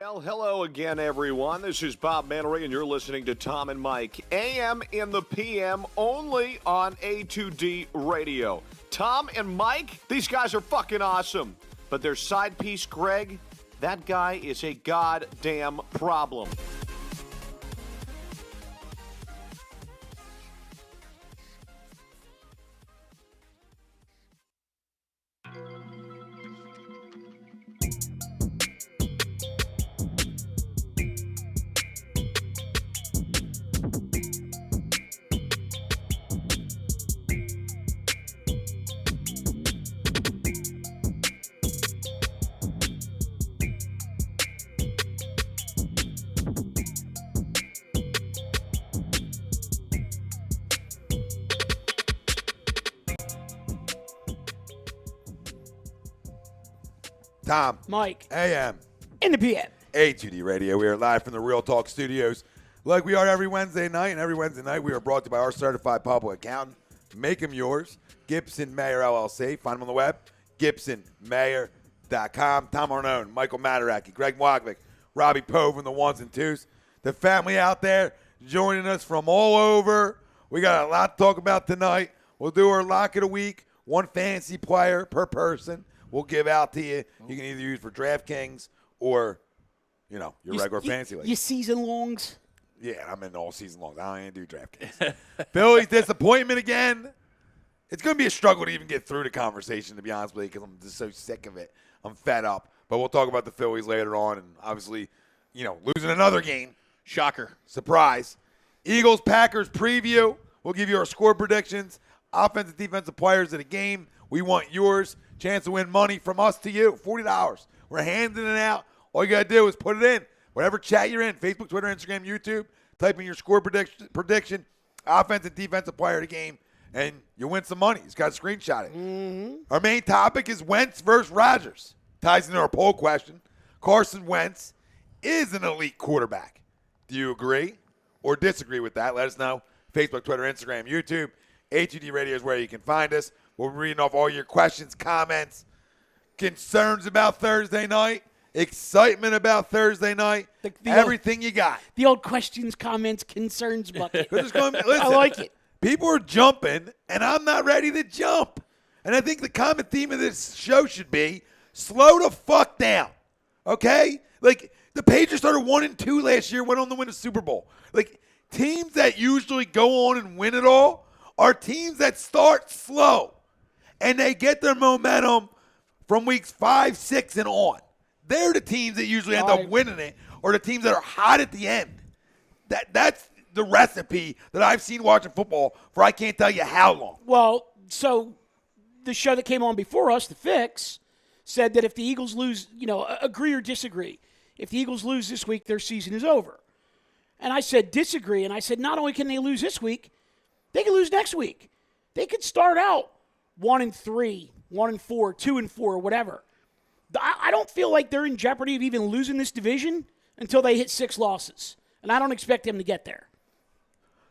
Well, hello again, everyone. This is Bob Mannery, and you're listening to Tom and Mike. AM in the PM, only on A2D Radio. Tom and Mike, these guys are fucking awesome. But their side piece, Greg, that guy is a goddamn problem. Tom. Mike. AM. In the PM. A2D Radio. We are live from the Real Talk Studios like we are every Wednesday night. And every Wednesday night we are brought to you by our certified public accountant. Make them yours. Gibson Mayer LLC. Find them on the web. GibsonMayer.com. Tom Arnone, Michael Mataraki, Greg Mwagvik, Robbie Poe from the ones and twos. The family out there joining us from all over. We got a lot to talk about tonight. We'll do our lock of the week. One fantasy player per person. We'll give out to you. You can either use for DraftKings or, your regular fantasy league. Your season longs. Yeah, I'm in all season long. I don't even do DraftKings. Phillies disappointment again. It's going to be a struggle to even get through the conversation, to be honest with you, because I'm just so sick of it. I'm fed up. But we'll talk about the Phillies later on, and obviously, losing another game. Shocker. Surprise. Eagles Packers preview. We'll give you our score predictions, offensive, defensive players of the game. We want yours. Chance to win money from us to you, $40. We're handing it out. All you got to do is put it in. Whatever chat you're in, Facebook, Twitter, Instagram, YouTube, type in your score prediction, offensive, defensive player of the game, and you'll win some money. You just got to screenshot it. Mm-hmm. Our main topic is Wentz versus Rodgers. Ties into our poll question. Carson Wentz is an elite quarterback. Do you agree or disagree with that? Let us know. Facebook, Twitter, Instagram, YouTube. A2D Radio is where you can find us. We're reading off all your questions, comments, concerns about Thursday night, excitement about Thursday night, everything you got. The old questions, comments, concerns bucket. Listen, I like it. People are jumping, and I'm not ready to jump. And I think the common theme of this show should be slow the fuck down, okay? Like, the Patriots started 1-2 last year, went on to win a Super Bowl. Like, teams that usually go on and win it all are teams that start slow. And they get their momentum from weeks 5, 6, and on. They're the teams that usually end up winning it, or the teams that are hot at the end. That's the recipe that I've seen watching football for I can't tell you how long. Well, so the show that came on before us, The Fix, said that if the Eagles lose, agree or disagree. If the Eagles lose this week, their season is over. And I said disagree, and I said not only can they lose this week, they can lose next week. They could start out 1-3, 1-4, 2-4, whatever. I don't feel like they're in jeopardy of even losing this division until they hit 6 losses, and I don't expect them to get there.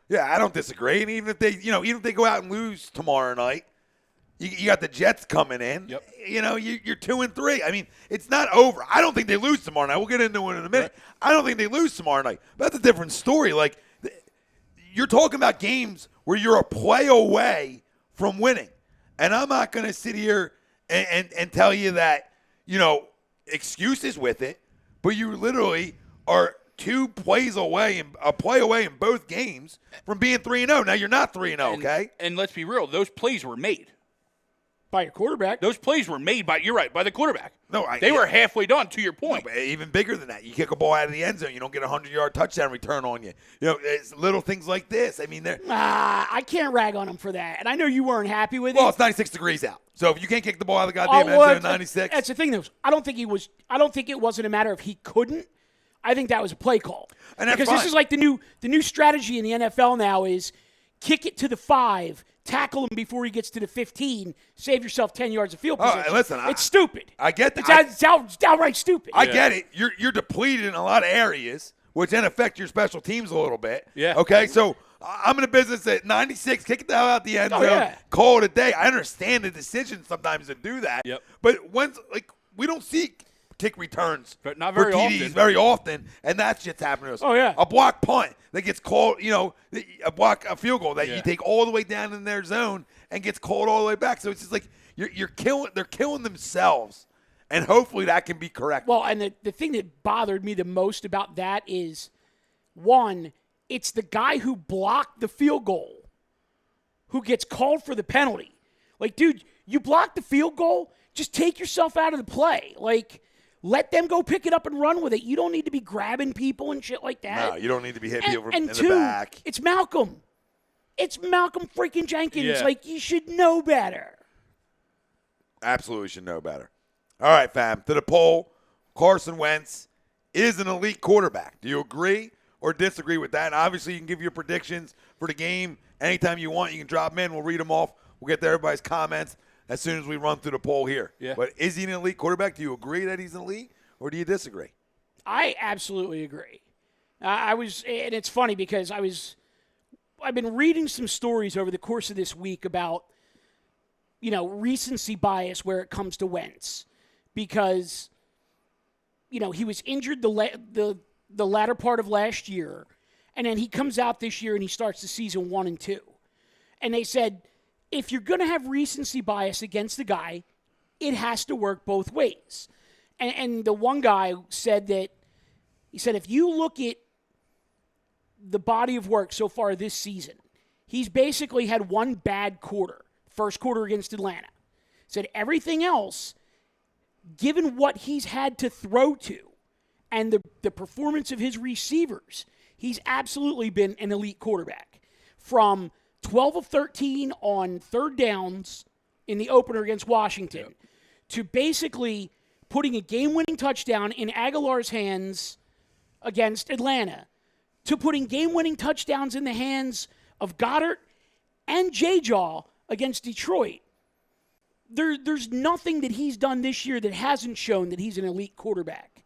Yeah, I don't disagree. And even if they, even if they go out and lose tomorrow night, you got the Jets coming in. Yep. You're 2-3. I mean, it's not over. I don't think they lose tomorrow night. We'll get into it in a minute. Right. I don't think they lose tomorrow night. But that's a different story. Like, you're talking about games where you're a play away from winning. And I'm not going to sit here and tell you that, excuses with it, but you literally are 2 plays away and a play away in both games from being 3-0. Now, you're not 3-0, okay? And let's be real, those plays were made. By your quarterback. Those plays were made by the quarterback. No, they were halfway done, to your point. No, but even bigger than that. You kick a ball out of the end zone, you don't get a 100-yard touchdown return on you. It's little things like this. I mean, I can't rag on him for that. And I know you weren't happy with it. Well, it's 96 degrees out. So if you can't kick the ball out of the goddamn end zone at 96. That's the thing, though. I don't think it wasn't a matter of he couldn't. I think that was a play call. And that's because fine. This is like the new strategy in the NFL now is kick it to the 5, tackle him before he gets to the 15, save yourself 10 yards of field position. Listen, it's stupid. I get that. It's downright stupid. I get it. You're depleted in a lot of areas, which then affect your special teams a little bit. Yeah. Okay, so I'm in a business at 96, kick it the hell out the end zone, call it a day. I understand the decision sometimes to do that. Yep. But we don't see kick returns But not for very TDs often. very often, and that shit's happening to us. Oh, yeah. A block punt that gets called, a field goal that Yeah. you take all the way down in their zone and gets called all the way back. So it's just like they're killing themselves, and hopefully that can be corrected. Well, and the thing that bothered me the most about that is, one, it's the guy who blocked the field goal who gets called for the penalty. Like, dude, you blocked the field goal, just take yourself out of the play. Like, let them go pick it up and run with it. You don't need to be grabbing people and shit like that. No, you don't need to be hitting people in two, the back. it's Malcolm. It's Malcolm freaking Jenkins. Yeah. Like, you should know better. Absolutely should know better. All right, fam. To the poll, Carson Wentz is an elite quarterback. Do you agree or disagree with that? And obviously, you can give your predictions for the game anytime you want. You can drop them in. We'll read them off. We'll get to everybody's comments as soon as we run through the poll here. Yeah. But is he an elite quarterback? Do you agree that he's an elite, or do you disagree? I absolutely agree. And it's funny because I've been reading some stories over the course of this week about, recency bias where it comes to Wentz, because, he was injured the latter part of last year, and then he comes out this year and he starts the season 1-2, and they said, if you're going to have recency bias against the guy, it has to work both ways. And the one guy said that, he said, if you look at the body of work so far this season, he's basically had one bad quarter, first quarter against Atlanta. Said everything else, given what he's had to throw to and the performance of his receivers, he's absolutely been an elite quarterback. From 12 of 13 on third downs in the opener against Washington, to basically putting a game-winning touchdown in Aguilar's hands against Atlanta, to putting game-winning touchdowns in the hands of Goddard and J-Jaw against Detroit. There's nothing that he's done this year that hasn't shown that he's an elite quarterback.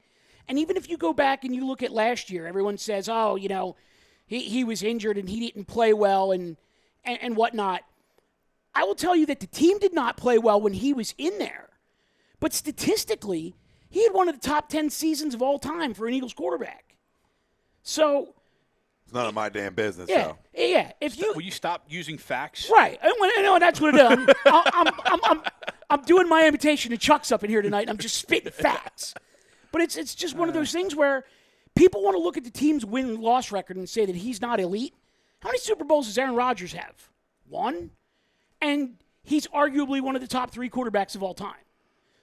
And even if you go back and you look at last year, everyone says, he was injured and he didn't play well and whatnot. I will tell you that the team did not play well when he was in there. But statistically, he had one of the top 10 seasons of all time for an Eagles quarterback. So It's none of my damn business, yeah, though. yeah. Will you stop using facts? Right. I know that's what it is. I'm doing my imitation of Chuck's up in here tonight, and I'm just spitting facts. But it's just one of those things where people want to look at the team's win-loss record and say that he's not elite. How many Super Bowls does Aaron Rodgers have? One. And he's arguably one of the top 3 quarterbacks of all time.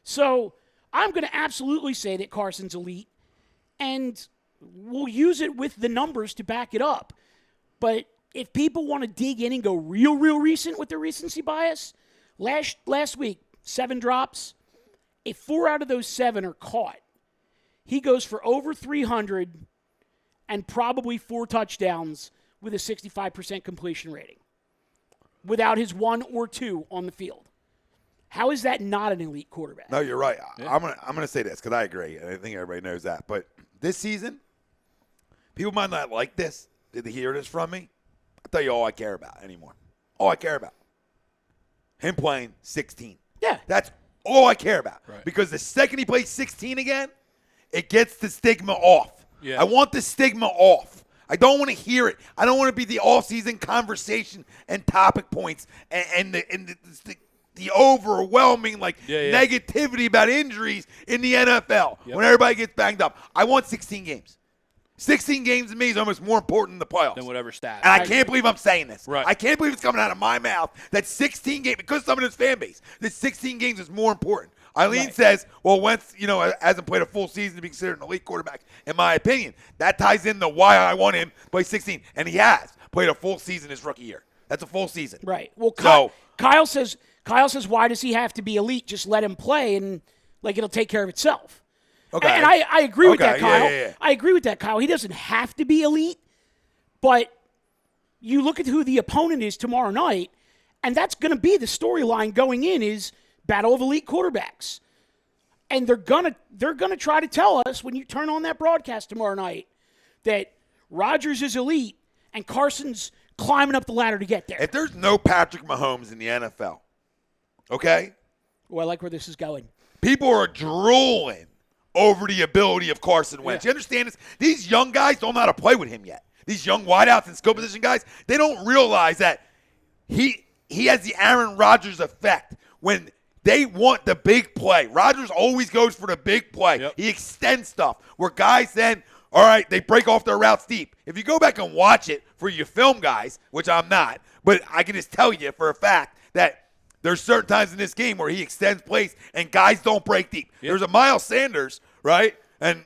So I'm going to absolutely say that Carson's elite, and we'll use it with the numbers to back it up. But if people want to dig in and go real recent with their recency bias, last week, 7 drops. If 4 out of those 7 are caught, he goes for over 300 and probably 4 touchdowns with a 65% completion rating without his 1 or 2 on the field. How is that not an elite quarterback? No, you're right. I'm gonna say this because I agree, and I think everybody knows that. But this season, people might not like this. Did they hear this from me? I'll tell you all I care about anymore. All I care about. Him playing 16. Yeah. That's all I care about. Right. Because the second he plays 16 again, it gets the stigma off. Yeah. I want the stigma off. I don't want to hear it. I don't want to be the all-season conversation and topic points and the overwhelming negativity about injuries in the NFL when everybody gets banged up. I want 16 games. 16 games to me is almost more important than the playoffs. Than whatever stat. And I can't believe I'm saying this. Right. I can't believe it's coming out of my mouth that 16 games, because some of this fan base, that 16 games is more important. Eileen says, well, Wentz, hasn't played a full season to be considered an elite quarterback, in my opinion. That ties into why I want him to play 16. And he has played a full season his rookie year. That's a full season. Right. Well, So- Kyle says, why does he have to be elite? Just let him play and it'll take care of itself. Okay. And I agree with that, Okay, Kyle. yeah. I agree with that, Kyle. He doesn't have to be elite, but you look at who the opponent is tomorrow night, and that's going to be the storyline going in is battle of elite quarterbacks. And they're gonna try to tell us when you turn on that broadcast tomorrow night that Rodgers is elite and Carson's climbing up the ladder to get there. If there's no Patrick Mahomes in the NFL, okay, Oh, I like where this is going. people are drooling over the ability of Carson Wentz. You understand this? These young guys don't know how to play with him yet. These young wideouts and skill position guys, they don't realize that he has the Aaron Rodgers effect when they want the big play. Rodgers always goes for the big play. Yep. He extends stuff where guys then, all right, they break off their routes deep. If you go back and watch it for your film guys, which I'm not, but I can just tell you for a fact that there's certain times in this game where he extends plays and guys don't break deep. Yep. There's a Miles Sanders, right? And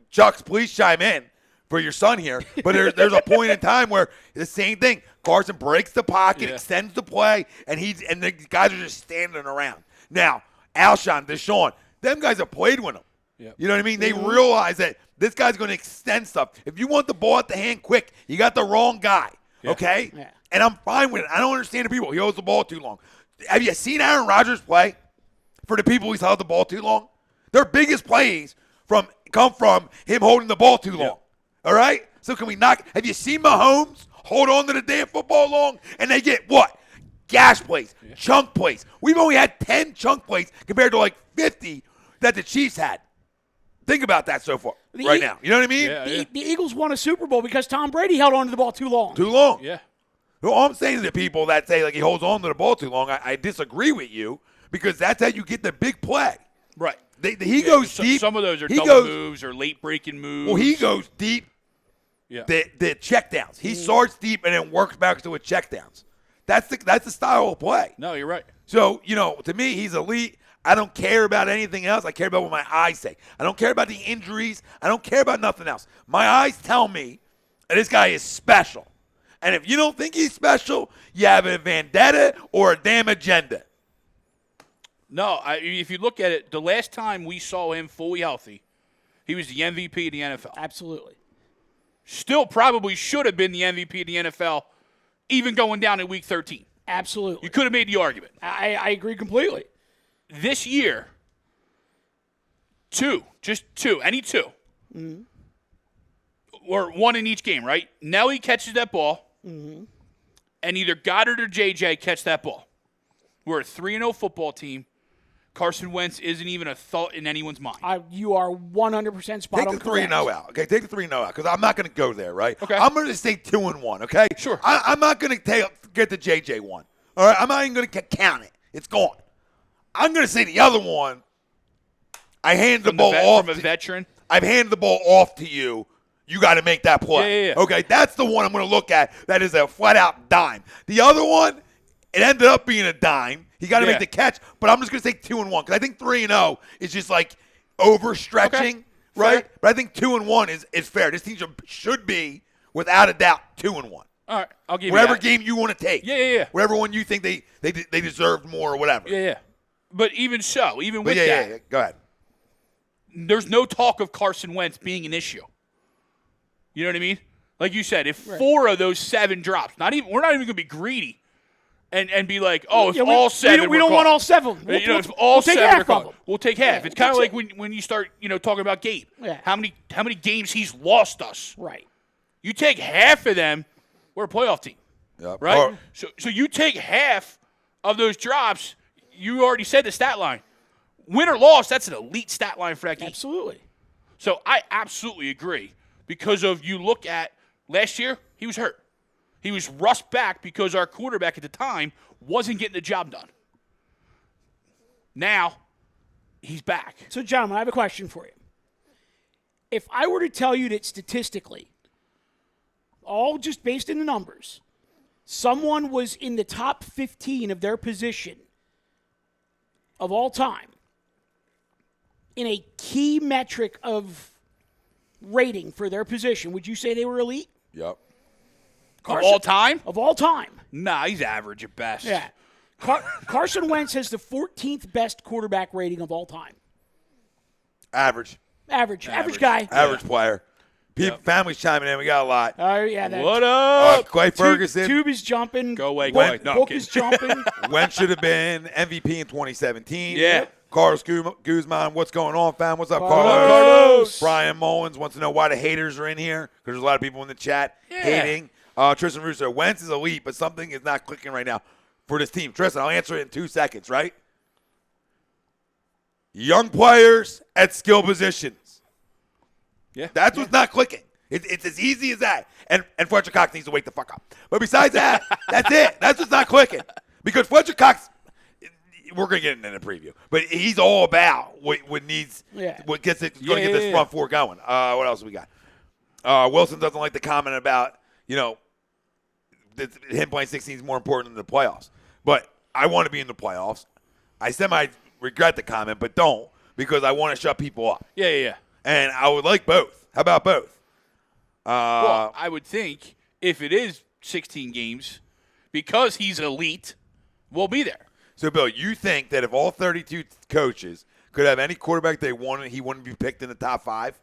Chucks, please chime in for your son here. But there's a point in time where the same thing. Carson breaks the pocket, extends the play, and the guys are just standing around. Now, Alshon, Deshaun, them guys have played with him. Yep. You know what I mean? They realize that this guy's going to extend stuff. If you want the ball at the hand quick, you got the wrong guy, okay? Yeah. And I'm fine with it. I don't understand the people. He holds the ball too long. Have you seen Aaron Rodgers play for the people he's held the ball too long? Their biggest plays come from him holding the ball too long. Yep. All right? So can we knock? Have you seen Mahomes hold on to the damn football long and they get what? Gash plays, chunk plays. We've only had 10 chunk plays compared to like 50 that the Chiefs had. Think about that so far right now. You know what I mean? Yeah, the Eagles won a Super Bowl because Tom Brady held on to the ball too long. Too long. Yeah. Well, all I'm saying to the people that say like he holds on to the ball too long, I disagree with you because that's how you get the big play. Right. He goes deep. Some of those are double moves or late breaking moves. Well, he goes deep. Yeah. The checkdowns. He starts deep and then works back to a checkdowns. That's the style of play. No, you're right. So, to me, he's elite. I don't care about anything else. I care about what my eyes say. I don't care about the injuries. I don't care about nothing else. My eyes tell me that this guy is special. And if you don't think he's special, you have a vendetta or a damn agenda. No, if you look at it, the last time we saw him fully healthy, he was the MVP of the NFL. Absolutely. Still probably should have been the MVP of the NFL, even going down in Week 13. Absolutely. You could have made the argument. I agree completely. This year, just two, any two. Mm-hmm. Or one in each game, right? Nelly catches that ball, and either Goddard or JJ catch that ball. We're a 3-0 football team. Carson Wentz isn't even a thought in anyone's mind. You are 100% spot on. Take the 3-0 out, okay? Take the 3-0 out because I'm not going to go there, right? Okay. I'm going to say 2-1, okay? Sure. I'm not going to get the JJ one. All right? I'm not even going to count it. It's gone. I'm going to say the other one. I hand the ball off from a veteran. I've handed the ball off to you. You got to make that play. Yeah. Okay, that's the one I'm going to look at. That is a flat-out dime. The other one, it ended up being a dime. He got to make the catch, but I'm just going to say 2-1 because I think 3-0 is just like overstretching, right? Fair. But I think 2-1 is fair. This team should be, without a doubt, 2-1. All right, I'll give you whatever that. game you want to take. Yeah. Whatever one you think they deserved more or whatever. Yeah. But even so, even with that, yeah, go ahead. There's no talk of Carson Wentz being an issue. You know what I mean? Like you said, if 4 of those 7 drops, we're not even going to be greedy and be like, oh, if all 7 we don't want all 7. If all 7 take are half called, of them. we'll take half. It's kind of like when you start, talking about Gabe. Yeah. How many games he's lost us? Right. You take half of them, we're a playoff team. Yep. Right? So you take half of those drops. You already said the stat line. Win or loss, that's an elite stat line for that game. Absolutely. So I absolutely agree because of you look at last year, he was hurt. He was rushed back because our quarterback at the time wasn't getting the job done. Now, he's back. So, gentlemen, I have a question for you. If I were to tell you that statistically, all just based in the numbers, someone was in the top 15 of their position of all time in a key metric of rating for their position, would you say they were elite? Yep. Carson, of all time? Of all time. Nah, he's average at best. Yeah. Carson Wentz has the 14th best quarterback rating of all time. Average guy. Average player. Family's chiming in. We got a lot. Oh, yeah. What up? Clay Ferguson. Tube is jumping. Go away. Book is jumping. Wentz should have been MVP in 2017. Yeah. Carlos Guzman, what's going on, fam? What's up, Carlos? Brian Mullins wants to know why the haters are in here because there's a lot of people in the chat hating. Tristan Russo, Wentz is elite, but something is not clicking right now for this team. Tristan, I'll answer it in 2 seconds, right? young players at skill positions. Yeah. That's what's not clicking. It's as easy as that. And Fletcher Cox needs to wake the fuck up. But besides that, that's it. That's what's not clicking. Because Fletcher Cox, we're going to get into the preview, but he's all about what needs, what gets it, going to get this front four going. What else we got? Wilson doesn't like the comment about, him playing 16 is more important than the playoffs. But I want to be in the playoffs. I semi-regret the comment, but don't, because I want to shut people up. Yeah. And I would like both. How about both? Well, I would think if it is 16 games, because he's elite, we'll be there. So, Bill, you think that if all 32 coaches could have any quarterback they wanted, he wouldn't be picked in the top 5?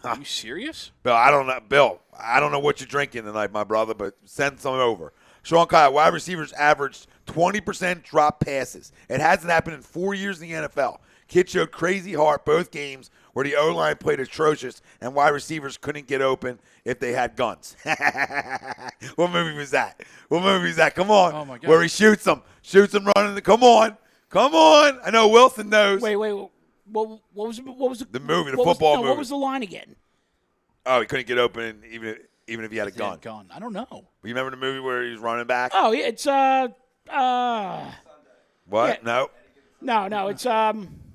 Are you serious? Bill, I don't know. Bill, I don't know what you're drinking tonight, my brother, but send some over. Sean Kyle, wide receivers averaged 20% drop passes. It hasn't happened in 4 years in the NFL. Kid showed crazy heart both games where the O-line played atrocious and wide receivers couldn't get open if they had guns. What movie was that? Come on. Oh, my God. Where he shoots them running. Come on. I know Wilson knows. Wait. What was The movie, the football movie. What was the line again? Oh, he couldn't get open even if he had a gun. I don't know. You remember the movie where he was running back? Oh, yeah, it's What? yeah. No, it's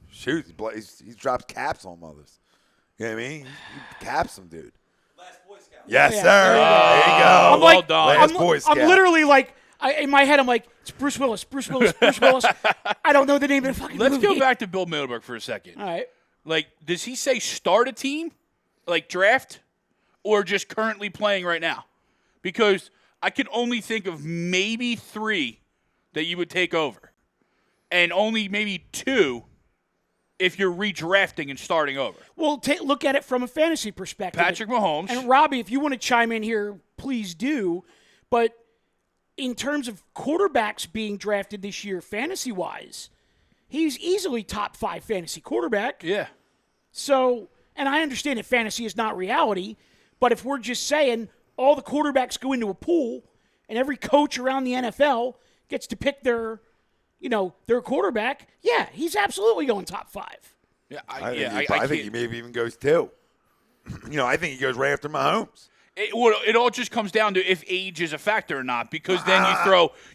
Shoot, he drops caps on mothers. You know what I mean? He caps them, dude. Last Boy Scout. Yes, Yeah. sir. There you go. I'm like, Last Boy Scout. I'm literally like, in my head, I'm like, it's Bruce Willis. I don't know the name of the fucking Let's movie. go back to Bill Middlebrooke for a second. All right. Like, does he say start a team, like draft, or just currently playing right now? Because I can only think of maybe 3 that you would take over, and only maybe 2 if you're redrafting and starting over. Well, look at it from a fantasy perspective. Patrick Mahomes. And Robbie, if you want to chime in here, please do. But in terms of quarterbacks being drafted this year, fantasy-wise, he's easily top 5 fantasy quarterback. Yeah. So, and I understand that fantasy is not reality, but if we're just saying all the quarterbacks go into a pool and every coach around the NFL gets to pick their quarterback, yeah, he's absolutely going top 5. Yeah, I think he maybe even goes 2. I think he goes right after Mahomes. It all just comes down to if age is a factor or not, because then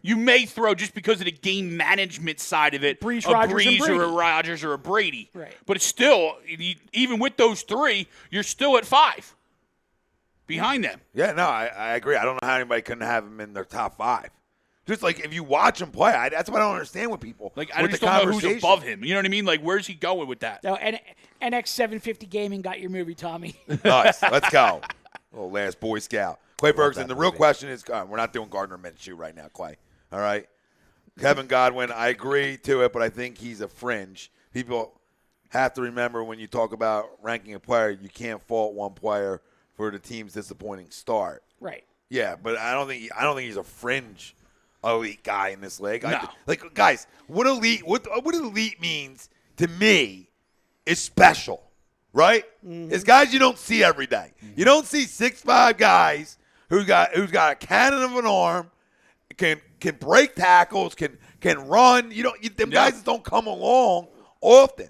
you may throw just because of the game management side of it, Breeze, a Rodgers, Breeze and Brady. or a Rodgers or a Brady. Right. But it's still, even with those 3, you're still at 5 behind them. Yeah, no, I agree. I don't know how anybody couldn't have him in their top 5. Just like if you watch him play, that's what I don't understand with people. Like, I with just the don't know who's conversation. above him. You know what I mean? Like, where's he going with that? So, NX 750 Gaming got your movie, Tommy. Nice. Let's go. Little last Boy Scout. Clay Ferguson, the real question is, we're not doing Gardner Minshew right now, Clay. All right? Kevin Godwin, I agree to it, but I think he's a fringe. People have to remember when you talk about ranking a player, you can't fault one player for the team's disappointing start. Right. Yeah, but I don't think he's a fringe elite guy in this league. No. Like, guys, what elite means to me is special, right? Mm-hmm. It's guys you don't see every day. You don't see 6'5" guys who's got a cannon of an arm, can break tackles, can run. Guys that don't come along often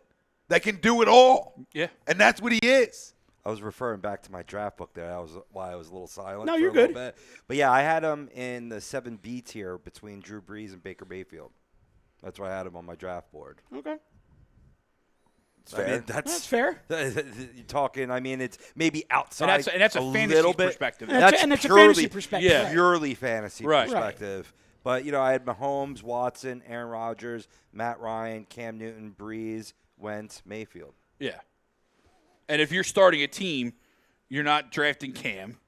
that can do it all. Yeah. And that's what he is. I was referring back to my draft book there. That was why I was a little silent. No, for you're a little good. bit. But yeah, I had him in the 7B tier between Drew Brees and Baker Mayfield. That's why I had him on my draft board. Okay. It's fair. I mean, That's fair. You're talking. I mean, it's maybe outside. And that's a fantasy little bit. perspective. And that's a fantasy perspective. Yeah. Purely fantasy Right. perspective. But I had Mahomes, Watson, Aaron Rodgers, Matt Ryan, Cam Newton, Brees, Wentz, Mayfield. Yeah. And if you're starting a team, you're not drafting Cam.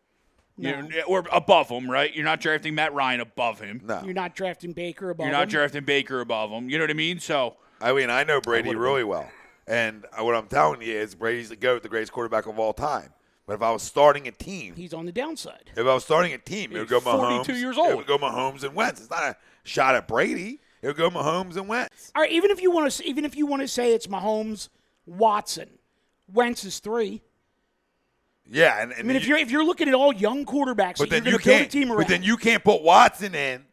Or above him, right? You're not drafting Matt Ryan above him. No. You're not drafting Baker above You're not him. drafting Baker above him. You know what I mean? So I know Brady really well. And what I'm telling you is Brady's the GOAT, the greatest quarterback of all time. But if I was starting a team, He's on the downside. it would go Mahomes. 42 years old. It would go Mahomes and Wentz. It's not a shot at Brady. It would go Mahomes and Wentz. All right, even if you want to say it's Mahomes, Watson, Wentz is 3. Yeah, and I mean, if you're looking at all young quarterbacks, but that then you're you going to build a can't. team around. But then you can't put Watson in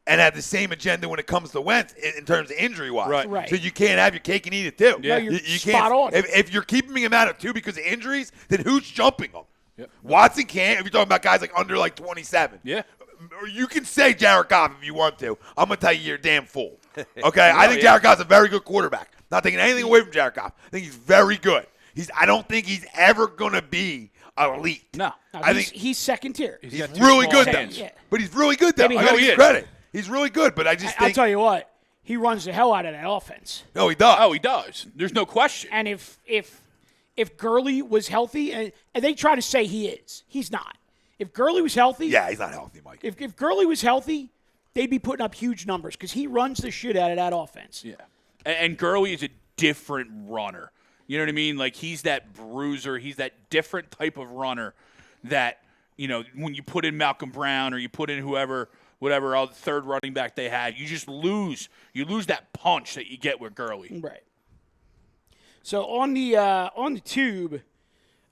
and have the same agenda when it comes to Wentz in terms of injury-wise. Right. So you can't have your cake and eat it too. Yeah. No, you're You spot on. If you're keeping him out of 2 because of injuries, then who's jumping him? Yep. Watson can't. If you're talking about guys like under 27. Yeah. Or you can say Jared Goff if you want to. I'm going to tell you you're a damn fool. Okay? I think Jared Goff's a very good quarterback. Not taking anything away from Jared Goff. I think he's very good. I don't think he's ever going to be elite. No. He's second tier. He's got two really small good, though. hands. Yeah. But he's really good, though. Maybe I got to he give is. credit. He's really good, but I just I'll think. tell you what, he runs the hell out of that offense. No, he does. Oh, he does. There's no question. And if Gurley was healthy, and they try to say he is, he's not. If Gurley was healthy, Yeah, he's not healthy, Mike. if Gurley was healthy, they'd be putting up huge numbers because he runs the shit out of that offense. Yeah. And Gurley is a different runner. You know what I mean? Like, he's that bruiser. He's that different type of runner that, when you put in Malcolm Brown or you put in whatever other third running back they had, you just lose. You lose that punch that you get with Gurley. Right. So on the tube,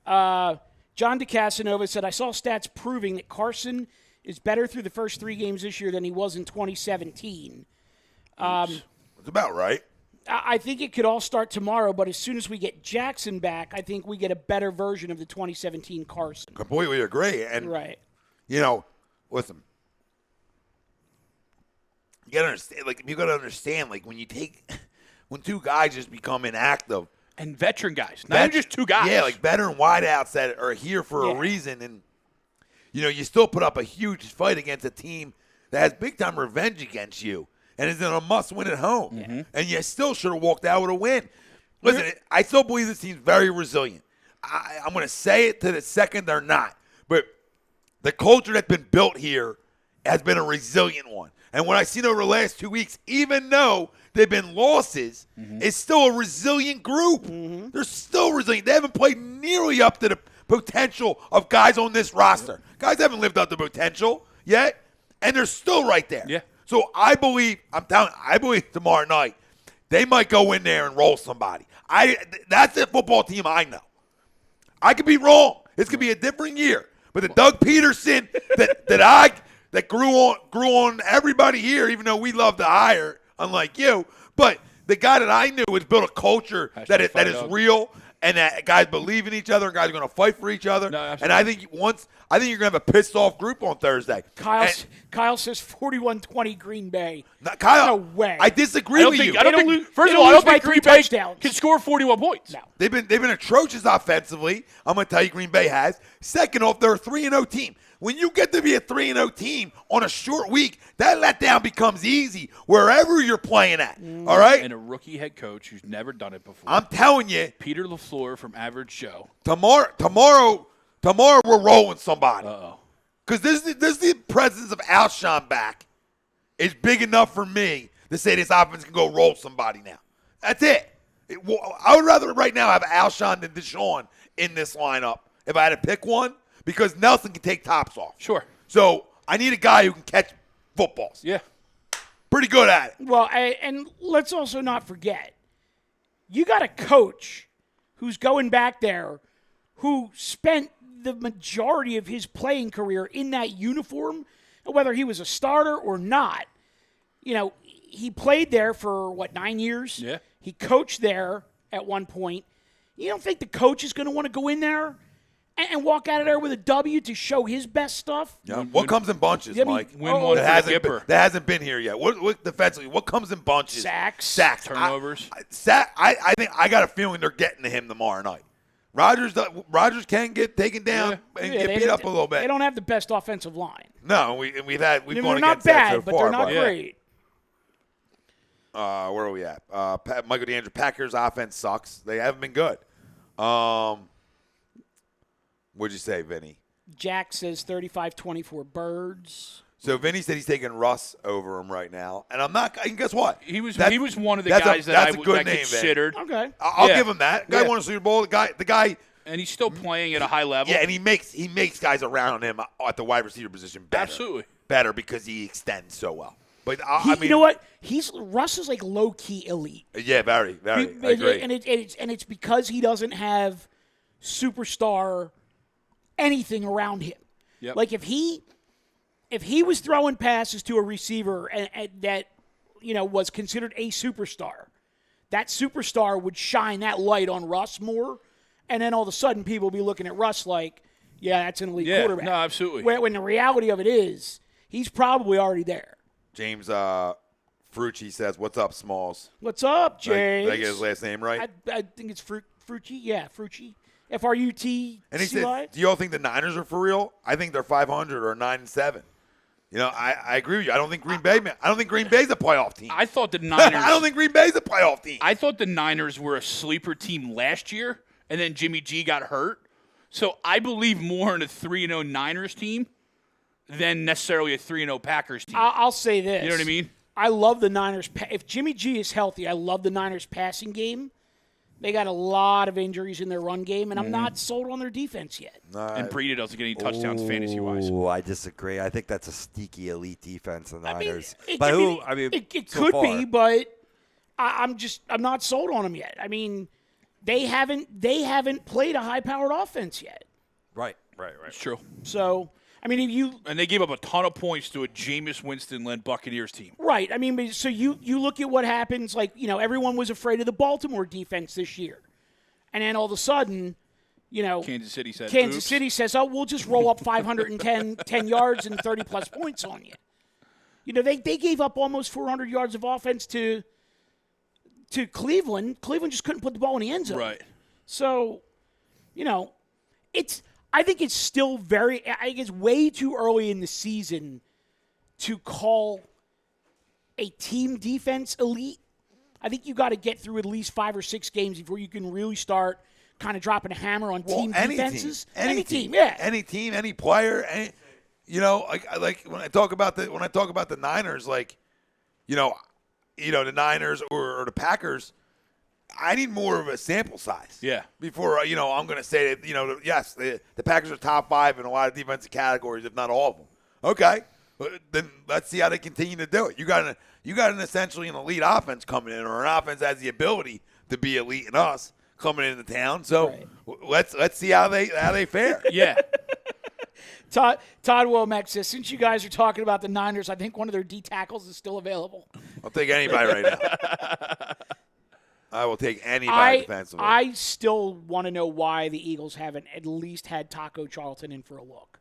John DeCasanova said, I saw stats proving that Carson is better through the first 3 games this year than he was in 2017. That's about right. I think it could all start tomorrow, but as soon as we get Jackson back, I think we get a better version of the 2017 Carson. Completely agree. And, Right. Listen. You got to understand, when 2 guys just become inactive. And veteran guys. Not even just 2 guys. Yeah, like veteran wideouts that are here for a reason. And, you still put up a huge fight against a team that has big-time revenge against you and is in a must-win at home. Mm-hmm. And you still should have walked out with a win. Listen, I still believe this team's very resilient. I'm going to say it to the second they're not. But the culture that's been built here has been a resilient one. And what I've seen over the last 2 weeks, even though they've been losses, it's still a resilient group. They're still resilient. They haven't played nearly up to the potential of guys on this roster. Guys haven't lived up to potential yet, and they're still right there. Yeah. So I believe tomorrow night they might go in there and roll somebody. That's the football team I know. I could be wrong. This could be a different year. But the Doug Peterson that grew on everybody here, even though we love to hire, unlike you. But the guy that I knew has built a culture that is real, and that guys believe in each other, and guys are going to fight for each other. No, and I think you're going to have a pissed off group on Thursday. Kyle says 41-20 Green Bay. Kyle, No way. I disagree with you. I don't They think. don't First of lose all, I don't by think 3 Green Bay touchdowns. can score 41 points. No. They've been atrocious offensively. I'm going to tell you, Green Bay has. Second off, they're a 3-0 team. When you get to be a 3-0 team on a short week, that letdown becomes easy wherever you're playing at. All right? And a rookie head coach who's never done it before. I'm telling you, Peter LaFleur from Average Joe. tomorrow we're rolling somebody. Uh-oh. Because this the presence of Alshon back is big enough for me to say this offense can go roll somebody now. That's it. I would rather right now have Alshon than Deshaun in this lineup if I had to pick one, because Nelson can take tops off. Sure. So I need a guy who can catch footballs. Yeah. Pretty good at it. Well, and let's also not forget, you got a coach who's going back there who spent the majority of his playing career in that uniform, whether he was a starter or not. He played there for, 9 years? Yeah. He coached there at one point. You don't think the coach is going to want to go in there and walk out of there with a W to show his best stuff? Yeah. What comes in bunches, I mean, Mike? Win one that for the Gipper. hasn't been here yet. What defensively? What comes in bunches? Sacks. Turnovers. I think I got a feeling they're getting to him tomorrow night. Rodgers can get taken down and get beat up a little bit. They don't have the best offensive line. No, we've gone They're not against that so bad, but far, they're not Yeah. great. Where are we at? Michael DeAndre, Packers offense sucks. They haven't been good. What'd you say, Vinny? Jack says 35-24 Birds. So Vinny said he's taking Russ over him right now, and I'm not. And guess what? He was That- one of the that's guys that's that a good I name, considered. Okay. I'll Yeah. give him that. Guy Yeah. won a Super Bowl. The guy. And he's still playing at a high level. Yeah, and he makes guys around him at the wide receiver position better. Absolutely. Better because he extends so well. But I mean, you know what? Russ is like low key elite. Yeah, very. I And agree. it's because he doesn't have superstar anything around him. Yep. Like if he if he was throwing passes to a receiver and that, was considered a superstar, that superstar would shine that light on Russ more, and then all of a sudden people will be looking at Russ like, yeah, that's an elite quarterback. No, absolutely. When the reality of it is, he's probably already there. James Frucci says, "What's up, Smalls?" What's up, James? Did I get his last name right? I think it's Frucci. Yeah, Frucci. F-R-U-T-C-Y. And he said, "Do you all think the Niners are for real? I think they're 500 or 9-7." I agree with you. I don't think Green Bay's a playoff team. I thought the Niners. I don't think Green Bay's a playoff team. I thought the Niners were a sleeper team last year, and then Jimmy G got hurt. So I believe more in a 3-0 Niners team than necessarily a 3-0 Packers team. I'll say this. You know what I mean? I love the Niners. If Jimmy G is healthy, I love the Niners passing game. They got a lot of injuries in their run game, and I'm not sold on their defense yet. And Breida doesn't get any touchdowns fantasy-wise. Oh, I disagree. I think that's a sneaky elite defense, the Niners. It so could far. be, but I'm not sold on them yet. I mean, they haven't played a high-powered offense yet. Right. It's true. So, I mean, And they gave up a ton of points to a Jameis Winston-led Buccaneers team. Right. I mean, so you look at what happens, like, everyone was afraid of the Baltimore defense this year. And then all of a sudden, Kansas City says, oh, we'll just roll up 510 yards and 30-plus points on you. They gave up almost 400 yards of offense to Cleveland. Cleveland just couldn't put the ball in the end zone. Right. So, I think it's way too early in the season to call a team defense elite. I think you got to get through at least 5 or 6 games before you can really start kind of dropping a hammer on team defenses. Any team, yeah. Any team, any player, like when I talk about the Niners, like, the Niners or the Packers, I need more of a sample size. Yeah. Before, I'm going to say that, yes, the Packers are top 5 in a lot of defensive categories, if not all of them. Okay. Then let's see how they continue to do it. You got an essentially an elite offense coming in, or an offense that has the ability to be elite in us coming into town. So let's see how they fare. Yeah. Todd Womack says, since you guys are talking about the Niners, I think one of their D tackles is still available. I'll take anybody right now. I will take anybody defensively. I still want to know why the Eagles haven't at least had Taco Charlton in for a look.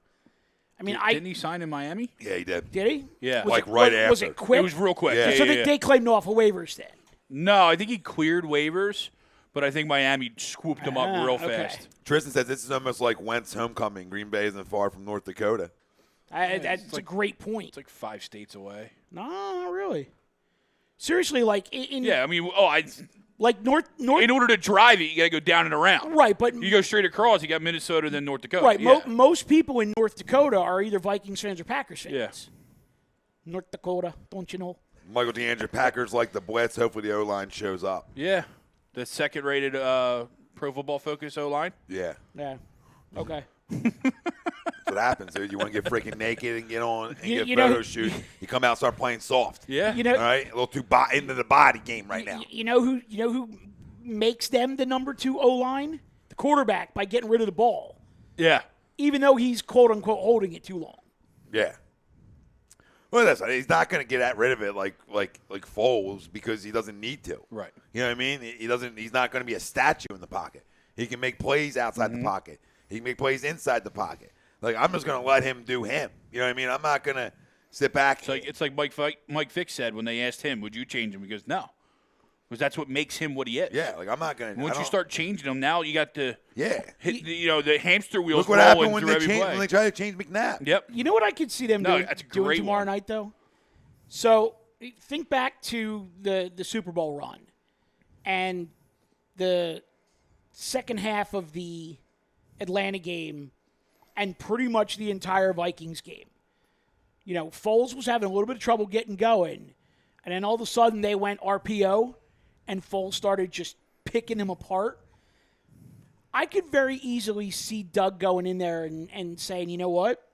I mean, didn't he sign in Miami? Yeah, he did. Did he? Yeah. After. Was it quick? It was real quick. Yeah. So they claimed off of waivers then? No, I think he cleared waivers, but I think Miami swooped him up real okay. fast. Tristan says this is almost like Wentz homecoming. Green Bay isn't far from North Dakota. That's a great point. It's like 5 states away. No, not really. Seriously, like North. In order to drive it, you got to go down and around. Right, but you go straight across. You got Minnesota, then North Dakota. right. Yeah. Most people in North Dakota are either Vikings fans or Packers fans. Yeah. North Dakota, don't you know? Michael DeAndre, Packers like the blitz. Hopefully the O-line shows up. Yeah. The second-rated Pro Football Focus O-line. Yeah. Yeah. Okay. That's what happens, dude. You want to get freaking naked and get on and You get know- photo shoot. You come out and start playing soft. Yeah. All right? A little too into the body game right now. You know who makes them the number 2 O-line? The quarterback, by getting rid of the ball. Yeah. Even though he's quote-unquote holding it too long. Yeah. Well, he's not going to get rid of it like Foles because he doesn't need to. Right. You know what I mean? He's not going to be a statue in the pocket. He can make plays outside the pocket. He can make plays inside the pocket. Like, I'm just going to let him do him. You know what I mean? I'm not going to sit back. It's like Mike Vick said when they asked him, would you change him? He goes, no. Because that's what makes him what he is. Yeah, like I'm not going to. Once you start changing him, now you got to hit the hamster wheels. Look what rolling happened when through they tried to change McNabb. Yep. You know what I could see them that's a doing great tomorrow one. night, though? So think back to the Super Bowl run and the second half of the Atlanta game and pretty much the entire Vikings game. Foles was having a little bit of trouble getting going, and then all of a sudden they went RPO, and Foles started just picking him apart. I could very easily see Doug going in there and saying, you know what?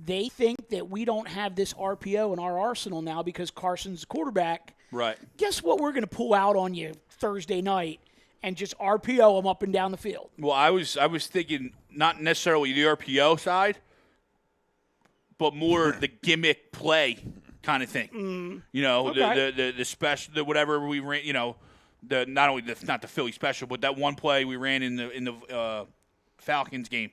They think that we don't have this RPO in our arsenal now because Carson's the quarterback. Right. Guess what we're going to pull out on you Thursday night and just RPO them up and down the field. Well, I was thinking not necessarily the RPO side, but more the gimmick play kind of thing. You know, Okay. the special, the whatever we ran. You know, not the Philly special, but that one play we ran in the Falcons game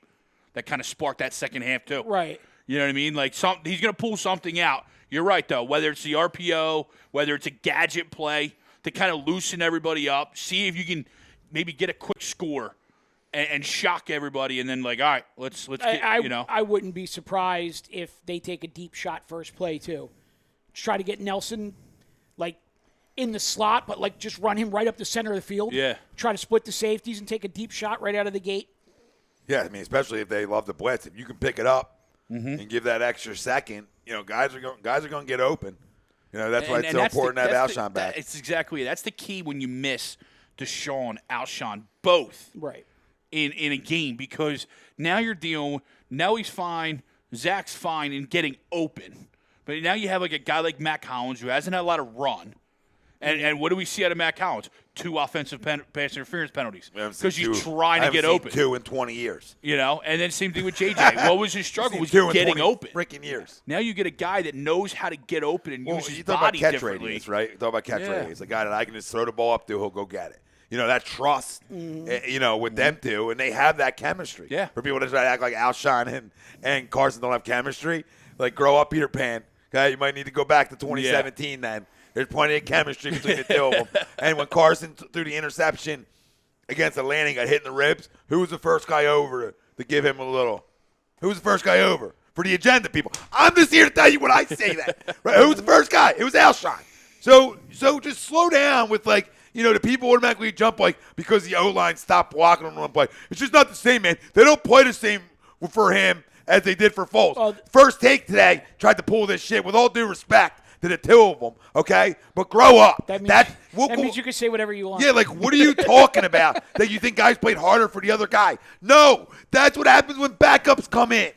that kind of sparked that second half too. Right. You know what I mean? Like he's going to pull something out. You're right though. Whether it's the RPO, whether it's a gadget play to kind of loosen everybody up, see if you can maybe get a quick score and shock everybody, and then like, all right, let's get, I wouldn't be surprised if they take a deep shot first play too. Try to get Nelson like in the slot, but like just run him right up the center of the field. Yeah. Try to split the safeties and take a deep shot right out of the gate. Yeah, I mean, especially if they love the blitz, if you can pick it up and give that extra second, you know, guys are going to get open. You know, that's why it's so important to have Alshon back. It's exactly it. That's the key when you miss Deshaun, Alshon, both Right. in a game, because now you're dealing. Now he's fine, Zach's fine in getting open, but now you have like a guy like Matt Collins who hasn't had a lot of run. And what do we see out of Matt Collins? 2 offensive pass interference penalties because he's trying to get open. 2 in 20 years. You know, and then same thing with JJ. What was his struggle? Was getting open. Freaking years. Now you get a guy that knows how to get open and use his you talk body about catch differently. radius, right? You talk about catch radius. A guy that I can just throw the ball up to, he'll go get it. You know, that trust, you know, with them two, and they have that chemistry. Yeah. For people that try to act like Alshon and Carson don't have chemistry, like grow up, Peter Pan. Okay, you might need to go back to 2017 then. There's plenty of chemistry between the two of them. And when Carson threw the interception against Atlanta, got hit in the ribs, who was the first guy over to give him a little? Who was the first guy over? For the agenda, people. I'm just here to tell you what I say that. Right? Who was the first guy? It was Alshon. So just slow down with, like, you know, the people automatically jump, like, because the O-line stopped blocking on one play. It's just not the same, man. They don't play the same for him as they did for Foles. First Take today tried to pull this shit, with all due respect to the two of them, okay? But grow up. That means you can say whatever you want. Yeah, like, what are you talking about? That you think guys played harder for the other guy? No, that's what happens when backups come in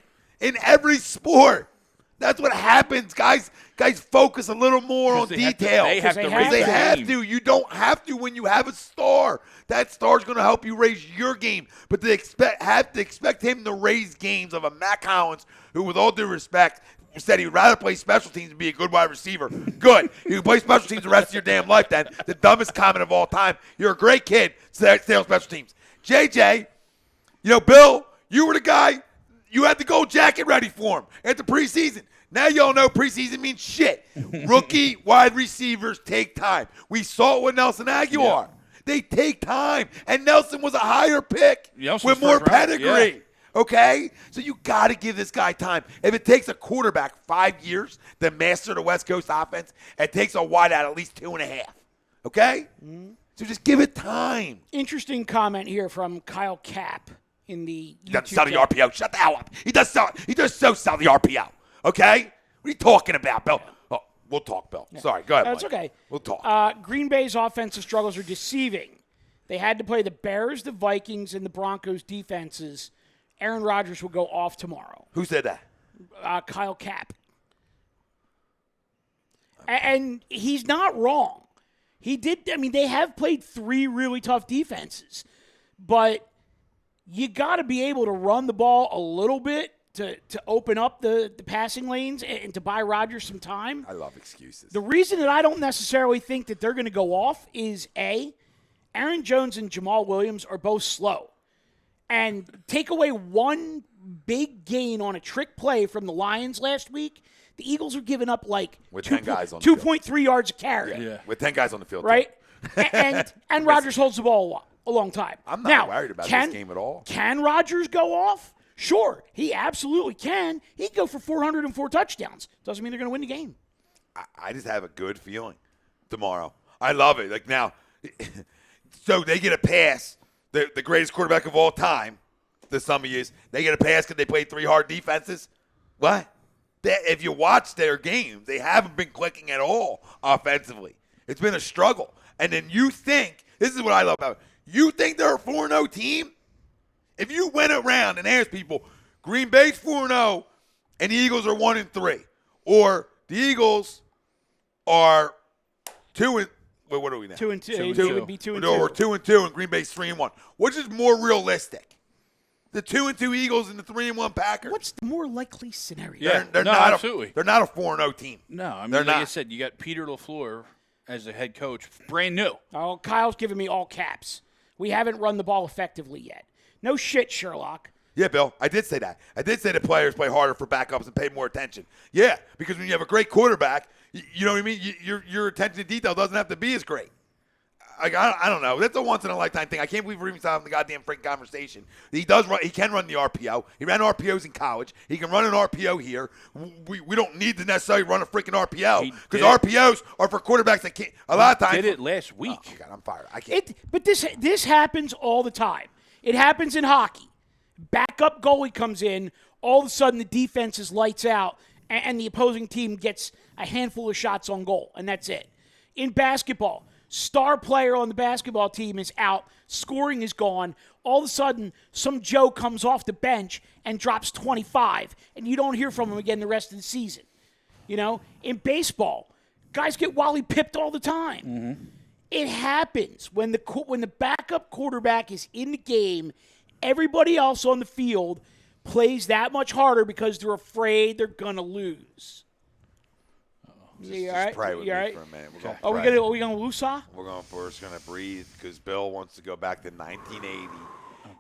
every sport. That's what happens. Guys focus a little more on detail. They have to. You don't have to when you have a star. That star's going to help you raise your game. But they have to expect him to raise games of a Matt Collins, who, with all due respect, said he would rather play special teams and be a good wide receiver. Good. You can play special teams the rest of your damn life then. The dumbest comment of all time. You're a great kid. Stay on special teams. JJ, you know, Bill, you were the guy. You had the gold jacket ready for him at the preseason. Now y'all know preseason means shit. Rookie wide receivers take time. We saw it with Nelson Aguilar. Yeah. They take time. And Nelson was a higher pick with more pedigree. Yeah. Okay? So you got to give this guy time. If it takes a quarterback 5 years to master the West Coast offense, it takes a wideout at least 2.5. Okay? Mm-hmm. So just give it time. Interesting comment here from Kyle Kapp in the YouTube. He doesn't sell the RPO. Shut the hell up. He does so sell the RPO. Okay? What are you talking about, Bill? Oh, we'll talk, Bill. Yeah. Sorry. Go ahead, That's Mike. okay. We'll talk. Green Bay's offensive struggles are deceiving. They had to play the Bears, the Vikings, and the Broncos defenses. Aaron Rodgers will go off tomorrow. Who said that? Kyle Kapp. And he's not wrong. He did. I mean, they have played 3 really tough defenses. But you got to be able to run the ball a little bit to open up the passing lanes and to buy Rodgers some time. I love excuses. The reason that I don't necessarily think that they're going to go off is, A, Aaron Jones and Jamal Williams are both slow. And take away one big gain on a trick play from the Lions last week, the Eagles are giving up like with 10 guys on the field. 2.3 yards a carry. Yeah. With 10 guys on the field. Right? and Rodgers holds the ball a long time. I'm not worried about this game at all. Can Rodgers go off? Sure. He absolutely can. He can go for 404 touchdowns. Doesn't mean they're going to win the game. I just have a good feeling tomorrow. I love it. Like now, so they get a pass. The greatest quarterback of all time, the sum of years, they get a pass because they played 3 hard defenses. What? If you watch their games, they haven't been clicking at all offensively. It's been a struggle. And then you think, this is what I love about it, you think they're a 4-0 team? If you went around and asked people, Green Bay's 4-0 and the Eagles are 1-3, or the Eagles are 2-2. Well, what are we now? 2-2. It would be 2-2. No, we're 2-2 and Green Bay's 3-1. Which is more realistic? The 2-2 Eagles and the 3-1 Packers. What's the more likely scenario? Yeah. They're No, not absolutely. They're not a 4-0 team. No, I mean, They're like I not. said, you got Peter LaFleur as the head coach, brand new. Oh, Kyle's giving me all caps. We haven't run the ball effectively yet. No shit, Sherlock. Yeah, Bill, I did say that. I did say that players play harder for backups and pay more attention. Yeah, because when you have a great quarterback, you know what I mean? Your attention to detail doesn't have to be as great. I don't know. That's a once-in-a-lifetime thing. I can't believe we're even having the goddamn freaking conversation. He does run. He can run the RPO. He ran RPOs in college. He can run an RPO here. We don't need to necessarily run a freaking RPO because RPOs are for quarterbacks that can't. A lot of times. Did it last week. Oh, God, I'm fired. I can't. But this happens all the time. It happens in hockey. Backup goalie comes in. All of a sudden, the defense is lights out, and the opposing team gets a handful of shots on goal, and that's it. In basketball, star player on the basketball team is out. Scoring is gone. All of a sudden, some Joe comes off the bench and drops 25, and you don't hear from him again the rest of the season. You know, in baseball, guys get Wally pipped all the time. Mm-hmm. It happens when the backup quarterback is in the game. Everybody else on the field plays that much harder because they're afraid they're gonna lose. Just pray with me for a minute. Are we gonna woosah? We're first gonna breathe because Bill wants to go back to 1980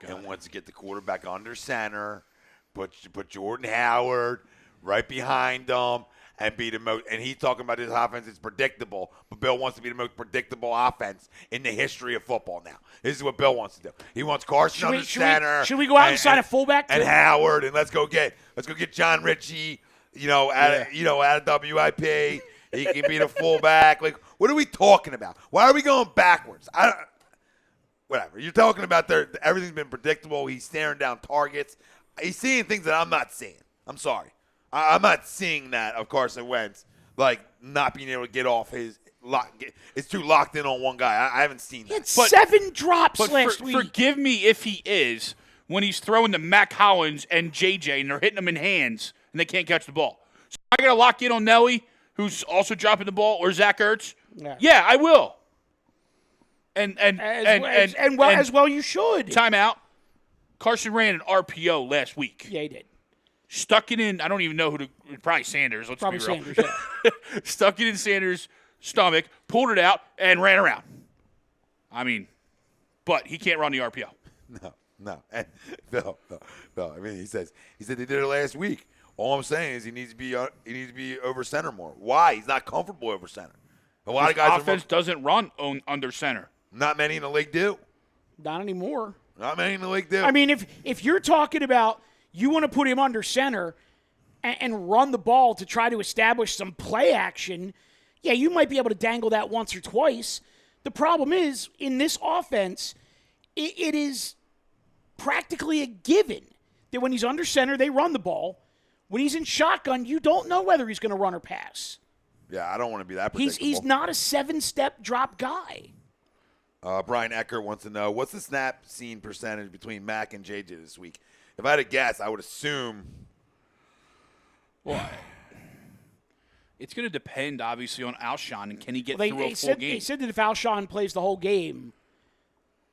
and wants to get the quarterback under center, put Jordan Howard right behind him, and be the most. And he's talking about his offense is predictable, but Bill wants to be the most predictable offense in the history of football now. This is what Bill wants to do. He wants Carson under center. Should we go out and sign a fullback and too? Howard, and let's go get John Ritchie. Out of WIP. He can be the fullback. Like, what are we talking about? Why are we going backwards? Whatever. You're talking about everything's been predictable. He's staring down targets. He's seeing things that I'm not seeing. I'm sorry. I'm not seeing that of Carson Wentz, like not being able to get off his it's too locked in on one guy. I haven't seen that. He had 7 drops last week. Forgive me if he is when he's throwing to Mac Hollins and JJ and they're hitting them in hands and they can't catch the ball. So I got to lock in on Nelly, who's also dropping the ball, or Zach Ertz. Yeah, I will. As well you should. Timeout. Carson ran an RPO last week. Yeah, he did. Stuck it in. I don't even know who to. Probably Sanders. Let's Probably be real. Sanders. Yeah. Stuck it in Sanders' stomach, pulled it out, and ran around. I mean, but he can't run the RPO. No. And no. I mean, he said they did it last week. All I'm saying is he needs to be over center more. Why? He's not comfortable over center. A lot of guys. Offense doesn't run under center. Not many in the league do. Not anymore. Not many in the league do. I mean, if you're talking about you want to put him under center and run the ball to try to establish some play action, yeah, you might be able to dangle that once or twice. The problem is, in this offense, it is practically a given that when he's under center, they run the ball. When he's in shotgun, you don't know whether he's going to run or pass. Yeah, I don't want to be that predictable. He's not a 7-step drop guy. Brian Eckert wants to know, what's the snap scene percentage between Mac and JJ this week? If I had to guess, I would assume. Well, it's going to depend, obviously, on Alshon and can he get They through a full game. They said that if Alshon plays the whole game,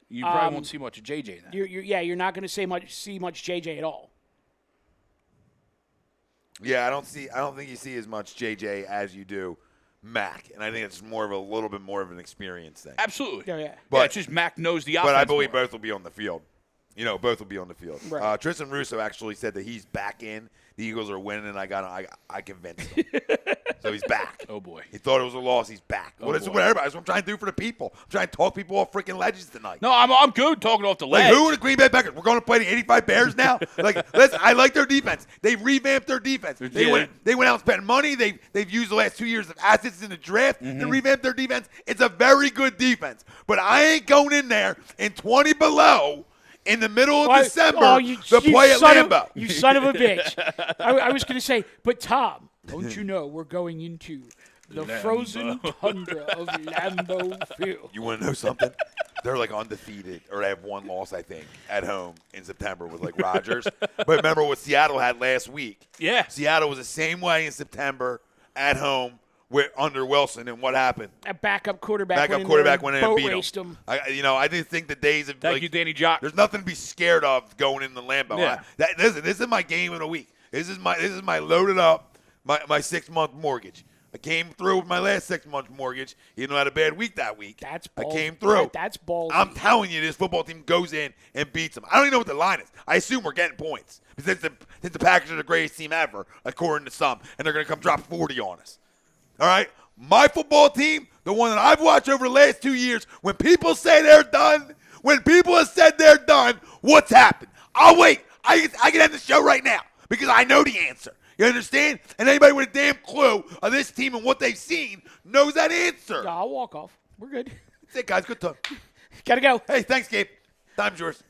you probably won't see much of JJ then. you're not going to see much JJ at all. Yeah, I don't think you see as much JJ as you do Mac, and I think it's a little bit more of an experience thing. Absolutely. Yeah. But it's just Mac knows the offense. But I believe more. both will be on the field. Both will be on the field. Right. Tristan Russo actually said that he's back in. The Eagles are winning, and I convinced him. So he's back. Oh, boy. He thought it was a loss. He's back. That's what I'm trying to do for the people. I'm trying to talk people off freaking legends tonight. No, I'm good talking off the ledge. Like, who are the Green Bay Packers? We're going to play the 85 Bears now? I like their defense. They revamped their defense. They went out and spent money. They've used the last 2 years of assets in the draft to revamp their defense. It's a very good defense. But I ain't going in there in 20 below in the middle of December to play at Lambeau. You son of a bitch. I was going to say, but Tom, don't you know we're going into the frozen tundra of Lambeau Field. You want to know something? They're like undefeated, or they have one loss, I think, at home in September with like Rodgers. But remember what Seattle had last week. Yeah. Seattle was the same way in September at home under Wilson, and what happened? A backup quarterback. Backup quarterback went in and boat beat raced him. him. I didn't think the days of Thank you, Danny Jock. There's nothing to be scared of going into Lambeau. Yeah. This is my game of the week. This is my loaded up my 6-month mortgage. I came through with my last 6-month mortgage. Even though I had a bad week that week. That's I ballsy. came through. That's ballsy. I'm telling you, this football team goes in and beats them. I don't even know what the line is. I assume we're getting points. Since the Packers are the greatest team ever, according to some, and they're going to come drop 40 on us. All right? My football team, the one that I've watched over the last 2 years, when people say they're done, when people have said they're done, what's happened? I'll wait. I can end the show right now because I know the answer. You understand? And anybody with a damn clue of this team and what they've seen knows that answer. Yeah, I'll walk off. We're good. That's it, guys. Good talk. Gotta go. Hey, thanks, Gabe. Time's yours.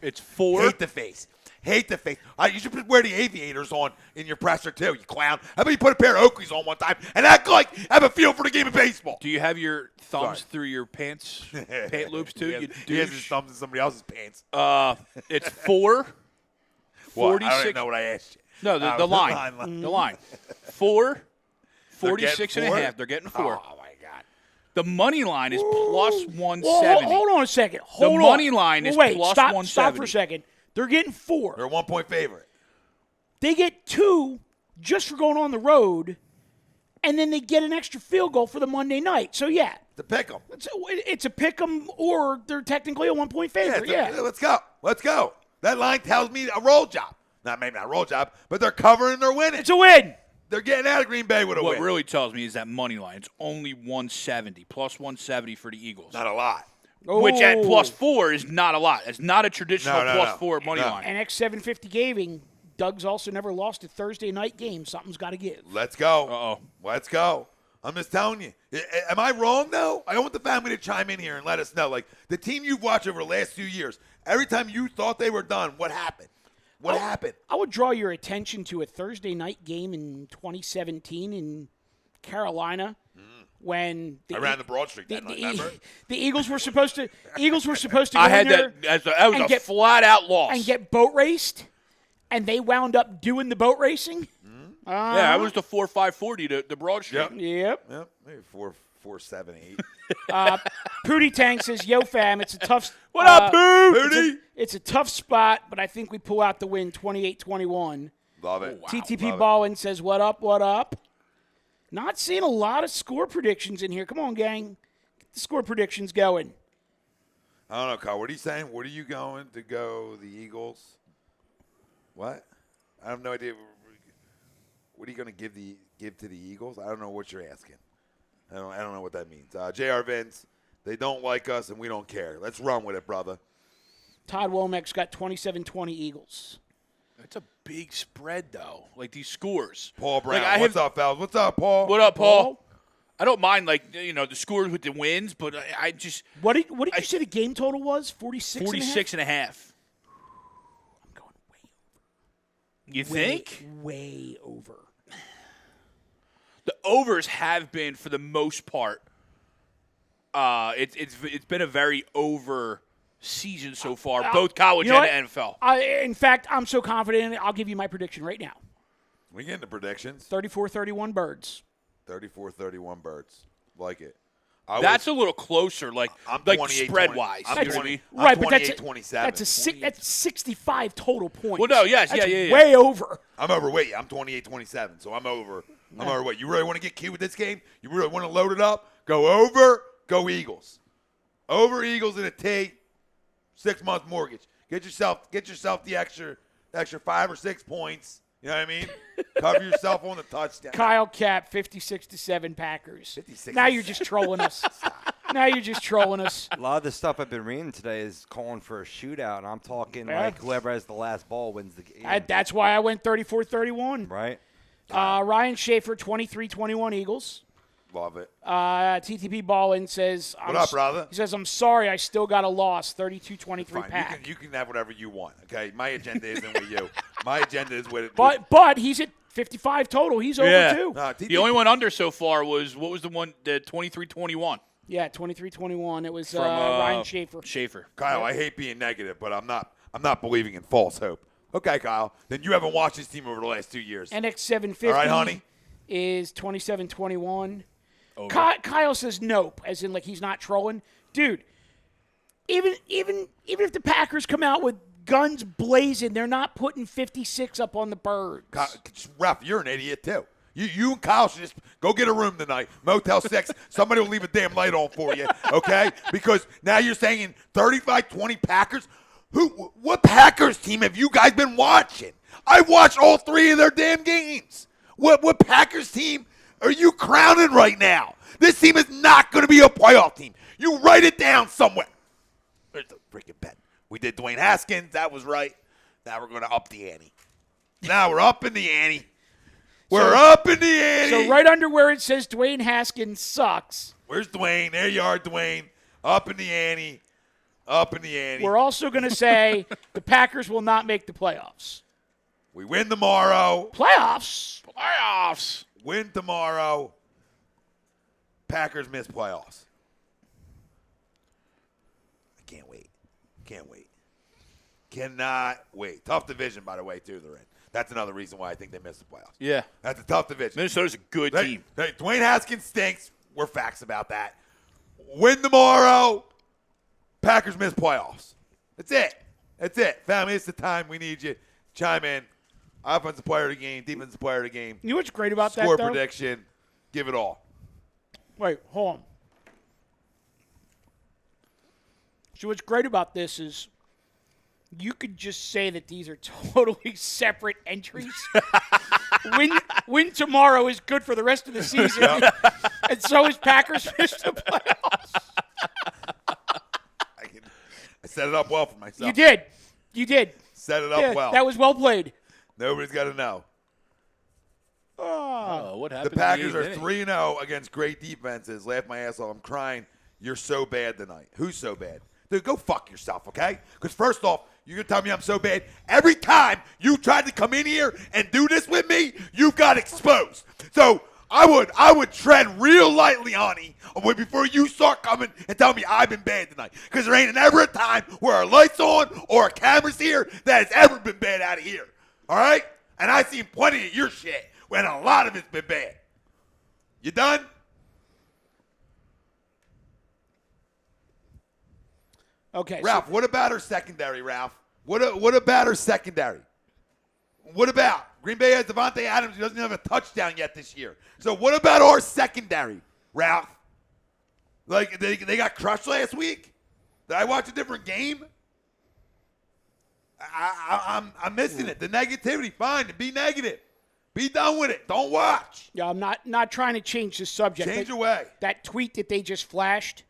It's 4. Hate the face. Hate the face. You should wear the aviators on in your presser, too, you clown. How about you put a pair of Oakleys on one time and act like have a feel for the game of baseball? Do you have your thumbs Sorry. through your pants pant loops too? He has his thumbs in somebody else's pants. It's 4. What? I don't 46. even know what I asked you. No, the line. The line. 4. 46 and a 4? half. They're getting 4. Oh, my God. The money line is plus Well, 170. hold on a second. Hold on. money line is Wait, plus stop, 170. Stop for a second. They're getting 4. They're a 1-point favorite. They get 2 just for going on the road, and then they get an extra field goal for the Monday night. So, yeah, To pick them. it's a pick 'em, or they're technically a 1-point favorite. Yeah. Let's go. Let's go. That line tells me a roll job. Maybe not a roll job, but they're covering and they're winning. It's a win. They're getting out of Green Bay with a What win. really tells me is that money line. It's only 170, plus 170 for the Eagles. Not a lot. Which at Oh. plus 4 is not a lot. It's not a traditional No, plus no. 4 money No. line. And X750 Gaming, Doug's also never lost a Thursday night game. Something's got to give. Let's go. Uh-oh. Let's go. I'm just telling you. Am I wrong, though? I want the family to chime in here and let us know. Like, the team you've watched over the last 2 years, every time you thought they were done, what happened? What happened? I would draw your attention to a Thursday night game in 2017 in Carolina when I ran the Broad Street that the, night, remember? the Eagles were supposed to go I had in there that was and a get- flat out loss. and get boat raced, and they wound up doing the boat racing. yeah, I was the 4.540 to the Broad Street. Yep. Yep. Maybe 4, 7, 8. Pootie Tank says, "Yo, fam, it's a tough. What up, Pooh? Pootie? It's a tough spot, but I think we pull out the win, 28-21." Love it. TTP Love it. Ballin says, "What up? What up?" Not seeing a lot of score predictions in here. Come on, gang, get the score predictions going. I don't know, Kyle. What are you saying? What are you going to go the Eagles? What? I have no idea. What are you going to give to the Eagles? I don't know what you're asking. I don't know what that means. J.R. Vince, they don't like us and we don't care. Let's run with it, brother. Todd Womack's got 27-20 Eagles. It's a big spread, though. Like, these scores. Paul Brown, Like, what's up, fellas? What's up, Paul? What up, Paul? I don't mind, like, the scores with the wins, but I just What did you say the game total was? 46 46 and a half. I'm going way over. You think? Way over. The overs have been, for the most part, it's been a very over season so far, both college You know and what? NFL. In fact, I'm so confident in it, I'll give you my prediction right now. We get into predictions. 34-31 Birds. 34-31 Birds. Like it. That's a little closer, like I'm like 28, spread-wise. I'm You know what I 20. mean? I'm Right, but 28-27. that's 65 total points. Well, no, yes, That's yeah. way over. I'm overweight. I'm 28-27, so I'm over. I'm overweight. You really want to get cute with this game? You really want to load it up? Go over. Go Eagles. Over Eagles in a T. 6-month mortgage. Get yourself the extra 5 or 6 points. You know what I mean? Cover yourself on the touchdown. Kyle Cap, 56-7 Packers. 56 Now you're just trolling us. Now you're just trolling us. A lot of the stuff I've been reading today is calling for a shootout, and I'm talking Yeah. like whoever has the last ball wins the game. That's why I went 34-31. right? Ryan Schaefer, 23-21 Eagles. Love it. TTP Ballin says, What up, brother? He says, I'm sorry, I still got a loss, 32-23 Fine. Pack. You can have whatever you want, okay? My agenda isn't with you. My agenda is with But he's at 55 total. He's over too. The only one under so far was, what was the 23-21? Yeah, 23-21. It was From Ryan Schaefer. Schaefer. Kyle, I hate being negative, but I'm not believing in false hope. Okay, Kyle. Then you haven't watched this team over the last 2 years. NX750 All right, honey? is 27-21. Over. Kyle says nope, as in like he's not trolling. Dude, even if the Packers come out with guns blazing, they're not putting 56 up on the Birds. Ralph, you're an idiot too. You and Kyle should just go get a room tonight. Motel 6. Somebody will leave a damn light on for you, okay? Because now you're saying 35-20 Packers. What Packers team have you guys been watching? I watched all 3 of their damn games. What Packers team are you crowning right now? This team is not going to be a playoff team. You write it down somewhere. There's the freaking bet. We did Dwayne Haskins. That was right. Now we're going to up the ante. Now we're up in the ante. We're up in the ante. So right under where it says Dwayne Haskins sucks. Where's Dwayne? There you are, Dwayne. Up in the ante. Up in the ante. We're also going to say the Packers will not make the playoffs. We win tomorrow. Playoffs? Playoffs. Win tomorrow. Packers miss playoffs. I can't wait. Can't wait. Cannot wait. Tough division, by the way, too, they're in. That's another reason why I think they missed the playoffs. Yeah. That's a tough division. Minnesota's a good team. Dwayne Haskins stinks. We're facts about that. Win tomorrow. Packers miss playoffs. That's it. That's it. Family, it's the time. We need you. Chime in. Offensive player of the game. Defensive player of the game. You know what's great about Score that, though? prediction. Give it all. Wait, hold on. So what's great about this is you could just say that these are totally separate entries. Win tomorrow is good for the rest of the season. And so is Packers miss the playoffs. I set it up well for myself. You did. You did. Set it up well. That was well played. Nobody's got to know. Oh, what happened? The Packers are 3-0 against great defenses. Laugh my ass off. I'm crying. You're so bad tonight. Who's so bad? Dude, go fuck yourself, okay? Because first off, you're going to tell me I'm so bad. Every time you tried to come in here and do this with me, you got exposed. So I would tread real lightly, honey, before you start coming and tell me I've been bad tonight. Because there ain't ever a time where a light's on or a camera's here that has ever been bad out of here. All right? And I've seen plenty of your shit when a lot of it's been bad. You done? Okay. Ralph, what about our secondary, Ralph? What about our secondary? What about? Green Bay has Devontae Adams who doesn't have a touchdown yet this year. So what about our secondary, Ralph? Like, they got crushed last week? Did I watch a different game? I'm missing it. The negativity, fine. Be negative. Be done with it. Don't watch. Yeah, I'm not trying to change the subject. Change your way. That tweet that they just flashed,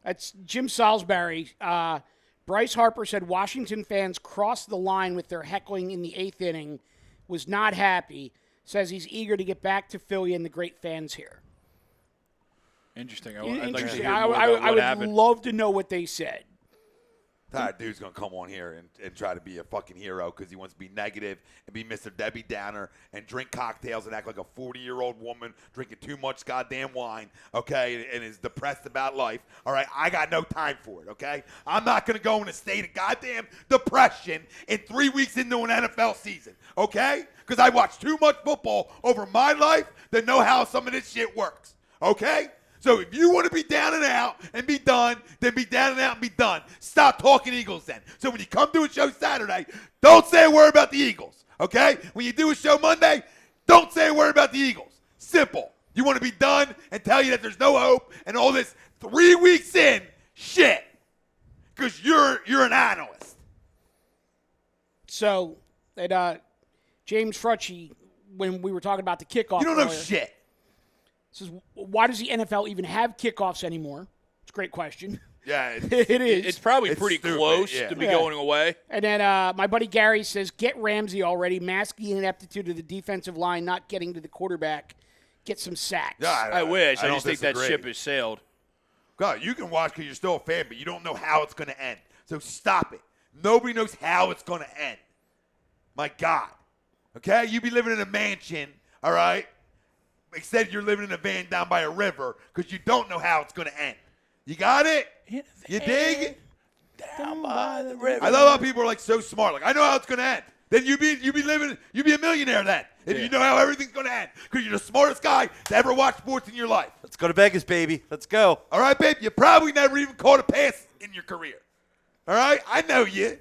that's Jim Salisbury. Bryce Harper said Washington fans crossed the line with their heckling in the 8th inning, was not happy, says he's eager to get back to Philly and the great fans here. Interesting. Interesting. I would love to know what they said. That dude's going to come on here and try to be a fucking hero because he wants to be negative and be Mr. Debbie Downer and drink cocktails and act like a 40-year-old woman drinking too much goddamn wine, okay, and is depressed about life. All right, I got no time for it, okay? I'm not going to go in a state of goddamn depression in 3 weeks into an NFL season, okay? Because I watched too much football over my life to know how some of this shit works, okay? So if you want to be down and out and be done, then be down and out and be done. Stop talking Eagles then. So when you come to a show Saturday, don't say a word about the Eagles, okay? When you do a show Monday, don't say a word about the Eagles. Simple. You want to be done and tell you that there's no hope and all this 3 weeks in shit because you're an analyst. So, James Frutchie, when we were talking about the kickoff You don't know earlier, shit. says, why does the NFL even have kickoffs anymore? It's a great question. Yeah. It is. It's probably It's pretty stupid, close yeah. to be Yeah. going away. And then my buddy Gary says, get Ramsey already, masking the ineptitude of the defensive line, not getting to the quarterback, get some sacks. Yeah, I wish. I don't just think that disagree. ship has sailed. God, you can watch because you're still a fan, but you don't know how it's going to end. So stop it. Nobody knows how it's going to end. My God. Okay? You be living in a mansion, all right? Instead, you're living in a van down by a river because you don't know how it's going to end. You got it? You dig? Down by the river. I love how people are like so smart. Like, I know how it's going to end. Then you be a millionaire then. If you know how everything's going to end. Because you're the smartest guy to ever watch sports in your life. Let's go to Vegas, baby. Let's go. All right, babe? You probably never even caught a pass in your career. All right? I know you.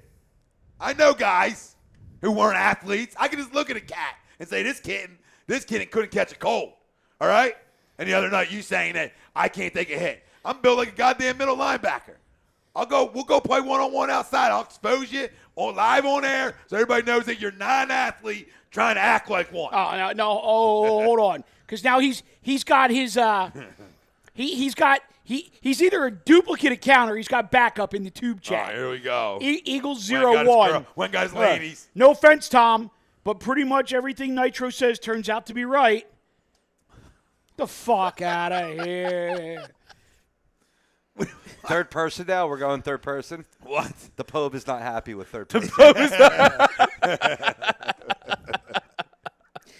I know guys who weren't athletes. I can just look at a cat and say, this kid couldn't catch a cold. All right? And the other night, you saying that I can't take a hit. I'm built like a goddamn middle linebacker. We'll go play one-on-one outside. I'll expose you live on air so everybody knows that you're not an athlete trying to act like one. Oh, no. Oh, hold on. Because now he's got his he's either a duplicate account or he's got backup in the tube chat. All right, here we go. Eagles One got his 01. girl, one got his ladies. No offense, Tom, but pretty much everything Nitro says turns out to be right. The fuck out of here. Third person now? We're going third person? What? The Pope is not happy with third person.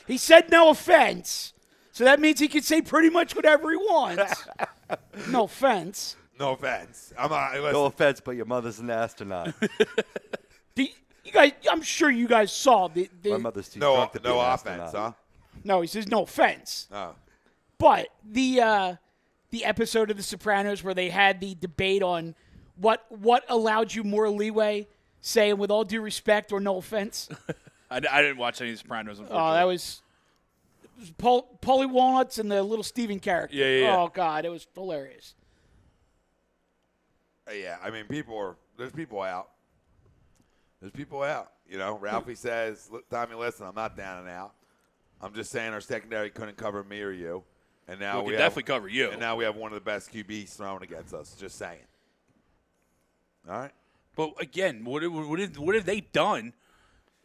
He said no offense, so that means he can say pretty much whatever he wants. No offense. No offense. Listen. No offense, but your mother's an astronaut. You guys, I'm sure you guys saw the My mother's too No drunk to be an offense, astronaut. huh? No, he says no offense. Oh. But the episode of The Sopranos where they had the debate on what allowed you more leeway, saying with all due respect or no offense. I didn't watch any of the Sopranos, unfortunately. Oh, that was Paulie Walnuts and the little Steven character. Yeah. Oh God, it was hilarious. Yeah, I mean, there's people out. There's people out. You know, Ralphie says, Tommy, listen, I'm not down and out. I'm just saying our secondary couldn't cover me or you. And now we can definitely cover you. And now we have one of the best QBs thrown against us. Just saying. All right. But again, what have they done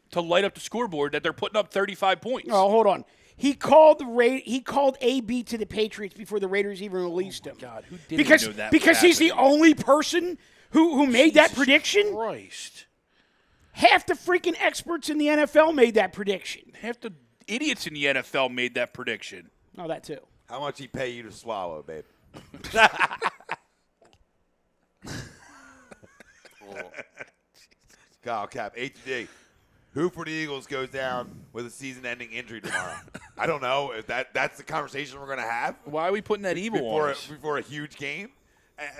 to light up the scoreboard that they're putting up 35 points? Oh, hold on. He called AB to the Patriots before the Raiders even released him. God, who didn't Because know that? because he's the only person who made that prediction. Christ. Half the freaking experts in the NFL made that prediction. Half the idiots in the NFL made that prediction. Oh, that too. How much he pay you to swallow, babe? Kyle Cap, HD. Who for the Eagles goes down with a season-ending injury tomorrow? I don't know. If that's the conversation we're going to have Why are we putting that evil on us? before a huge game.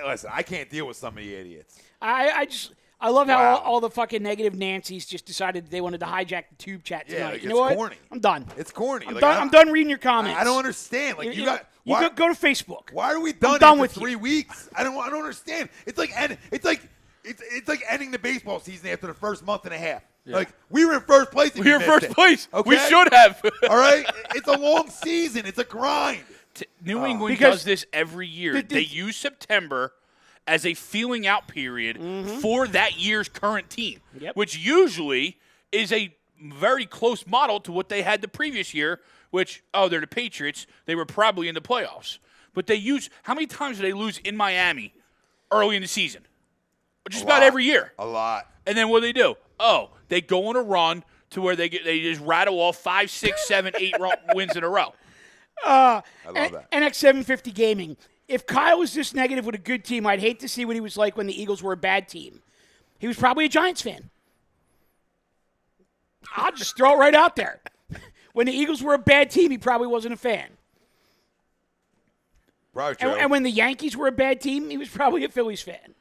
Listen, I can't deal with some of the idiots. I love how Wow. all the fucking negative Nancys just decided they wanted to hijack the tube chat tonight. Yeah, like, you it's know what? corny. I'm done. It's corny. I'm Like, done. I'm done reading your comments. I don't understand. Like Go to Facebook. Why are we done done after with 3 weeks? I don't understand. It's like ending the baseball season after the first month and a half. Yeah. Like we were in first place. We were in first it. place. Okay? We should have. All right. It's a long season. It's a grind. New England Because does this every year. They use September as a feeling out period for that year's current team, which usually is a very close model to what they had the previous year, which, they're the Patriots. They were probably in the playoffs. But they use – how many times did they lose in Miami early in the season? Just about every year. A lot. And then what do they do? They go on a run to where they just rattle off 5, 6, 7, 8 wins in a row. I love that. NX750 Gaming. If Kyle was this negative with a good team, I'd hate to see what he was like when the Eagles were a bad team. He was probably a Giants fan. I'll just throw it right out there. When the Eagles were a bad team, he probably wasn't a fan. Probably true. And when the Yankees were a bad team, he was probably a Phillies fan.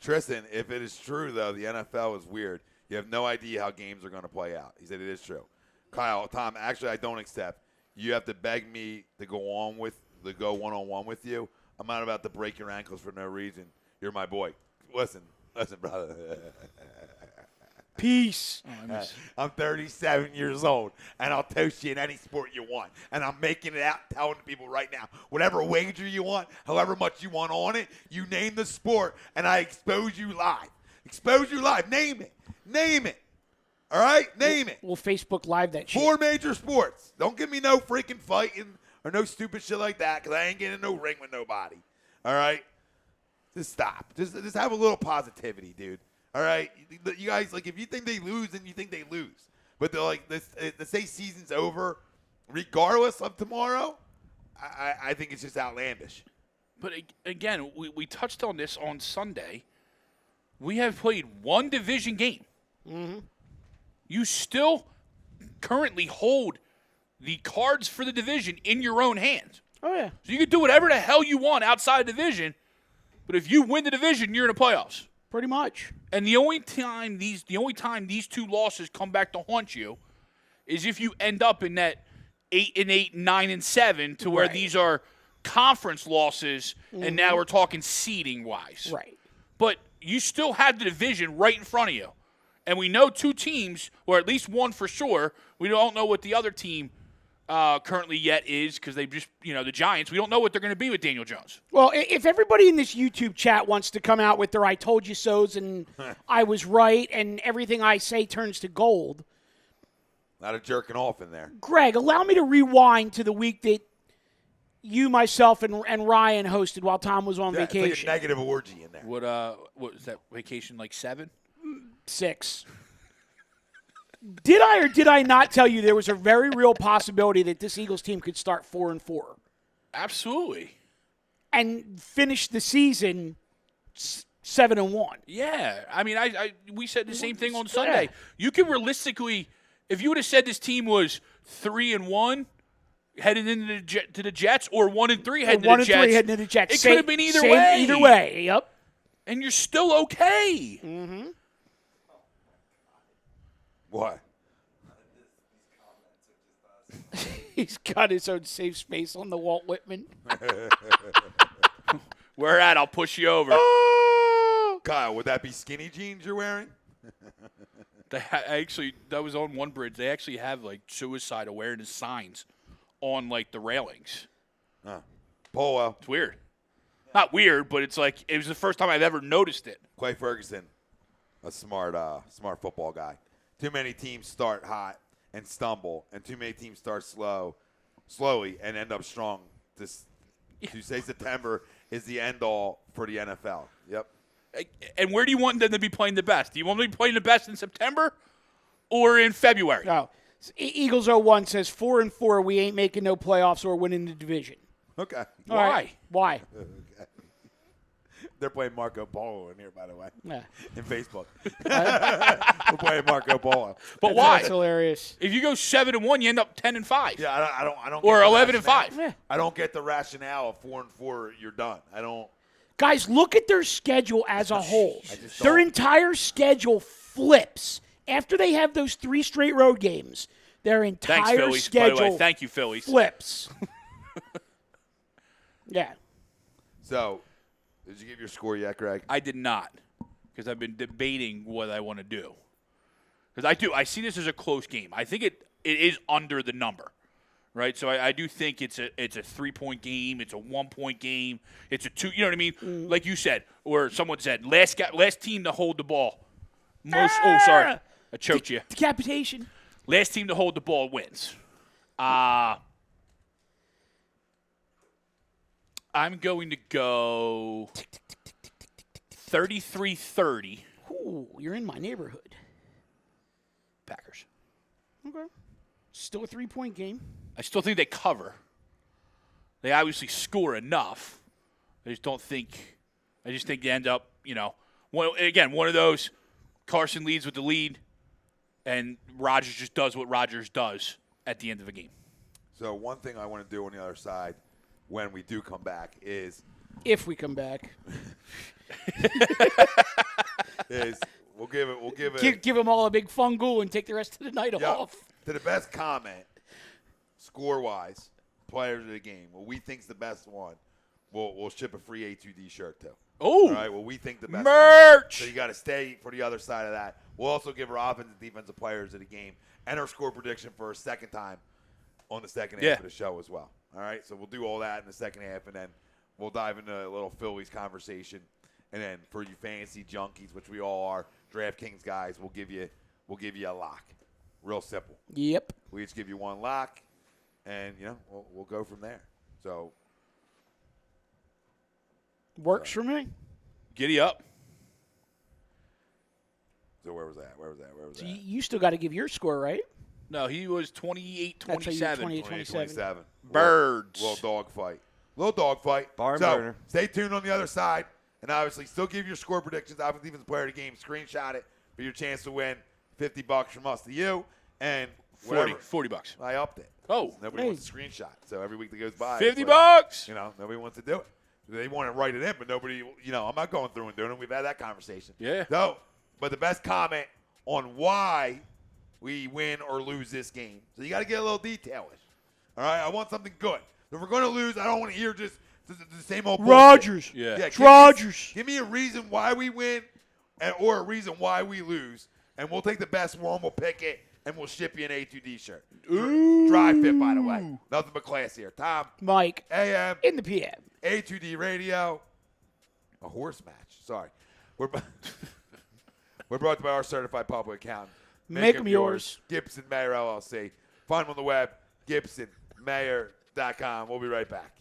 Tristan, if it is true, though, the NFL is weird. You have no idea how games are going to play out. He said it is true. Kyle, Tom, actually, I don't accept. You have to beg me to go one-on-one with you. I'm not about to break your ankles for no reason. You're my boy. Listen, brother. Peace. I'm 37 years old, and I'll toast you in any sport you want. And I'm making it out, telling people right now, whatever wager you want, however much you want on it, you name the sport, and I expose you live. Expose you live. Name it. All right? Name it. We'll Facebook Live that shit. 4 major sports. Don't give me no freaking fighting or no stupid shit like that, because I ain't getting in no ring with nobody. All right? Just stop. Just have a little positivity, dude. All right? You guys, like, if you think they lose, then you think they lose. But they're like, to say season's over regardless of tomorrow, I think it's just outlandish. But again, we touched on this on Sunday. We have played one division game. Mm-hmm. You still currently hold the cards for the division in your own hands. Oh, yeah. So you can do whatever the hell you want outside the division, but if you win the division, you're in the playoffs. Pretty much. And the only time these two losses come back to haunt you is if you end up in that 8-8, 9-7, to where these are conference losses, and now we're talking seeding wise. Right. But you still had the division right in front of you. And we know two teams, or at least one for sure. We don't know what the other team currently yet is, because they just, the Giants. We don't know what they're going to be with Daniel Jones. Well, if everybody in this YouTube chat wants to come out with their I told you so's and I was right and everything I say turns to gold. A lot of jerking off in there. Greg, allow me to rewind to the week that you, myself, and Ryan hosted while Tom was on vacation. It's like a negative orgy in there. What was that vacation, like 7? 6. Did I or did I not tell you there was a very real possibility that this Eagles team could start 4-4 Absolutely. and finish the season 7-1? Yeah. I mean, we said the same thing on Sunday. You can realistically, if you would have said this team was 3-1 heading into the Jets, or 1-3 heading into the Jets, 1-3 heading into the Jets. it could have been either way. way. Either way, yep. And you're still okay. Mm-hmm. What? He's got his own safe space on the Walt Whitman. Where at? I'll push you over. Kyle, would that be skinny jeans you're wearing? That was on one bridge. They actually have like suicide awareness signs on like the railings. Polo. It's weird. Not weird, but it's like it was the first time I've ever noticed it. Clay Ferguson, a smart football guy. Too many teams start hot and stumble, and too many teams start slowly and end up strong. To say September is the end all for the NFL. Yep. And where do you want them to be playing the best? Do you want them to be playing the best in September or in February? No. Eagles 01 says 4-4. We ain't making no playoffs or winning the division. Okay. All right. Why? They're playing Marco Polo in here, by the way. Yeah. In Facebook. We're playing Marco Polo. But why? That's hilarious. If you go 7-1, you end up 10-5. Yeah, I don't. Or get the 11-5. rationale. Yeah. I don't get the rationale of 4-4. You're done. I don't. Guys, look at their schedule as a whole. Their don't. entire schedule flips after they have those 3 straight road games. Their entire Thanks, Phillies. schedule By the way, thank you, Phillies. flips. Yeah. So, did you give your score yet, Greg? I did not, because I've been debating what I want to do. Because I see this as a close game. I think it is under the number, right? So I do think it's a 3-point game. It's a 1-point game. It's a 2. You know what I mean? Like you said, or someone said, last team to hold the ball. Oh, sorry, I choked you. Decapitation. Last team to hold the ball wins. I'm going to go 33-30. Ooh, you're in my neighborhood. Packers. Okay. Still a 3-point game. I still think they cover. They obviously score enough. I just think they end up, one of those. Carson leads with the lead, and Rodgers just does what Rodgers does at the end of a game. So one thing I want to do on the other side when we do come back is If we come back. we'll give it Give them all a big fungal and take the rest of the night off. to the best comment, score-wise, players of the game. What we think's the best one, we'll ship a free A2D shirt to. Oh, All right, well, we think the best merch. One. So you got to stay for the other side of that. We'll also give our offensive and defensive players of the game and our score prediction for a second time on the second half of the show as well. All right, so we'll do all that in the second half, and then we'll dive into a little Phillies conversation. And then for you fantasy junkies, which we all are, DraftKings guys, we'll give you a lock. Real simple. Yep. We each give you one lock, and we'll go from there. So Works for me. Giddy up. So where was that? So you still got to give your score, right? No, he was 28-27. That's how you 28-27. Birds. Little dog fight. Barn so burner. stay tuned on the other side, and obviously still give your score predictions. Offensive defensive player of the game. Screenshot it for your chance to win $50 from us to you. And whatever. $40. I upped it. Oh. Nobody wants to screenshot. So every week that goes by, $50. it's like, you know, nobody wants to do it. They want to write it in, but nobody, you know, I'm not going through and doing it. We've had that conversation. Yeah. No, but the best comment on why we win or lose this game. So you got to get a little detailish. All right? I want something good. If we're going to lose, I don't want to hear just the same old bullshit. Rodgers. Yeah. It's Rodgers. Give me a reason why we win or a reason why we lose, and we'll take the best one, we'll pick it, and we'll ship you an A2D shirt. Dry fit, by the way. Nothing but class here. Tom. Mike. AM. In the PM. A2D Radio. A horse match. Sorry. We're brought to you by our certified public accountant. Make 'em yours. Gibson Mayer LLC. Find them on the web, gibsonmayer.com. We'll be right back.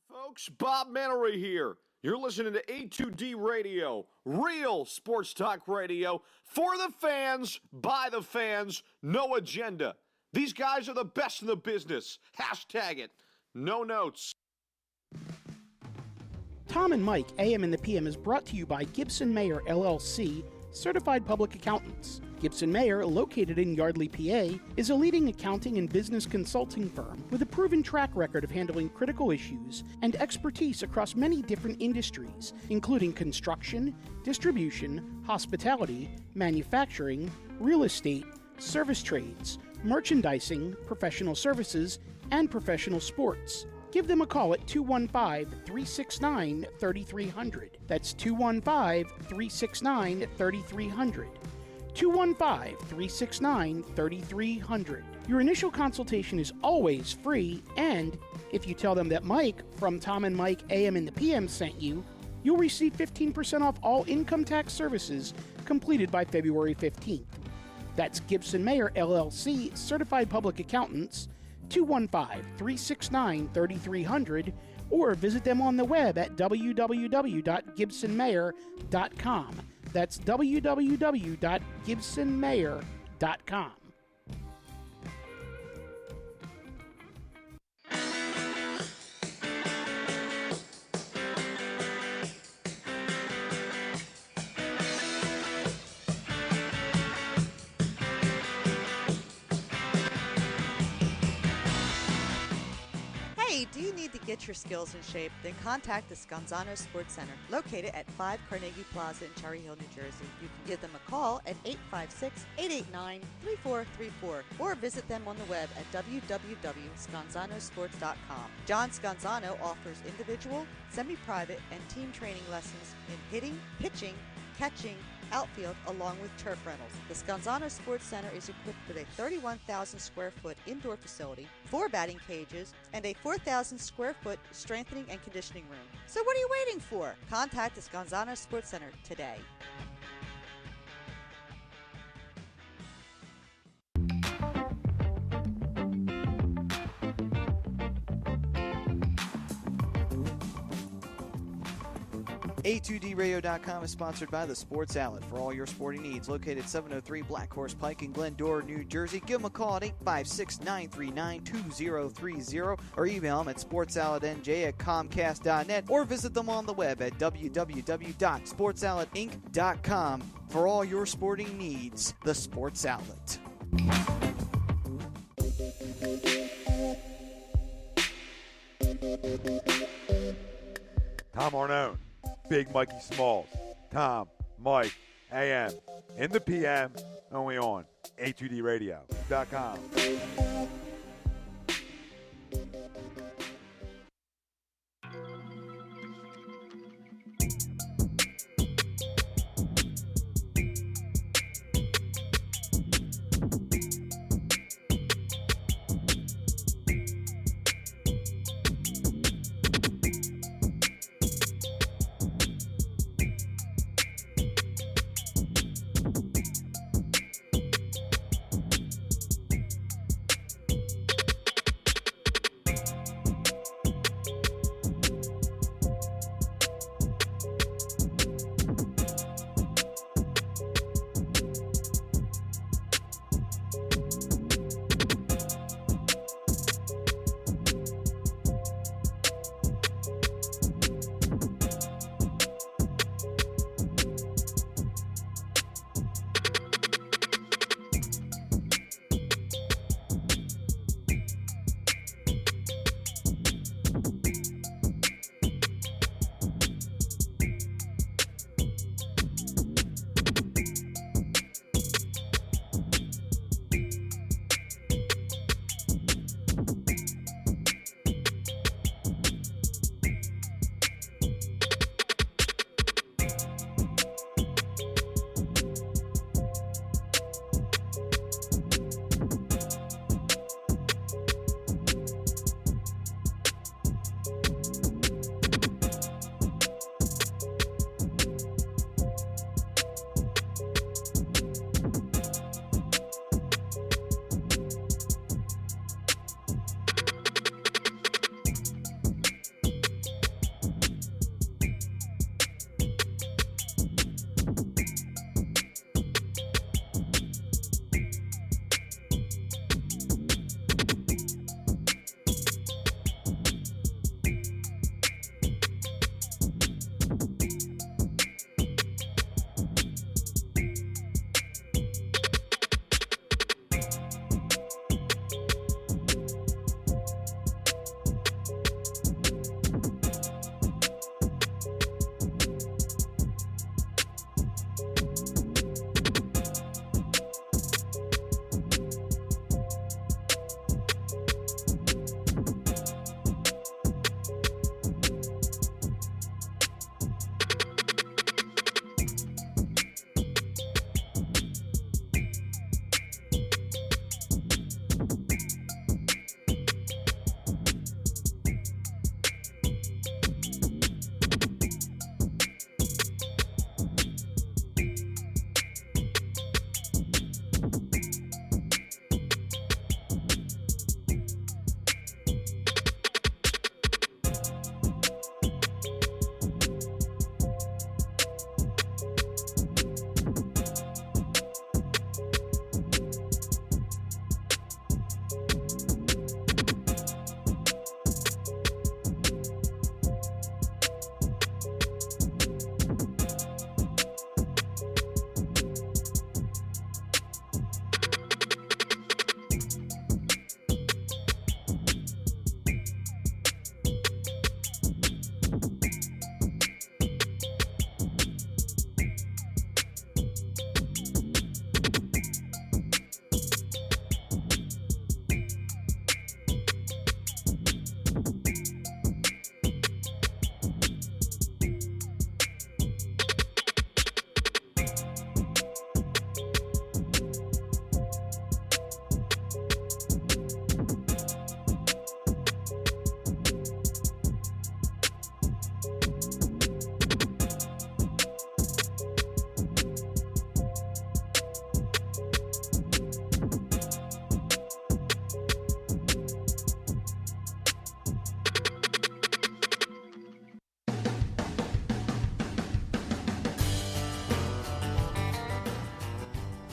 Folks, Bob Mannery here. You're listening to A2D Radio, real sports talk radio for the fans, by the fans, no agenda. These guys are the best in the business. Hashtag it. No notes. Tom and Mike, AM and the PM, is brought to you by Gibson Mayer LLC, certified public accountants. Gibson Mayer, located in Yardley, PA, is a leading accounting and business consulting firm with a proven track record of handling critical issues and expertise across many different industries, including construction, distribution, hospitality, manufacturing, real estate, service trades, merchandising, professional services, and professional sports. Give them a call at 215-369-3300. That's 215-369-3300. 215-369-3300. Your initial consultation is always free, and if you tell them that Mike from Tom and Mike AM and the PM sent you, you'll receive 15% off all income tax services completed by February 15th. That's Gibson Mayer LLC, certified public accountants, 215-369-3300, or visit them on the web at www.gibsonmayer.com. That's www.gibsonmayer.com. Hey, do you need to get your skills in shape? Then contact the Scanzano Sports Center, located at 5 Carnegie Plaza in Cherry Hill, New Jersey. You can give them a call at 856-889-3434 or visit them on the web at www.scanzanosports.com. John Scanzano offers individual, semi-private, and team training lessons in hitting, pitching, catching, outfield, along with turf rentals. The Scanzano Sports Center is equipped with a 31,000 square foot indoor facility, 4 batting cages, and a 4,000 square foot strengthening and conditioning room. So what are you waiting for? Contact the Scanzano Sports Center today. A2DRadio.com is sponsored by the Sports Outlet for all your sporting needs. Located 703 Black Horse Pike in Glendora, New Jersey. Give them a call at 856-939-2030 or email them at sportsoutletnj@comcast.net or visit them on the web at www.sportsoutletinc.com for all your sporting needs. The Sports Outlet. Tom Arnone, Big Mikey Smalls, Tom, Mike, AM, in the PM, only on A2DRadio.com.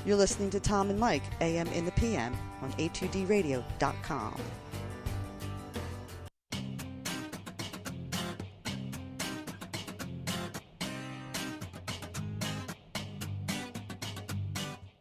You're listening to Tom and Mike, AM in the PM, on A2DRadio.com.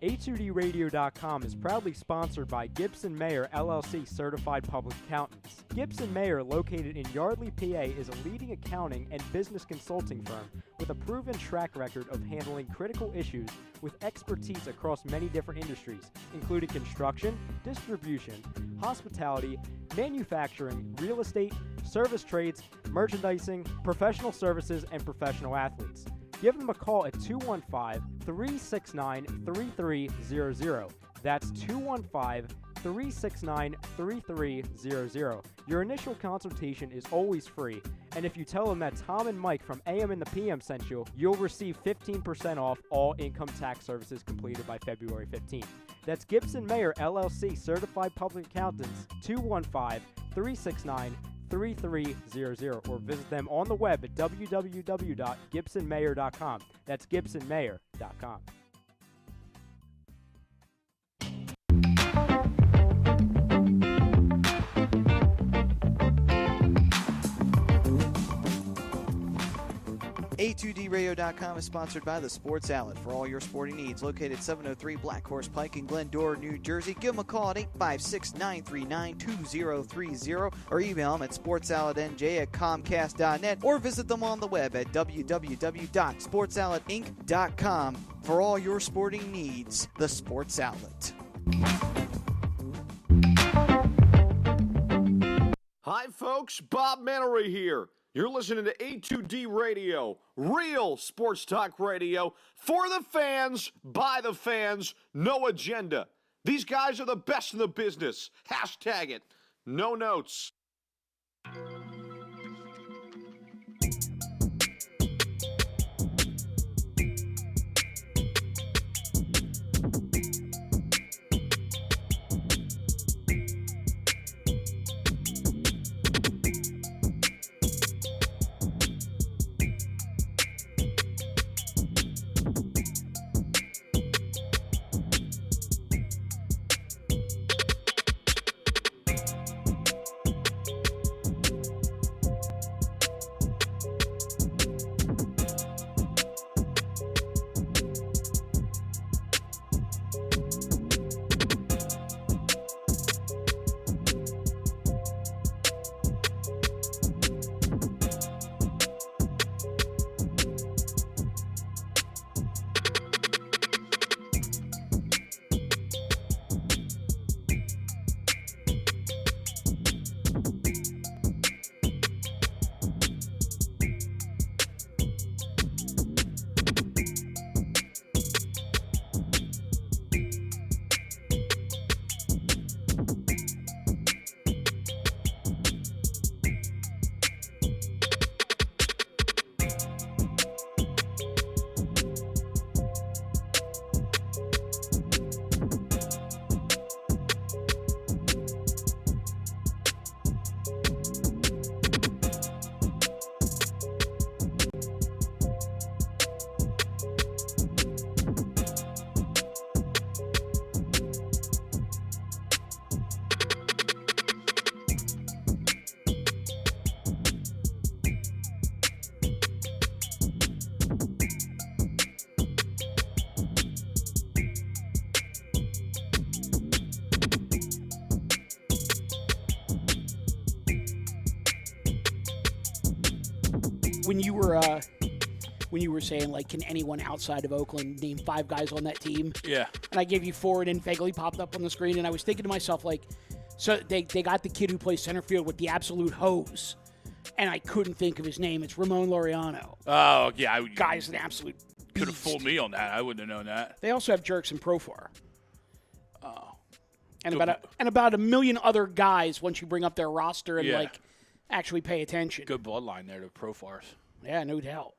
A2DRadio.com is proudly sponsored by Gibson Mayer LLC Certified Public Accountants. Gibson Mayer, located in Yardley, PA, is a leading accounting and business consulting firm with a proven track record of handling critical issues with expertise across many different industries, including construction, distribution, hospitality, manufacturing, real estate, service trades, merchandising, professional services, and professional athletes. Give them a call at 215-369-3300. That's 215-369-3300. Your initial consultation is always free, and if you tell them that Tom and Mike from AM and the PM sent you, you'll receive 15% off all income tax services completed by February 15th. That's Gibson Mayer LLC Certified Public Accountants, 215-369-3300, or visit them on the web at www.gibsonmayer.com. That's gibsonmayer.com. A2DRadio.com is sponsored by the Sports Outlet for all your sporting needs. Located 703 Black Horse Pike in Glendora, New Jersey. Give them a call at 856-939-2030 or email them at sportsoutletnj@comcast.net or visit them on the web at www.sportsoutletinc.com for all your sporting needs. The Sports Outlet. Hi, folks. Bob Mannery here. You're listening to A2D Radio, real sports talk radio for the fans, by the fans, no agenda. These guys are the best in the business. Hashtag it. No notes. When you were saying, like, can anyone outside of Oakland name 5 guys on that team? Yeah. And I gave you 4, and then Fegley popped up on the screen, and I was thinking to myself, like, so they got the kid who plays center field with the absolute hose, and I couldn't think of his name. It's Ramon Laureano. Oh, yeah. Guy's an absolute could have beast. fooled me on that. I wouldn't have known that. They also have Jerks and Profar. Oh. And about a million other guys once you bring up their roster and, Yeah. like, actually pay attention. Good bloodline there to Profars. Yeah, no doubt.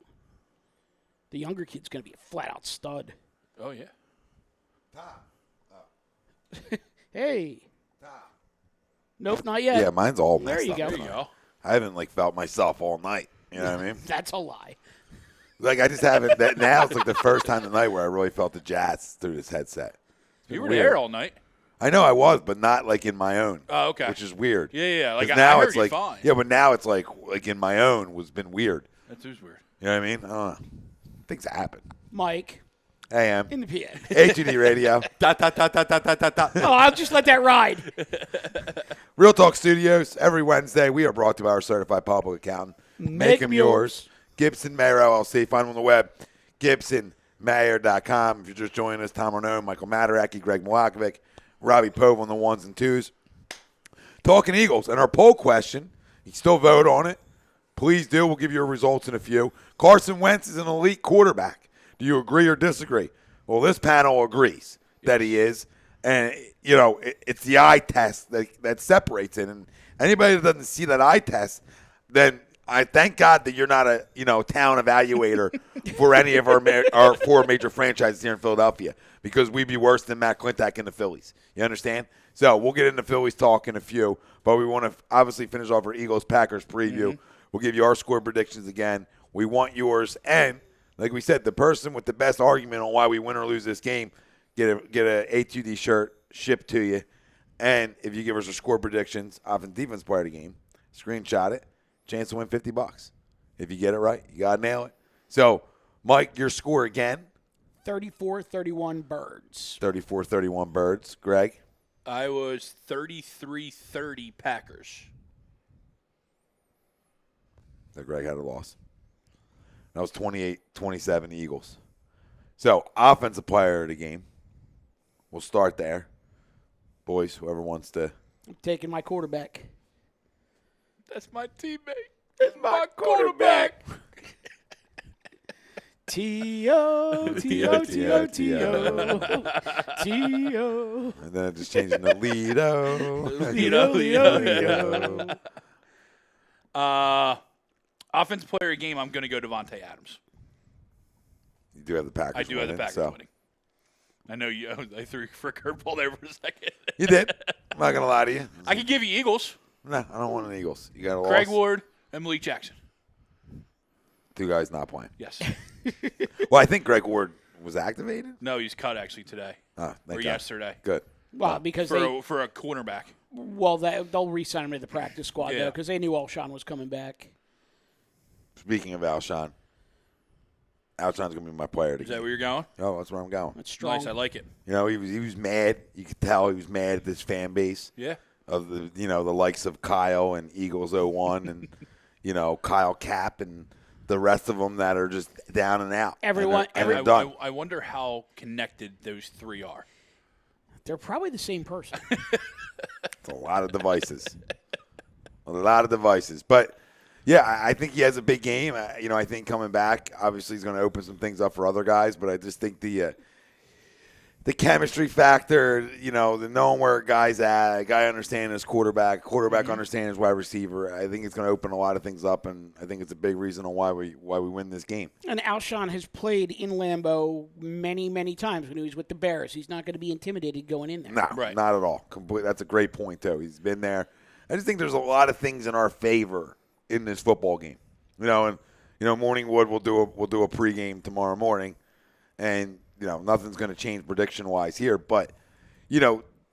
The younger kid's going to be a flat-out stud. Oh, yeah. Hey. Nope, not yet. Yeah, mine's all There messed you up go. There you tonight. go. I haven't, like, felt myself all night. You know what I mean? That's a lie. Like, I just haven't. That now it's like the first time tonight where I really felt the jazz through this headset. You were weird. there all night. I know I was, but not like in my own. Oh, okay. Which is weird. Yeah. Like, 'Cause I now heard it's you like, fine. yeah, but now it's like in my own was been weird. That was weird. You know what I mean? I don't know. Things happen. Mike, AM. in the PM. A2D Radio. Oh, I'll just let that ride. Real Talk Studios. Every Wednesday, we are brought to you by our certified public accountant. Make them yours. Gibson Mayer LLC. Find them on the web. GibsonMayer.com. If you're just joining us, Tom Arnone, Michael Mataraki, Greg Milakovic, Robbie Pove on the ones and twos. Talking Eagles. And our poll question, you can still vote on it. Please do. We'll give you our results in a few. Carson Wentz is an elite quarterback. Do you agree or disagree? Well, this panel agrees that he is. And, you know, it's the eye test that separates it. And anybody that doesn't see that eye test, then I thank God that you're not a, town evaluator for any of our four major franchises here in Philadelphia, because we'd be worse than Matt Klintak in the Phillies. You understand? So we'll get into Phillies talk in a few, but we want to obviously finish off our Eagles-Packers preview. Mm-hmm. We'll give you our score predictions again. We want yours. And, like we said, the person with the best argument on why we win or lose this game, get a A2D shirt shipped to you. And if you give us your score predictions, offense defense player of the game, screenshot it, chance to win $50. If you get it right, you got to nail it. So, Mike, your score again? 34-31 Birds. 34-31 Birds. Greg? I was 33-30 Packers. So Greg had a loss. That was 28-27 Eagles. So, offensive player of the game. We'll start there. Boys, whoever wants to. I'm taking my quarterback. That's my teammate. That's my quarterback. T-O, T-O, T-O, T-O, T-O. And then just changing to Lido. Lido. Offensive player of the game, I'm going to go Devontae Adams. You do have the Packers I do have the winning, Packers winning. I know you. I threw you for a curveball there for a second. You did. I'm not going to lie to you. I could give you Eagles. No, I don't want an Eagles. You got a Craig loss. Ward and Malik Jackson. Two guys not playing. Yes. Well, I think Greg Ward was activated. No, he's cut actually today. Oh, thank or God. yesterday. Good. Well, because for a cornerback. They'll re-sign him to the practice squad, though, because they knew Alshon was coming back. Speaking of Alshon, Alshon's going to be my player today. Is that where you're going? Oh, that's where I'm going. That's strong. Nice, I like it. He was mad. You could tell he was mad at this fan base. Yeah. Of the the likes of Kyle and Eagles 01 and Kyle Cap and the rest of them that are just down and out. Everyone, and they're done. I wonder how connected those three are. They're probably the same person. It's a lot of devices. But, yeah, I think he has a big game. I think coming back, obviously he's going to open some things up for other guys. But I just think the chemistry factor, the knowing where a guy's at, a guy understanding his quarterback understanding his wide receiver, I think it's going to open a lot of things up. And I think it's a big reason on why we win this game. And Alshon has played in Lambeau many, many times when he was with the Bears. He's not going to be intimidated going in there. No, Right. Not at all. That's a great point, too. He's been there. I just think there's a lot of things in our favor in this football game. Morningwood will do a pregame tomorrow morning, and nothing's going to change prediction-wise here. But,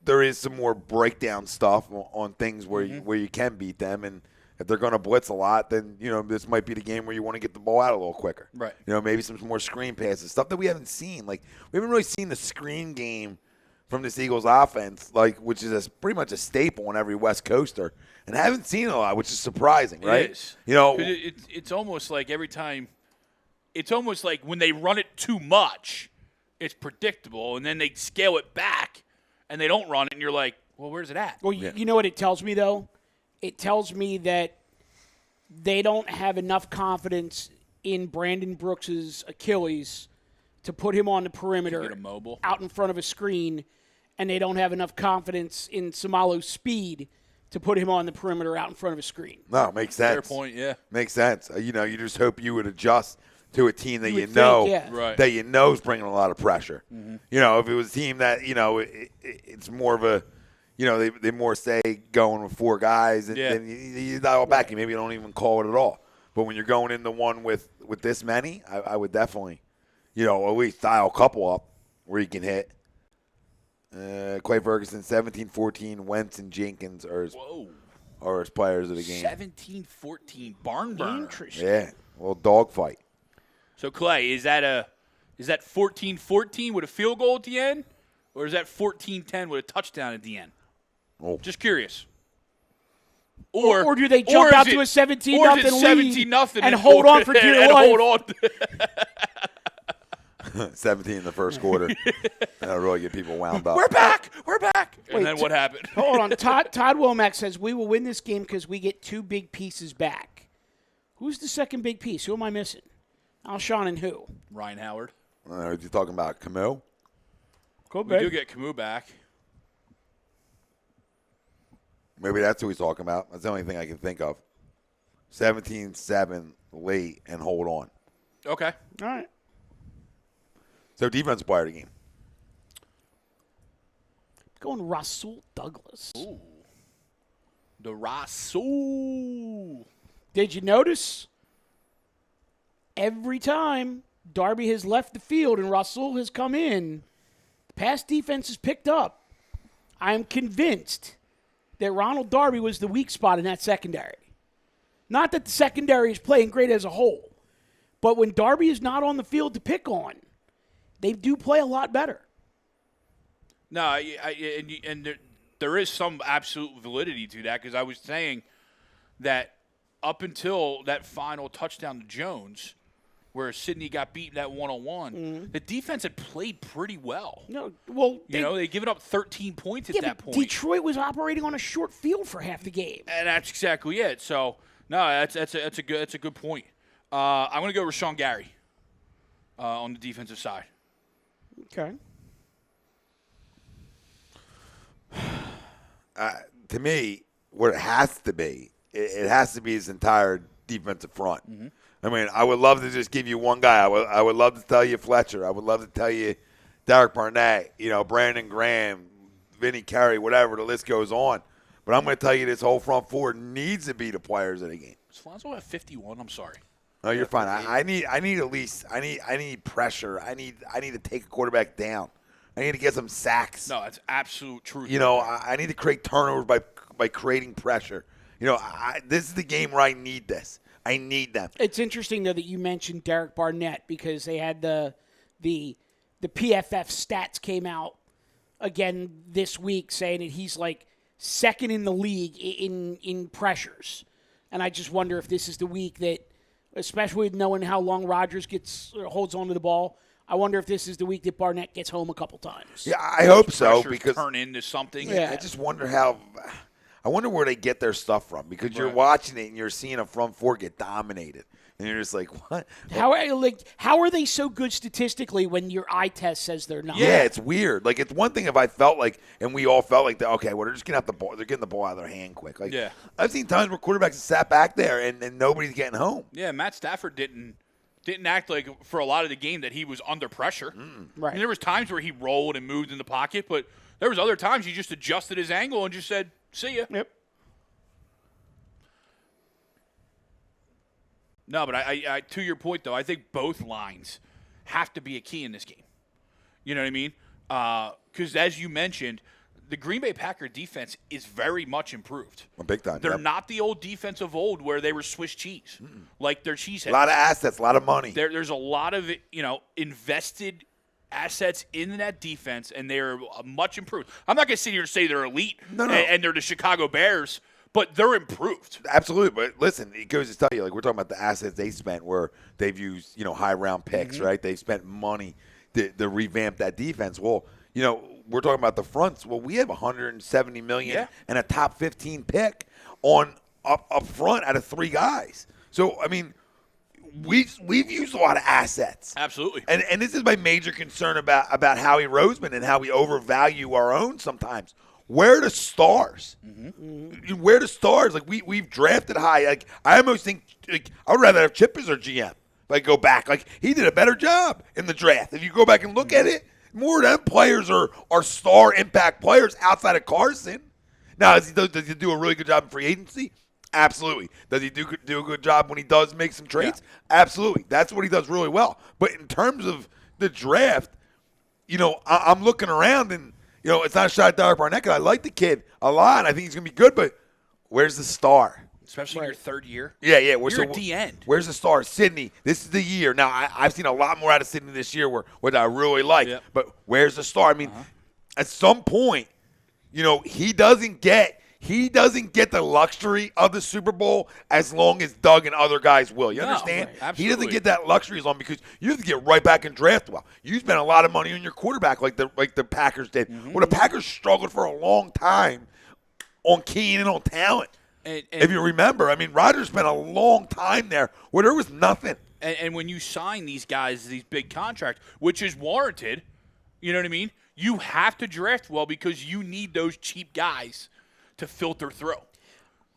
there is some more breakdown stuff on things where you can beat them. And if they're going to blitz a lot, then, this might be the game where you want to get the ball out a little quicker. Right. Maybe some more screen passes, stuff that we haven't seen. Like, we haven't really seen the screen game from this Eagles offense, which is pretty much a staple on every West Coaster. And I haven't seen it a lot, which is surprising, right? It is. 'Cause it's almost like every time – it's almost like when they run it too much, it's predictable, and then they scale it back, and they don't run it, and you're like, well, where's it at? Well, you know what it tells me, though? It tells me that they don't have enough confidence in Brandon Brooks' Achilles to put him on the perimeter Get him mobile. out in front of a screen, and they don't have enough confidence in Samalo's speed to put him on the perimeter out in front of a screen. No, it makes sense. Fair point, yeah. Makes sense. You just hope you would adjust to a team that You would think, yeah. Right. that is bringing a lot of pressure. Mm-hmm. If it was a team that it's more of a they more say going with four guys, and Yeah. then you dial back and maybe you don't even call it at all. But when you're going into one with this many, I would definitely, at least dial a couple up where you can hit. Clay Ferguson, 17-14. Wentz and Jenkins are his players of the game. 17-14 barn burner. Interesting. Yeah, a little dogfight. So Clay, is that 14-14 with a field goal at the end, or is that 14-10 with a touchdown at the end? Oh. Just curious. Or do they jump out to a 17-0 lead and hold on for dear life? Hold on. 17 in the first quarter. That'll really get people wound up. We're back. And Wait, then what happened? Hold on. Todd Womack says, we will win this game because we get 2 big pieces back. Who's the second big piece? Who am I missing? Alshon and who? Ryan Howard. Are you talking about Camus? Go We do get Camus back. Maybe that's who he's talking about. That's the only thing I can think of. 17-7 late and hold on. Okay. All right. So defensive player of the game. Going Rasul Douglas. Ooh. The Rasul. Did you notice? Every time Darby has left the field and Rasul has come in, the pass defense has picked up. I am convinced that Ronald Darby was the weak spot in that secondary. Not that the secondary is playing great as a whole, but when Darby is not on the field to pick on, they do play a lot better. No, there is some absolute validity to that because I was saying that up until that final touchdown to Jones, where Sidney got beaten that one-on-one, the defense had played pretty well. No, well, They given up 13 points at that point. Detroit was operating on a short field for half the game, and that's exactly it. So no, that's a good point. I'm going to go Rashawn Gary on the defensive side. Okay. To me, what it has to be, it has to be his entire defensive front. Mm-hmm. I mean, I would love to just give you one guy. I would love to tell you Fletcher. I would love to tell you Derek Barnett, Brandon Graham, Vinny Carey, whatever. The list goes on. But I'm going to tell you this whole front four needs to be the players of the game. Is Flonzo at 51? I'm sorry. No, you're fine. I need at least I need pressure. I need to take a quarterback down. I need to get some sacks. No, that's absolute truth. I need to create turnovers by creating pressure. This is the game where I need this. I need them. It's interesting though that you mentioned Derek Barnett because they had the PFF stats came out again this week saying that he's like second in the league in pressures, and I just wonder if this is the week that, especially with knowing how long Rodgers holds onto the ball, I wonder if this is the week that Barnett gets home a couple times. Yeah, I hope so because turn into something. Yeah. I just wonder I wonder where they get their stuff from because you're watching it and you're seeing a front four get dominated. And you're just like, what? How are they so good statistically when your eye test says they're not? Yeah, it's weird. Like, it's one thing if I felt like, and we all felt like, okay, well, they're just getting the ball. They're getting the ball out of their hand quick. Like, yeah. I've seen times where quarterbacks sat back there and nobody's getting home. Yeah, Matt Stafford didn't act like for a lot of the game that he was under pressure. Right. I mean, there was times where he rolled and moved in the pocket, but there was other times he just adjusted his angle and just said, "See ya." Yep. No, but I to your point, though, I think both lines have to be a key in this game. You know what I mean? Because as you mentioned, the Green Bay Packer defense is very much improved. Big time. They're not the old defense of old where they were Swiss cheese, like their cheeseheads. A lot of assets, a lot of money. There's a lot of invested assets in that defense, and they're much improved. I'm not going to sit here and say they're elite and they're the Chicago Bears, but they're improved. Absolutely. But listen, it goes to tell you, like, we're talking about the assets they spent where they've used, high round picks, right? They've spent money to revamp that defense. Well, we're talking about the fronts. Well, we have $170 million and a top 15 pick on up front out of three guys. So, I mean, we've used a lot of assets. Absolutely. And this is my major concern about Howie Roseman and how we overvalue our own sometimes. Where are the stars? Where are the stars? Like, we've drafted high. Like, I almost think, I would rather have Chip as our GM. If I go back, like, he did a better job in the draft. If you go back and look at it, more of them players are star impact players outside of Carson. Now, does he do a really good job in free agency? Absolutely. Does he do a good job when he does make some trades? Yeah. Absolutely. That's what he does really well. But in terms of the draft, I'm looking around and, it's not a shot at Derek Barnett. I like the kid a lot. I think he's going to be good, but where's the star? Especially in your third year. Yeah. You're at the end. Where's the star? Sydney. This is the year. Now, I've seen a lot more out of Sydney this year what I really like. Yep. But where's the star? I mean, at some point, he doesn't get the luxury of the Super Bowl as long as Doug and other guys will. You understand? Right. He doesn't get that luxury as long because you have to get right back and draft well. You spent a lot of money on your quarterback like the Packers did. Mm-hmm. Well, the Packers struggled for a long time on keying in on talent. And if you remember, I mean, Rodgers spent a long time there where there was nothing. And when you sign these guys, these big contracts, which is warranted, you know what I mean? You have to draft well because you need those cheap guys to filter through.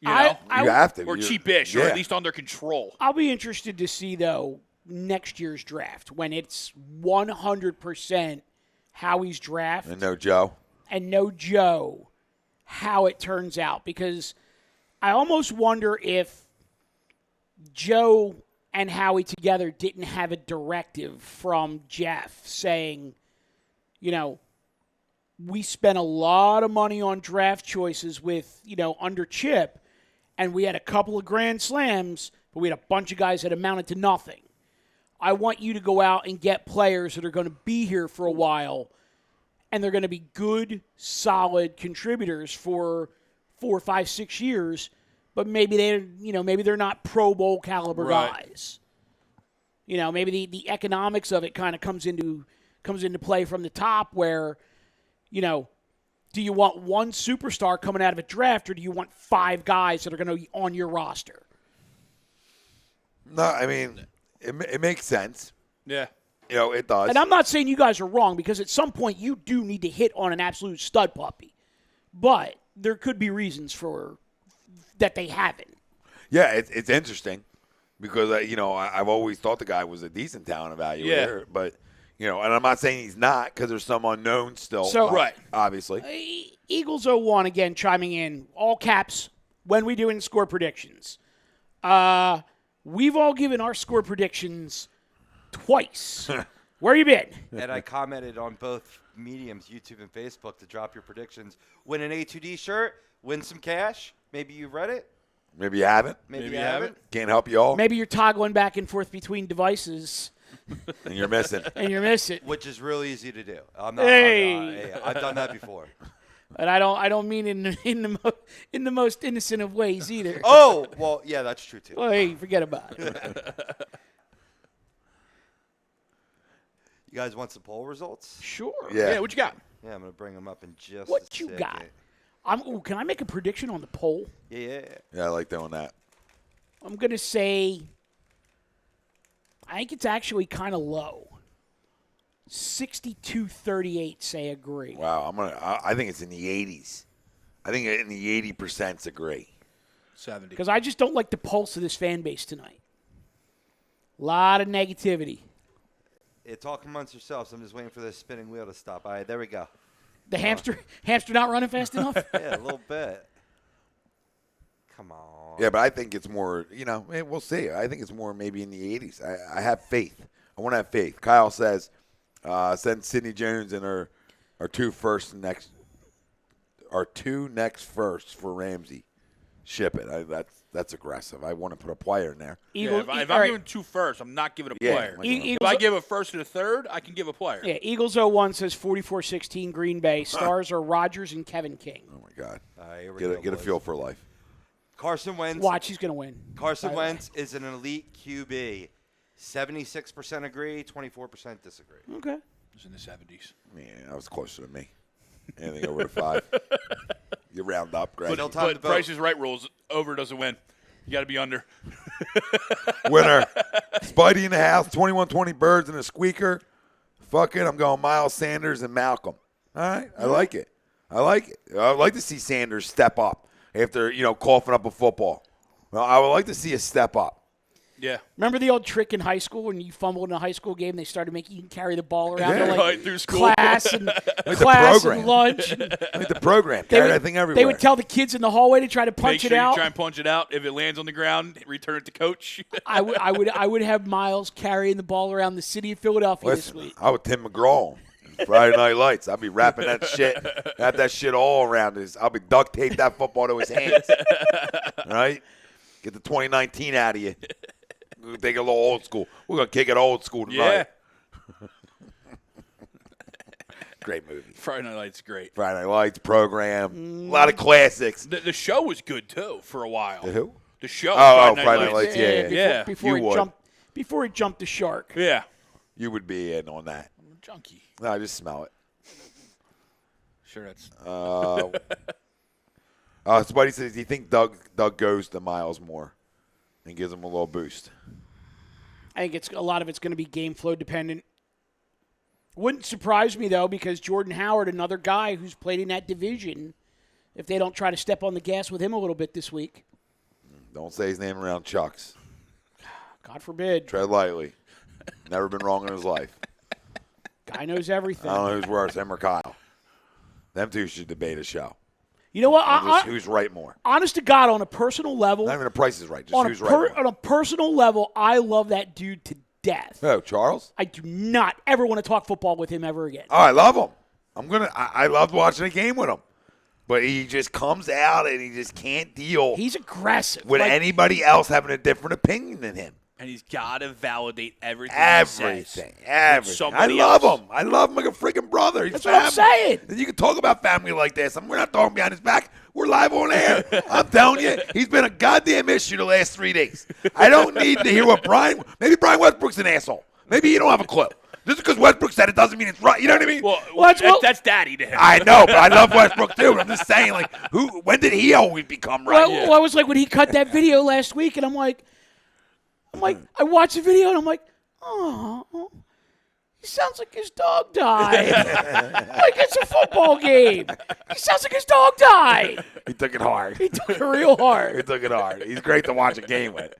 You have to. Or cheapish, or at least under control. I'll be interested to see, though, next year's draft when it's 100% Howie's draft. And no Joe. How it turns out. Because I almost wonder if Joe and Howie together didn't have a directive from Jeff saying, we spent a lot of money on draft choices with, under Chip, and we had a couple of grand slams, but we had a bunch of guys that amounted to nothing. I want you to go out and get players that are going to be here for a while, and they're going to be good, solid contributors for 4, 5, 6 years, but maybe they're not Pro Bowl caliber guys. Maybe the economics of it kind of comes into play from the top where, do you want one superstar coming out of a draft or do you want 5 guys that are going to be on your roster? No, I mean, it makes sense. Yeah. It does. And I'm not saying you guys are wrong because at some point you do need to hit on an absolute stud puppy. But there could be reasons for that they haven't. Yeah, it's interesting because, I've always thought the guy was a decent talent evaluator. Yeah. But, and I'm not saying he's not because there's some unknown still. So, obviously. Eagles 01 again chiming in, all caps, when we doing score predictions. We've all given our score predictions twice. Where you been? And I commented on both mediums, YouTube and Facebook, to drop your predictions. Win an A2D shirt, win some cash. Maybe you read it. Maybe you haven't. Maybe you haven't. Can't help you all. Maybe you're toggling back and forth between devices. And you're missing. Which is real easy to do. I've done that before. And I don't mean in the most innocent of ways either. Oh, well, yeah, that's true too. Well, hey, forget about it. You guys want some poll results? Sure. Yeah, what you got? Yeah, I'm going to bring them up in just a second. What you got? Can I make a prediction on the poll? Yeah. Yeah, I like doing that. I'm going to say I think it's actually kind of low. 62-38 say agree. Wow, I think it's in the 80s. I think in the 80% agree. 70. Because I just don't like the pulse of this fan base tonight. A lot of negativity. Talk amongst yourselves. I'm just waiting for this spinning wheel to stop. All right, there we go. The hamster not running fast enough? Yeah, a little bit. Come on. Yeah, but I think it's more, we'll see. I think it's more maybe in the 80s. I have faith. I want to have faith. Kyle says, send Sidney Jones and our two next firsts for Ramsey. Ship it. That's aggressive. I want to put a player in there. If I'm giving 2 firsts, I'm not giving a player. If I give a first and a third, I can give a player. Yeah, Eagles 01 says 44-16 Green Bay. Stars are Rodgers and Kevin King. Oh, my God. Get a feel for life. Carson Wentz. Watch, he's going to win. Carson Wentz is an elite QB. 76% agree, 24% disagree. Okay. It was in the 70s. Yeah, that was closer to me. Anything over the 5. You round up, Greg. But Price is Right rules. Over doesn't win. You got to be under. Winner. Spidey in the house, 21-20 birds and a squeaker. Fuck it, I'm going Miles Sanders and Malcolm. All right, I like it. I'd like to see Sanders step up after, coughing up a football. Well, I would like to see a step up. Yeah. Remember the old trick in high school when you fumbled in a high school game? They started making you carry the ball around to Right through school. class and Like class the and program. lunch. Like the program. Carry that thing everywhere. They would tell the kids in the hallway to try to Make punch sure it out. you try and punch it out. If it lands on the ground, return it to coach. I would have Miles carrying the ball around the city of Philadelphia Listen, this week. I was Tim McGraw. Friday Night Lights. I'll be wrapping that shit, have that shit all around his. I'll be duct tape that football to his hands. Right? Get the 2019 out of you. We'll take it a little old school. We're gonna kick it old school tonight. Yeah. Great movie. Friday Night Lights great. Friday Night Lights program. A lot of classics. The show was good, too, for a while. The who? The show. Oh, Friday Night Lights. Yeah. Yeah. Before You he would. jumped the shark. Yeah. You would be in on that. Junkie. No, I just smell it. Sure, that's. Somebody says, do you think Doug goes to Miles more and gives him a little boost? I think a lot of it's going to be game flow dependent. Wouldn't surprise me, though, because Jordan Howard, another guy who's played in that division, if they don't try to step on the gas with him a little bit this week. Don't say his name around Chuck's. God forbid. Tread lightly. Never been wrong in his life. Guy knows everything. I don't know who's worse, him or Kyle. Them two should debate a show. You know what? Who's right more? Honest to God, on a personal level, Not even the price is right. Just who's right more. on a personal level, I love that dude to death. Oh, Charles? I do not ever want to talk football with him ever again. Oh, I love him. I loved watching a game with him. But he just comes out and he just can't deal He's aggressive. with anybody else having a different opinion than him. And he's got to validate everything. He says. Everything. I Somebody love else. him. I love him like a freaking brother. He's That's what I'm saying. And you can talk about family like this. We're not talking behind his back. We're live on air. I'm telling you, he's been a goddamn issue the last 3 days. I don't need to hear what maybe Brian Westbrook's an asshole. Maybe you don't have a clue. Just because Westbrook said it doesn't mean it's right. You know what I mean? Well, that's daddy to him. I know, but I love Westbrook too. But I'm just saying, like, when did he always become right? Well, I was like when he cut that video last week, and I'm like, I watched the video, and I'm like, oh, he sounds like his dog died. Like it's a football game. He sounds like his dog died. He took it hard. He took it real hard. He took it hard. He's great to watch a game with.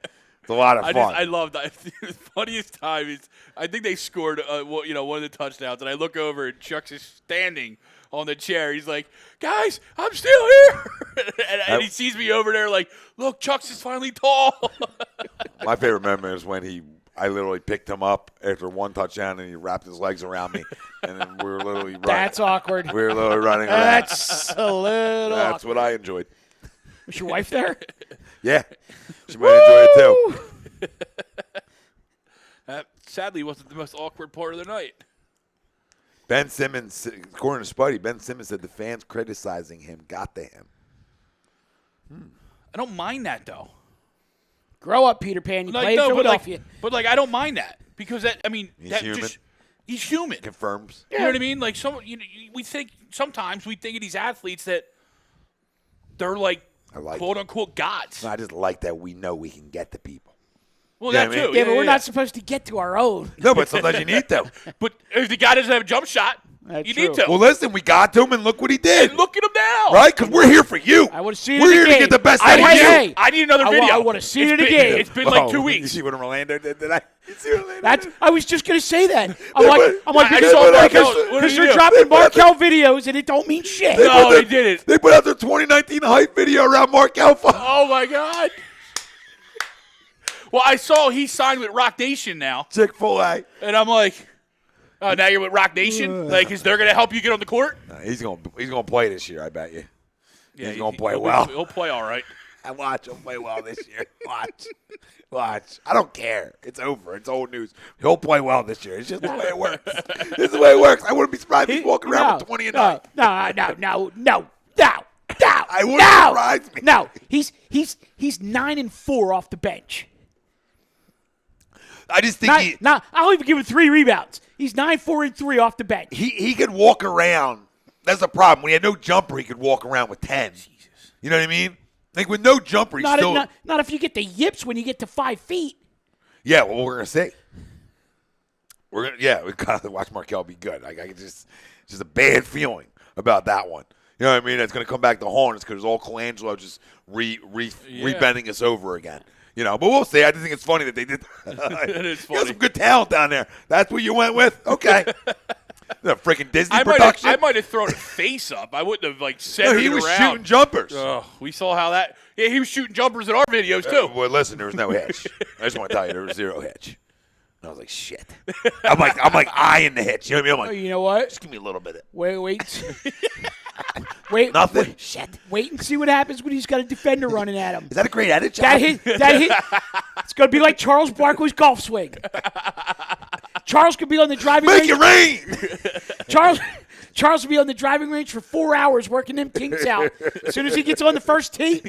It's a lot of fun. I love that. The funniest time is I think they scored one of the touchdowns, and I look over and Chuck's is standing on the chair. He's like, "Guys, I'm still here," and he sees me over there like, "Look, Chuck's is finally tall." My favorite memory is when I literally picked him up after one touchdown and he wrapped his legs around me, and then we were literally running. That's awkward. We were literally running around. That's a little. That's what I enjoyed. Was your wife there? Yeah, she might enjoy it too. That sadly wasn't the most awkward part of the night. Ben Simmons, according to Spuddy, Ben Simmons said the fans criticizing him got to him. I don't mind that though. Grow up, Peter Pan. You played in Philadelphia. But I don't mind that because He's human. He's human. Confirms. You know what I mean? Like sometimes we think of these athletes that they're like quote unquote gods. No, I just like that we know we can get to people. Well, Yeah, that I mean- too. Yeah, but we're not supposed to get to our own. No, but sometimes you need to. But if the guy doesn't have a jump shot, That's you true. need to. Well, listen, we got to him, and look what he did. And look at him now. Right? Because we're here for you. I want to see it We're in here the game. to get the best out of you. Hey, I need another video. I want to see it in the been- game. It's been like 2 You weeks. see what Orlando did tonight? You see what Orlando did? I was just going to say that. I saw because Markel. they're dropping Markel videos and it don't mean shit. No, they didn't. They put out their 2019 hype video around Markel. Oh my God. Well, I saw he signed with Rock Nation now, Chick-fil-A. and I'm like, oh, now you're with Rock Nation? Like, is they're going to help you get on the court? He's gonna play this year, I bet you. Yeah, He's gonna play he'll well. He'll play all right. I watch him play well this year. Watch. I don't care. It's over. It's old news. He'll play well this year. It's just the way it works. This is the way it works. I wouldn't be surprised if he's walking around with 20 and 9. No. I wouldn't surprise me. No, he's 9-4 off the bench. I just think I'll even give him 3 rebounds. He's 9-4-3 off the bench. he could walk around. That's the problem. When he had no jumper, he could walk around with 10. Jesus. You know what I mean? Like with no jumper, he's still. Not if you get the yips when you get to 5 feet. Yeah, well, we're gonna see. We gotta watch Markel be good. Like just a bad feeling about that one. You know what I mean? It's gonna come back to haunt us because all Colangelo just rebending us over again. But we'll see. I just think it's funny that they did. It is You funny. got some good talent down there. That's what you went with? Okay. The freaking Disney production. I might have thrown a face up. I wouldn't have said No, it he was around. shooting jumpers. Oh, we saw how that. Yeah, he was shooting jumpers in our videos too. Well, listen, there was no hitch. I just want to tell you, there was zero hitch. And I was like, shit. I'm like eyeing the hitch. You know what I mean? I'm like, You know what? just give me a little bit of Wait. nothing. Shit. Wait and see what happens when he's got a defender running at him. Is that a great edit? That hit. It's going to be like Charles Barkley's golf swing. Charles could be on the driving Make range. it rain. Charles will be on the driving range for 4 hours working them kinks out. As soon as he gets on the first tee,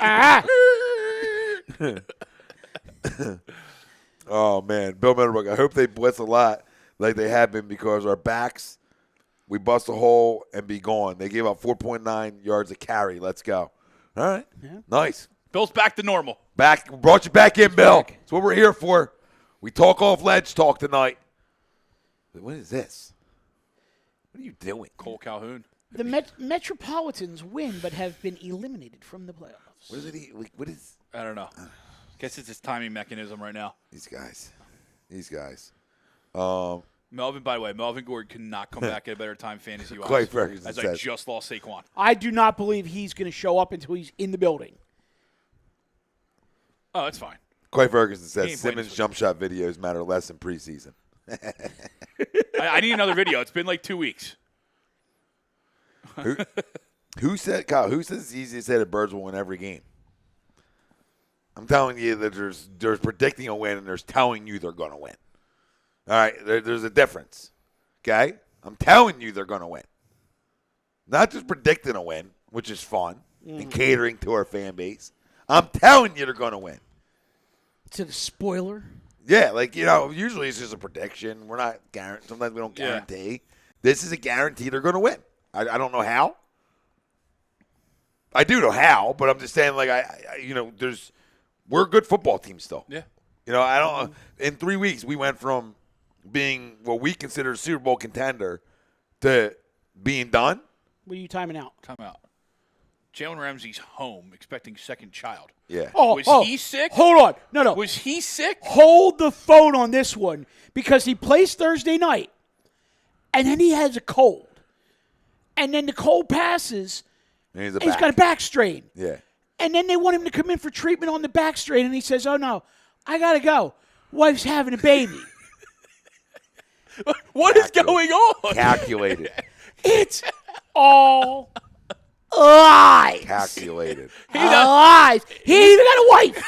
Oh, man. Bill Middlebrook, I hope they blitz a lot like they have been because our backs, we bust a hole and be gone. They gave up 4.9 yards a carry. Let's go. All right. Yeah. Nice. Bill's back to normal. Brought you back in, Bill. That's what we're here for. We talk off ledge talk tonight. What is this? What are you doing? Cole Calhoun. The Metropolitans win but have been eliminated from the playoffs. What is it? What is? I don't know. Guess it's his timing mechanism right now. These guys. Melvin, by the way, Melvin Gordon cannot come back at a better time fantasy-wise. Clay Ferguson as said. I just lost Saquon. I do not believe he's going to show up until he's in the building. Oh, that's fine. Clay Ferguson He says ain't playing Simmons this jump shot videos matter less in preseason. I need another video. It's been like 2 weeks. Who said, Kyle, who says it's easy to say the Birds will win every game? I'm telling you that there's predicting a win and there's telling you they're going to win. All right, there's a difference. Okay? I'm telling you they're going to win. Not just predicting a win, which is fun, and catering to our fan base. I'm telling you they're going to win. To the spoiler. Yeah, usually it's just a prediction. We're not guaranteed. Sometimes we don't guarantee. Yeah. This is a guarantee they're going to win. I don't know how. I do know how, but I'm just saying, we're a good football team still. Yeah. I don't. In 3 weeks, we went from being what we consider a Super Bowl contender to being done. What are you timing out? Time out. Jalen Ramsey's home, expecting second child. Yeah. Was he sick? Hold on. No. Was he sick? Hold the phone on this one because he plays Thursday night, and then he has a cold. And then the cold passes, And he's got a back strain. Yeah. And then they want him to come in for treatment on the back strain, and he says, oh, no, I got to go. Wife's having a baby. What is going on? Calculated. It's all lies. Calculated. Lies. He ain't even got a wife.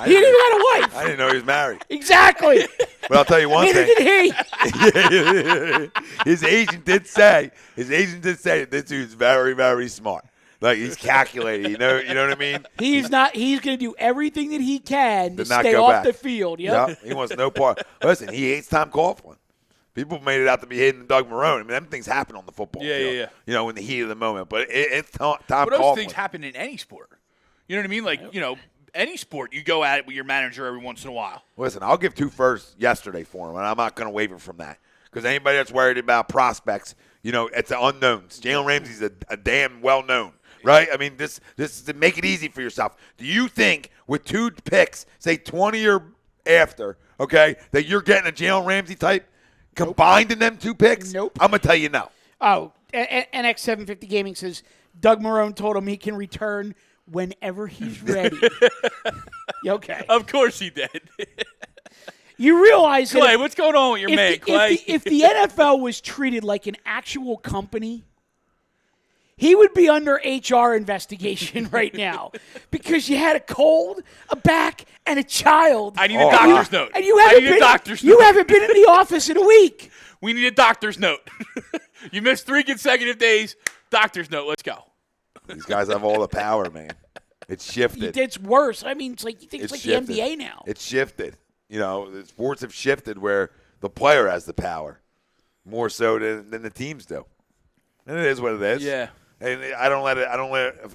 He ain't even got a wife. I didn't know he was married. Exactly. But I'll tell you one Neither thing. did he. His agent did say that this dude's very, very smart. Like, he's calculated. You know what I mean? He's going to do everything that he can to not stay go off back. the field. Yep. Yeah, he wants no part. Listen, he hates Tom Coughlin. People made it out to be hating Doug Marrone. I mean, them things happen on the football field. Yeah. In the heat of the moment. But it's Tom But those Coughlin. things happen in any sport. You know what I mean? Like, any sport, you go at it with your manager every once in a while. Listen, I'll give 2 firsts yesterday for him, and I'm not going to waver from that. Because anybody that's worried about prospects, it's the unknowns. Jalen Ramsey's a damn well-known, right? I mean, this is to make it easy for yourself. Do you think with 2 picks, say 20 or after, okay, that you're getting a Jalen Ramsey type combined in them 2 picks? Nope. I'm going to tell you no. Oh, NX750 Gaming says Doug Marrone told him he can return whenever he's ready. Okay. Of course he did. You realize Clay, that what's going on with your man, Clay? if the NFL was treated like an actual company, he would be under HR investigation right now because you had a cold, a back, and a child. I need a doctor's note. And you haven't been in the office in a week. We need a doctor's note. You missed 3 consecutive days. Doctor's note. Let's go. These guys have all the power, man. It's shifted. It's worse. I mean, it's like shifted. the NBA now. It's shifted. The sports have shifted where the player has the power more so than the teams do. And it is what it is. Yeah. And I don't let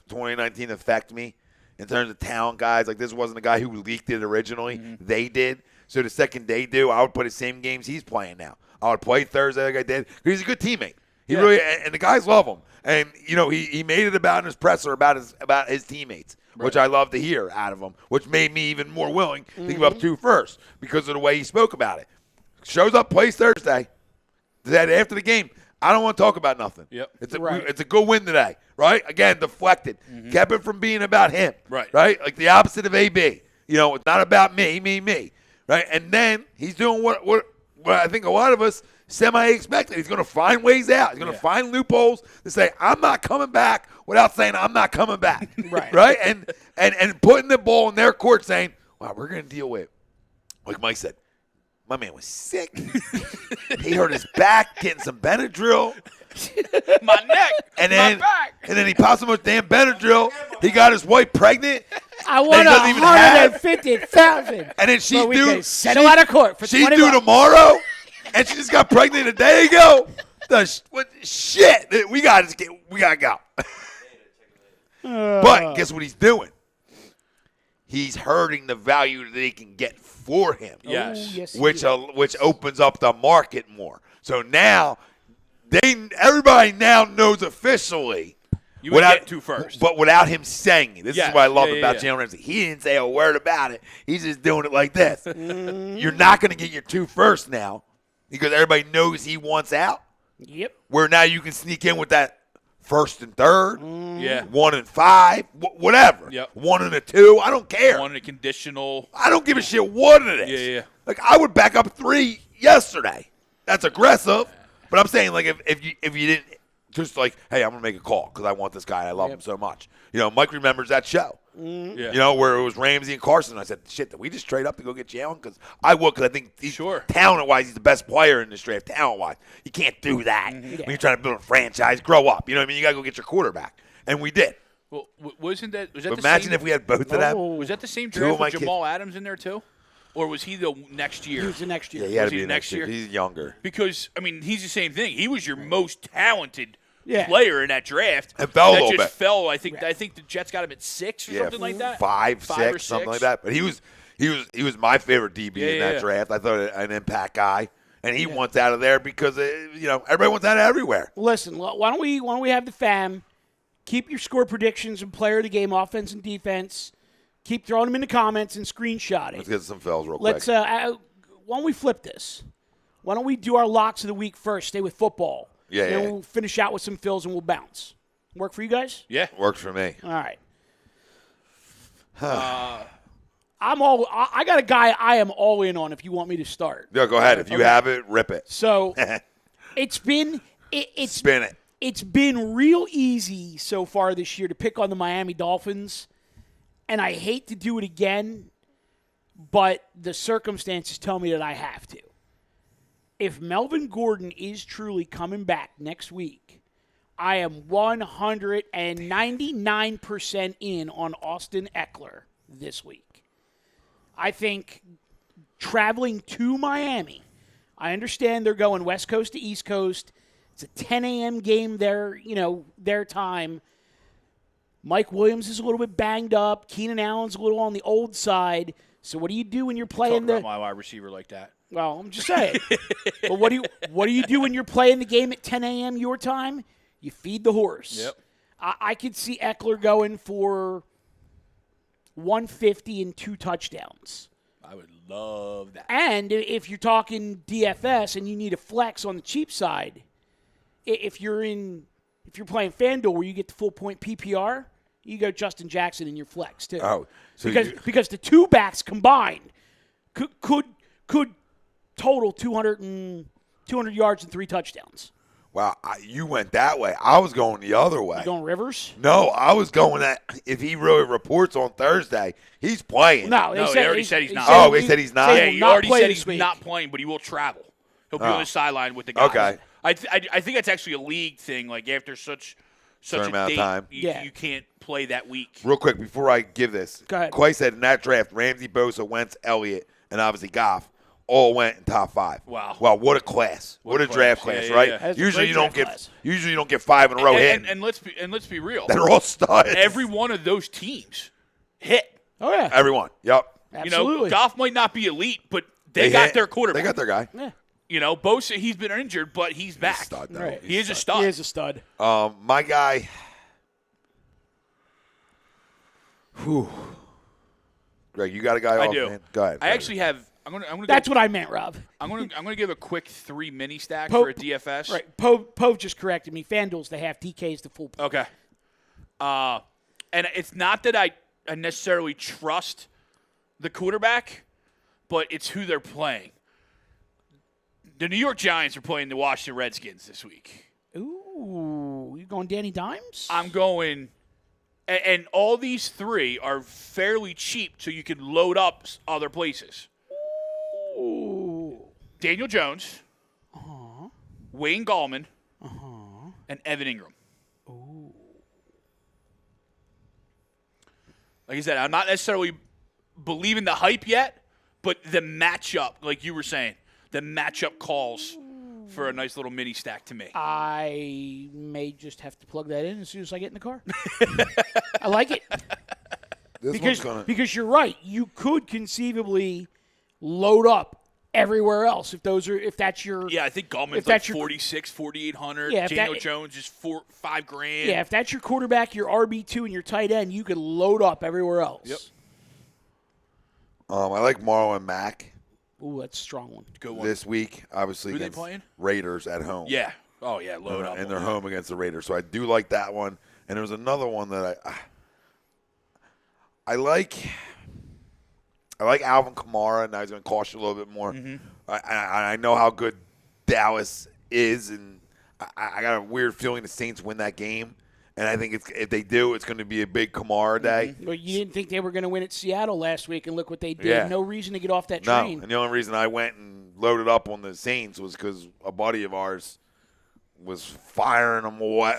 2019 affect me in terms of talent guys. Like, this wasn't a guy who leaked it originally. Mm-hmm. They did. So the second they do, I would play the same games he's playing now. I would play Thursday like I did. He's a good teammate. He really, and the guys love him. And he made it about in his presser about his teammates, which I love to hear out of him, which made me even more willing to give up 2 firsts because of the way he spoke about it. Shows up, plays Thursday. That after the game, I don't want to talk about nothing. Yep. It's a good win today, right? Again, deflected, kept it from being about him, right? Like the opposite of AB. It's not about me, right? And then he's doing what I think a lot of us semi-expected. He's going to find ways out. He's going to find loopholes to say, I'm not coming back without saying I'm not coming back. Right? And putting the ball in their court saying, wow, we're going to deal with, like Mike said, my man was sick. He hurt his back getting some Benadryl. My neck. And then, my back. And then he popped so much damn Benadryl. He got his wife pregnant. I want $150,000. And then she's due. Settle out of court for she's $20. due tomorrow. And she just got pregnant a day ago. What shit? We gotta go. But guess what he's doing? He's hurting the value that they can get for him. Yes. Which opens up the market more. So now everybody now knows officially. You would get 2 firsts. But without him saying it. This is what I love about Yeah. Jalen Ramsey. He didn't say a word about it. He's just doing it like this. You're not going to get your 2 firsts now because everybody knows he wants out. Yep. Where now you can sneak in with that 1st and 3rd. Yeah. 1 and 5. Whatever. Yep. 1 and a 2. I don't care. 1 and a conditional. I don't give a shit what it is. Yeah. Like, I would back up 3 yesterday. That's aggressive. But I'm saying, like, if you didn't just like, hey, I'm going to make a call because I want this guy. I love him so much. Mike remembers that show. Yeah. Where it was Ramsey and Carson. I said, shit, did we just trade up to go get Jalen? Because I would, because I think talent-wise, he's the best player in this draft, talent-wise. You can't do that when you're trying to build a franchise. Grow up. You know what I mean? You got to go get your quarterback. And we did. Well, was that Imagine if we had both of them. Was that the same 2 draft of my with Jamal Adams in there, too? Or was he the next year? He was the next year. Yeah, he had Was to he be the next year? He's younger. Because, he's the same thing. He was your most talented Yeah. player in that draft. And fell a that little just bit. fell. I think the Jets got him at 6 or something like that. 5, 5 or 6, something 6. like that. But he was my favorite DB in that draft. I thought an impact guy, and he wants out of there because everybody wants out of everywhere. Listen, why don't we have the fam keep your score predictions and player of the game, offense and defense. Keep throwing them in the comments and screenshot it. Let's get some fells real quick. Why don't we flip this? Why don't we do our locks of the week first? Stay with football. Yeah. Then we'll finish out with some fills and we'll bounce. Work for you guys? Yeah. Works for me. All right. I got a guy I am all in on if you want me to start. Yeah, go ahead. If you have it, rip it. So it's been spin it. It's been real easy so far this year to pick on the Miami Dolphins, and I hate to do it again, but the circumstances tell me that I have to. If Melvin Gordon is truly coming back next week, I am 199% in on Austin Eckler this week. I think traveling to Miami, I understand they're going West Coast to East Coast. It's a 10 a.m. game there, their time. Mike Williams is a little bit banged up. Keenan Allen's a little on the old side. So what do you do when you're playing Talk about my wide receiver like that. Well, I'm just saying. But what do you do when you're playing the game at 10 a.m. your time? You feed the horse. Yep. I could see Eckler going for 150 and 2 touchdowns. I would love that. And if you're talking DFS and you need a flex on the cheap side, if you're playing FanDuel where you get the full point PPR, you go Justin Jackson in your flex too. Oh, so because the 2 backs combined could total 200 yards and 3 touchdowns. Wow, you went that way. I was going the other way. You going Rivers? No, I was going that if he really reports on Thursday, he's playing. No, they already said he's not. Oh, they said he's not? Yeah, he already said he's not playing, but he will travel. He'll be on the sideline with the guys. Okay. I think that's actually a league thing. Like after such a amount date, of time. you can't play that week. Real quick, before I give this, Go ahead. Quay said in that draft, Ramsey, Bosa, Wentz, Elliott, and obviously Goff all went in top 5. Wow. Wow, what a class. What a draft class, right? Yeah. That's a Usually great you draft class. don't get 5 in a row hitting. And let's be real. They're all studs. Every one of those teams hit. Oh yeah. Everyone. Yep. Absolutely. Goff might not be elite, but they got hit. their quarterback. They got their guy. Yeah. You know, Bosa, he's been injured, but he's back. Stud, though. Right. He is a stud. He is a stud. My guy. Whew. Greg, you got a guy I off, do. man? Go ahead. I actually have. I'm gonna. That's what I meant, Rob. I'm gonna give a quick 3 mini stack Pope- for a DFS. Right. Pove just corrected me. FanDuel's the half, DK's the full. Okay. And it's not that I necessarily trust the quarterback, but it's who they're playing. The New York Giants are playing the Washington Redskins this week. Ooh, you going Danny Dimes? I'm going, and all these 3 are fairly cheap, so you can load up other places. Ooh. Daniel Jones, Wayne Gallman, and Evan Ingram. Ooh. Like I said, I'm not necessarily believing the hype yet, but the matchup, like you were saying, the matchup calls for a nice little mini stack to me. I may just have to plug that in as soon as I get in the car. I like it. Because you're right. You could conceivably load up everywhere else if that's your Yeah, I think Gallman's like 46, 4,800. Yeah, Daniel Jones is $5,000. Yeah, if that's your quarterback, your RB2, and your tight end, you could load up everywhere else. Yep. I like Marlon Mack Ooh, that's a strong one. Good one. this week, obviously Who they against playing? Raiders at home. Yeah. Oh, yeah, load up. And they're home against the Raiders. So I do like that one. And there's another one that I like. I like Alvin Kamara. Now he's going to cost you a little bit more. Mm-hmm. I know how good Dallas is, and I got a weird feeling the Saints win that game. And I think if they do, it's going to be a big Kamara day. Well, you didn't think they were going to win at Seattle last week, and look what they did. Yeah. No reason to get off that No, train. and the only reason I went and loaded up on the Saints was because a buddy of ours was firing them away.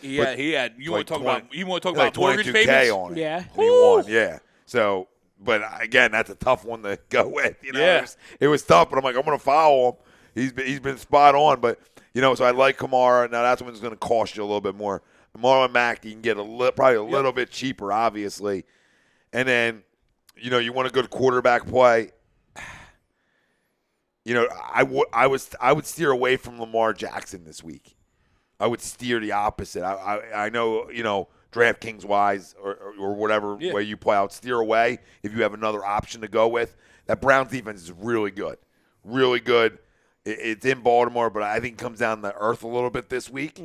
He had. You want to talk about? You want to talk like about mortgage 22K payments? on it. Yeah. And he won. Yeah. So, but again, that's a tough one to go with. You know, Yeah. it was tough. But I'm like, I'm going to follow him. He's been spot on. But so I like Kamara. Now that's when it's going to cost you a little bit more. Marlon Mack, you can get probably a little bit cheaper, obviously. And then, you want a good quarterback play. I would steer away from Lamar Jackson this week. I would steer the opposite. I know, DraftKings wise or whatever way you play, I would steer away if you have another option to go with. That Browns defense is really good. Really good. It's in Baltimore, but I think it comes down to earth a little bit this week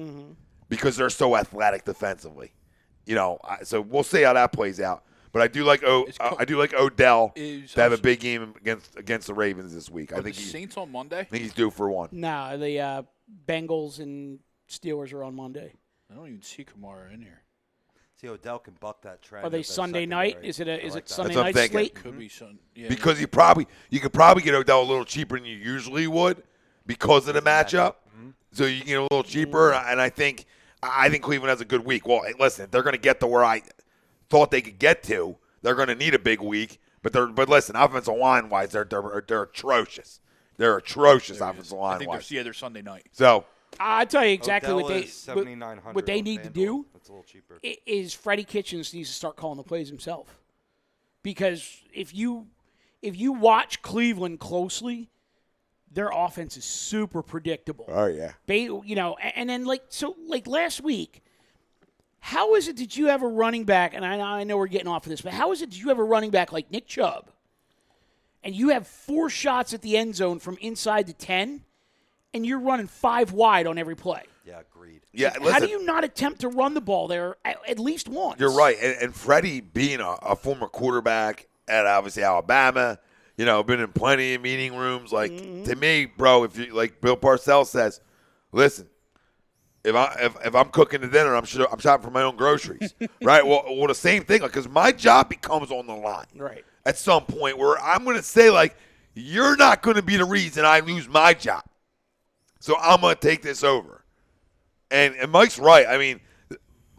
because they're so athletic defensively. So we'll see how that plays out. But I do like Odell to have a big game against the Ravens this week. I think the Saints on Monday. I think he's due for one. No, the Bengals and Steelers are on Monday. I don't even see Kamara in here. See, Odell can buck that trend. Are they with that Sunday night? secondary. Is it I like that. Sunday That's what I'm night thinking. slate? Could be Sun. Yeah, Because you could probably get Odell a little cheaper than you usually would because of the matchup. So you can get a little cheaper, and I think Cleveland has a good week. Well, hey, listen, they're going to get to where I thought they could get to. They're going to need a big week, but listen, offensive line wise, they're atrocious. They're atrocious offensive line wise. they're Sunday night. So I tell you exactly Odell what is $7,900 they on need to FanDuel. do That's a little cheaper. is Freddie Kitchens needs to start calling the plays himself. Because if you watch Cleveland closely, their offense is super predictable. oh yeah, And then like last week, how is it that you have a running back, and I know we're getting off of this, but how is it that you have a running back like Nick Chubb, and you have 4 shots at the end zone from inside the 10, and you're running 5 wide on every play? Yeah, agreed. yeah. How Listen, do you not attempt to run the ball there at least once? you're right, and Freddie being a former quarterback at obviously Alabama, been in plenty of meeting rooms. Like to me, bro, if you like Bill Parcells says, listen. If I'm cooking the dinner, I'm shopping for my own groceries, right? Well, the same thing, because my job becomes on the line, Right. At some point where I'm going to say like, you're not going to be the reason I lose my job, so I'm going to take this over. And Mike's right. I mean,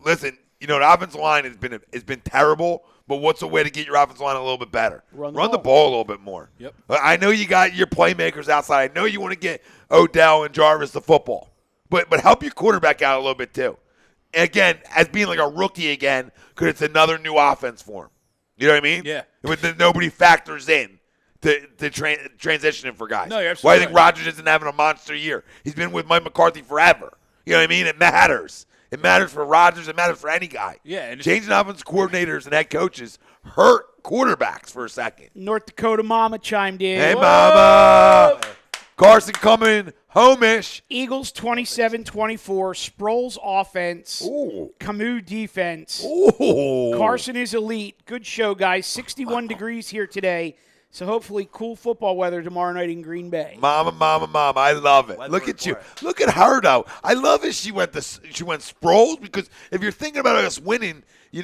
listen, the offensive line has been terrible, but what's a way to get your offensive line a little bit better? Run the ball a little bit more. Yep. I know you got your playmakers outside. I know you want to get Odell and Jarvis the football. But help your quarterback out a little bit too. And again, as being like a rookie again, because it's another new offense for him. You know what I mean? Yeah. But then nobody factors in to transition him for guys. No, you're Why absolutely I think right. Rodgers isn't having a monster year. He's been with Mike McCarthy forever. You know what I mean? It matters. It matters for Rodgers. It matters for any guy. Yeah, and changing offensive coordinators and head coaches hurt quarterbacks for a second. North Dakota Mama chimed in. Hey, Mama. Carson coming home-ish. Eagles 27-24. Sproles offense. Ooh. Camus defense. Ooh. Carson is elite. Good show, guys. 61 degrees here today. So hopefully cool football weather tomorrow night in Green Bay. Mama. I love it. Weather Look at you. report. Look at her, though. I love it. She went Sproles because if you're thinking about us winning, you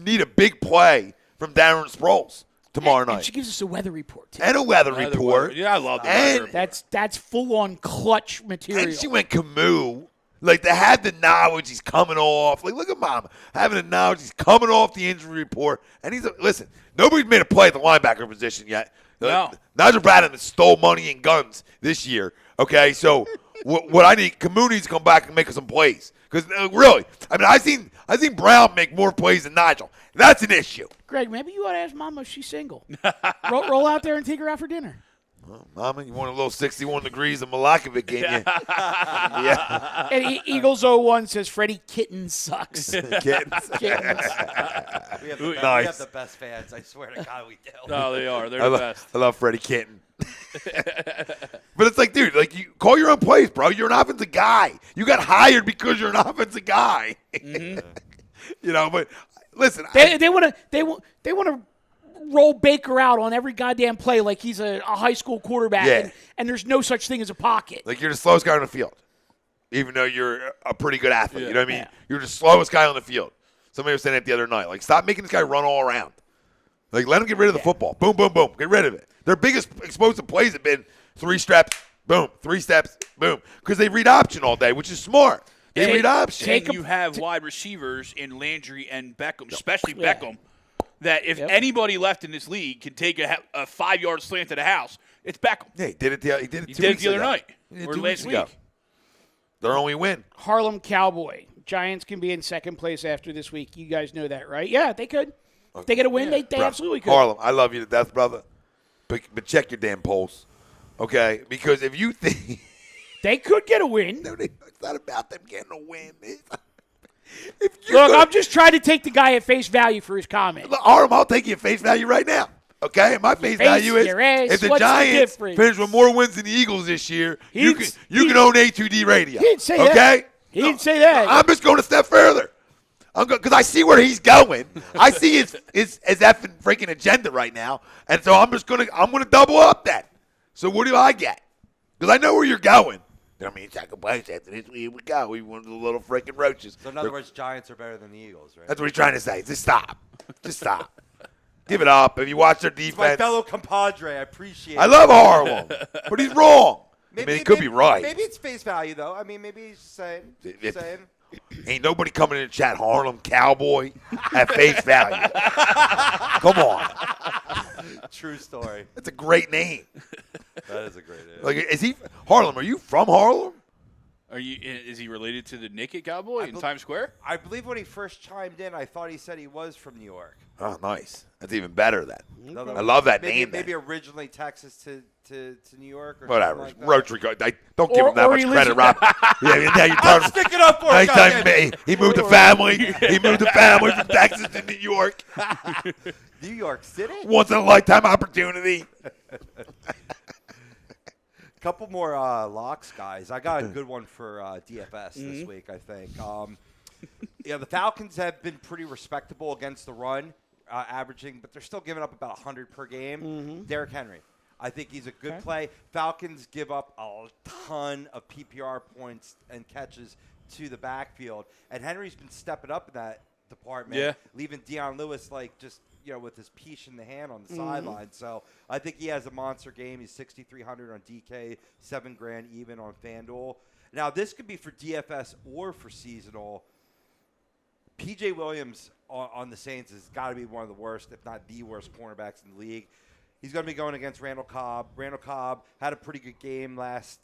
need a big play from Darren Sproles tomorrow night. And she gives us a weather report, too. And a weather report. Yeah, I love the And- weather report. That's full-on clutch material. And she went Camus. Like, to have the knowledge he's coming off. Like, look at Mama. Having the knowledge he's coming off the injury report. And listen, nobody's made a play at the linebacker position yet. No. Nigel Bradden stole money and guns this year. Okay, so what I need, Camus needs to come back and make some plays. Because, really, I mean, I seen Brown make more plays than Nigel. That's an issue. Greg, maybe you ought to ask Mama if she's single. roll out there and take her out for dinner. Well, Mama, you want a little 61 degrees of Malakovic in you. Yeah. And Eagles 01 says Freddie Kitten sucks. Kittens. Kittens. We have, the best, Nice. we have the best fans. I swear to God, we do. No, they are. They're the best. I love Freddie Kitten. But it's like, dude, like you call your own plays, bro. You're an offensive guy. You got hired because you're an offensive guy. Mm-hmm. But listen, They want to roll Baker out on every goddamn play like he's a high school quarterback, Yeah. and there's no such thing as a pocket. like you're the slowest guy on the field, even though you're a pretty good athlete. Yeah. You know what I mean? Yeah. You're the slowest guy on the field. Somebody was saying that the other night. Like, stop making this guy run all around. Like, let him get rid of the football. Boom, boom, boom. Get rid of it. Their biggest explosive plays have been 3 steps, boom, 3 steps, boom. Because they read option all day, which is smart. They read option. take And you have wide receivers in Landry and Beckham, especially Beckham, that if anybody left in this league can take a 5-yard slant to the house, it's Beckham. Yeah, he did it. He did it He 2 did it weeks the other ago. night He did or 2 last weeks ago. week. Their only win. Harlem Cowboy. Giants can be in second place after this week. You guys know that, right? Yeah, they could. If they get a win, they Bro, absolutely could. Harlem, I love you to death, brother. But check your damn polls, okay? Because if you think They could get a win. it's not about them getting a win. If you Look, I'm just trying to take the guy at face value for his comment. Harlem, I'll take you at face value right now. Okay, my face value is your ass. if the What's the Giants difference? finish with more wins than the Eagles this year, you can He- own A2D radio. He didn't say okay? that. He didn't say that. I'm just going a step further. Because I see where he's going. I see his effing freaking agenda right now, and so I'm gonna double up that. So what do I get? Because I know where you're going. I mean, second place after this, here we go. We won the little freaking roaches. So in other words, Giants are better than the Eagles, right? That's what he's trying to say. Just stop. Just stop. Give it up. If you watch their It's my defense, fellow compadre. I appreciate I it. love Harlem, but he's wrong. I mean, he could be right. Maybe it's face value, though. I mean, maybe he's just saying. Ain't nobody coming in to chat Harlem Cowboy at face value. Come on. True story. That's a great name. That is a great name. Like, is he Harlem? Are you from Harlem? Is he related to the naked cowboy in Times Square? I believe when he first chimed in, I thought he said he was from New York. Oh, nice. That's even better then. In other I words, love that maybe, name. Maybe then. originally Texas to New York or Whatever. something like that. Roach regard. Don't give him that Or much he lives credit, in- Rob. Yeah, now you're I'm telling sticking up for now him. you're telling goddamn me he moved the family. He moved the family from Texas to New York. it. New York City? Once in a lifetime opportunity. Couple more locks, guys. I got a good one for DFS this week, I think. The Falcons have been pretty respectable against the run, averaging, but they're still giving up about 100 per game. Derrick Henry. I think he's a good play. Falcons give up a ton of PPR points and catches to the backfield, and Henry's been stepping up in that department, leaving Deion Lewis with his piece in the hand on the sideline. So I think he has a monster game. He's 6,300 on DK, $7,000 even on FanDuel. Now this could be for DFS or for seasonal. PJ Williams on the Saints has got to be one of the worst, if not the worst, cornerbacks in the league. He's going to be going against Randall Cobb. Randall Cobb had a pretty good game last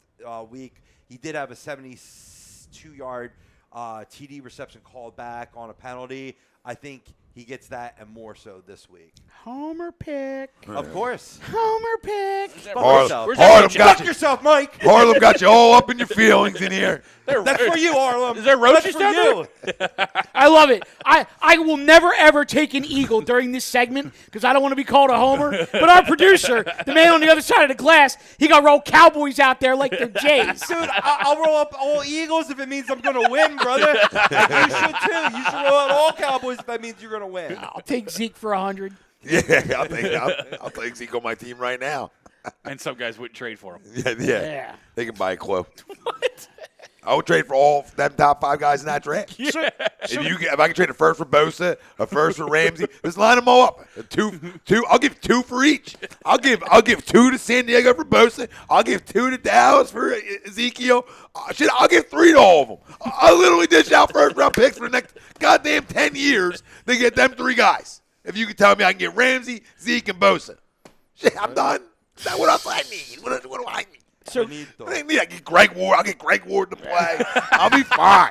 week. He did have a 72-yard TD reception called back on a penalty. I think he gets that and more so this week. Homer pick. Of course. Homer pick. Harlem yourself, Mike. Harlem got you all up in your feelings in here. That's for you, Harlem. Is there roaches That's for down you. I love it. I will never, ever take an Eagle during this segment because I don't want to be called a homer. But our producer, the man on the other side of the glass, he got roll Cowboys out there like they're Jays. Dude, I'll roll up all Eagles if it means I'm going to win, brother. Like you should, too. You should roll out all Cowboys if that means you're going to win. I'll take Zeke for 100. Yeah, I'll take Zeke on my team right now. And some guys wouldn't trade for him. Yeah. They can buy a clue. What? I would trade for all them top 5 guys in that draft. Yeah. If I can trade a first for Bosa, a first for Ramsey, just line them all up. Two. I'll give 2 for each. I'll give 2 to San Diego for Bosa. I'll give 2 to Dallas for Ezekiel. I'll give 3 to all of them. I'll literally dish out first round picks for the next goddamn 10 years to get them 3 guys. If you can tell me I can get Ramsey, Zeke, and Bosa. Shit, I'm done. That's what else I need. What do I need? So, What do you mean? I get Greg Ward. I'll get Greg Ward to play. I'll be fine.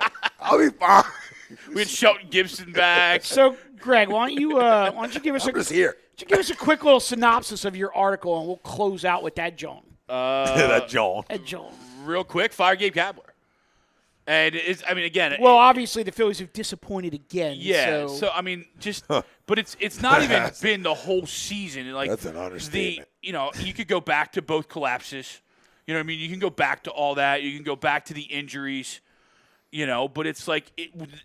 We had Shelton Gibson back. so Greg, why don't you give us I'm just here. a quick little synopsis of your article, and we'll close out with that, John. That John. Real quick, fire Gabe Kapler. And again. Well, obviously the Phillies have disappointed again. Yeah. So I mean, but it's not even been the whole season. Like That's an understatement. You could go back to both collapses. You know what I mean? You can go back to all that. You can go back to the injuries. But it's like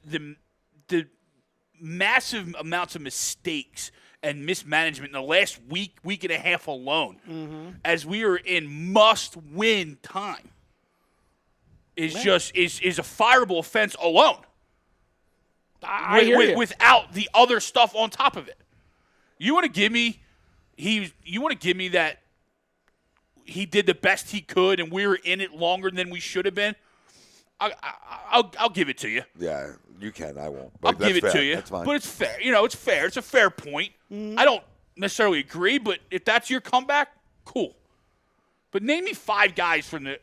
the massive amounts of mistakes and mismanagement in the last week and a half alone, as we are in must-win time, is a fireable offense alone. I hear you. Without the other stuff on top of it. You want to give me that he did the best he could and we were in it longer than we should have been? I'll give it to you. Yeah, you can. I won't. I'll give it to you. That's fine. But it's fair. It's fair. It's a fair point. I don't necessarily agree, but if that's your comeback, cool. But name me 5 guys from the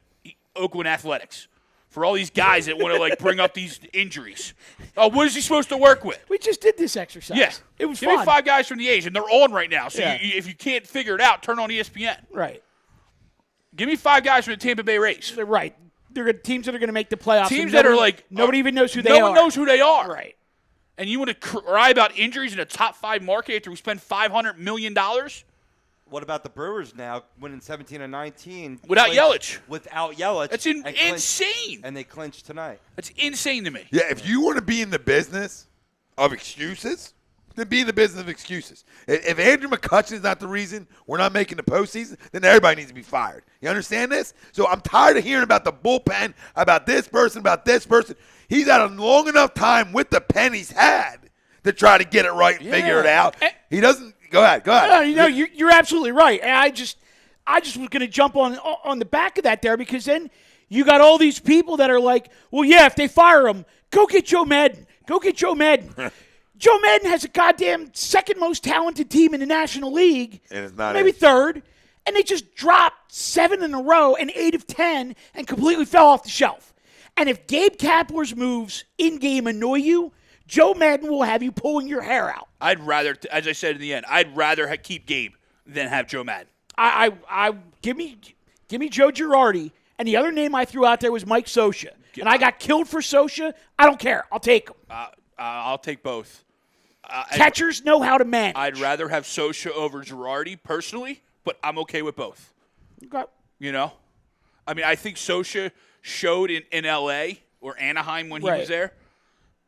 Oakland Athletics. For all these guys that want to bring up these injuries. Oh, what is he supposed to work with? We just did this exercise. Yeah. It was Give fun. me 5 guys from the A's, and they're on right now. So Yeah. if you can't figure it out, turn on ESPN. Right. Give me 5 guys from the Tampa Bay Rays. They're right. They're teams that are going to make the playoffs. Teams that are nobody even knows who they are. No one knows who they are. Right. And you want to cry about injuries in a top 5 market after we spend $500 million? What about the Brewers now winning 17 and 19 Without Yelich. Without Yelich. That's insane. And they clinched tonight. That's insane to me. Yeah, if you want to be in the business of excuses, then be in the business of excuses. If Andrew McCutchen is not the reason we're not making the postseason, then everybody needs to be fired. You understand this? So I'm tired of hearing about the bullpen, about this person, He's had a long enough time with the pen he's had to try to get it right and figure it out. He doesn't. Go ahead. No, you're absolutely right. And I just was going to jump on the back of that there because then you got all these people that are like, well, yeah, if they fire him, go get Joe Madden. Joe Madden has a goddamn second most talented team in the National League, and it's not maybe third, and they just dropped 7 in a row and 8 of 10 and completely fell off the shelf. And if Gabe Kapler's moves in-game annoy you, Joe Madden will have you pulling your hair out. I'd rather, as I said in the end, keep Gabe than have Joe Madden. I give me Joe Girardi, and the other name I threw out there was Mike Scioscia. And I got killed for Scioscia. I don't care. I'll take him. I'll take both. Catchers know how to manage. I'd rather have Scioscia over Girardi personally, but I'm okay with both. Okay. I think Scioscia showed in L.A. or Anaheim when he was there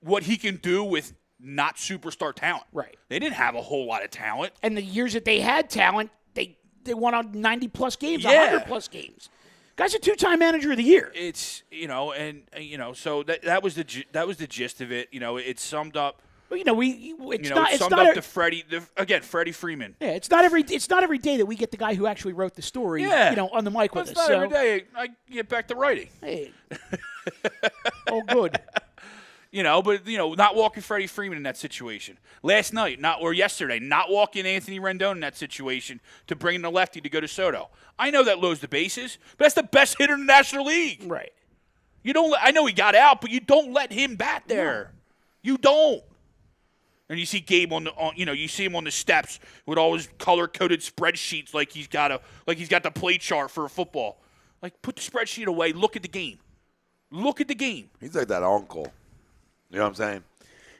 what he can do with not superstar talent. Right. They didn't have a whole lot of talent. And the years that they had talent, they won on 90-plus games, Yeah. 100-plus games. Guy's a 2-time manager of the year. It's, so that was the gist of it. It summed up. Well, it's summed not up to Freddie Freeman. Yeah, it's not every day that we get the guy who actually wrote the story, on the mic with us. It's not every day I get back to writing. Hey. Oh, good. But not walking Freddie Freeman in that situation. Yesterday, not walking Anthony Rendon in that situation to bring in the lefty to go to Soto. I know that loads the bases, but that's the best hitter in the National League. Right. I know he got out, but you don't let him bat there. No. You don't. And you see Gabe you see him on the steps with all his color-coded spreadsheets like he's got the play chart for a football. Like, put the spreadsheet away. Look at the game. Look at the game. He's like that uncle. You know what I'm saying?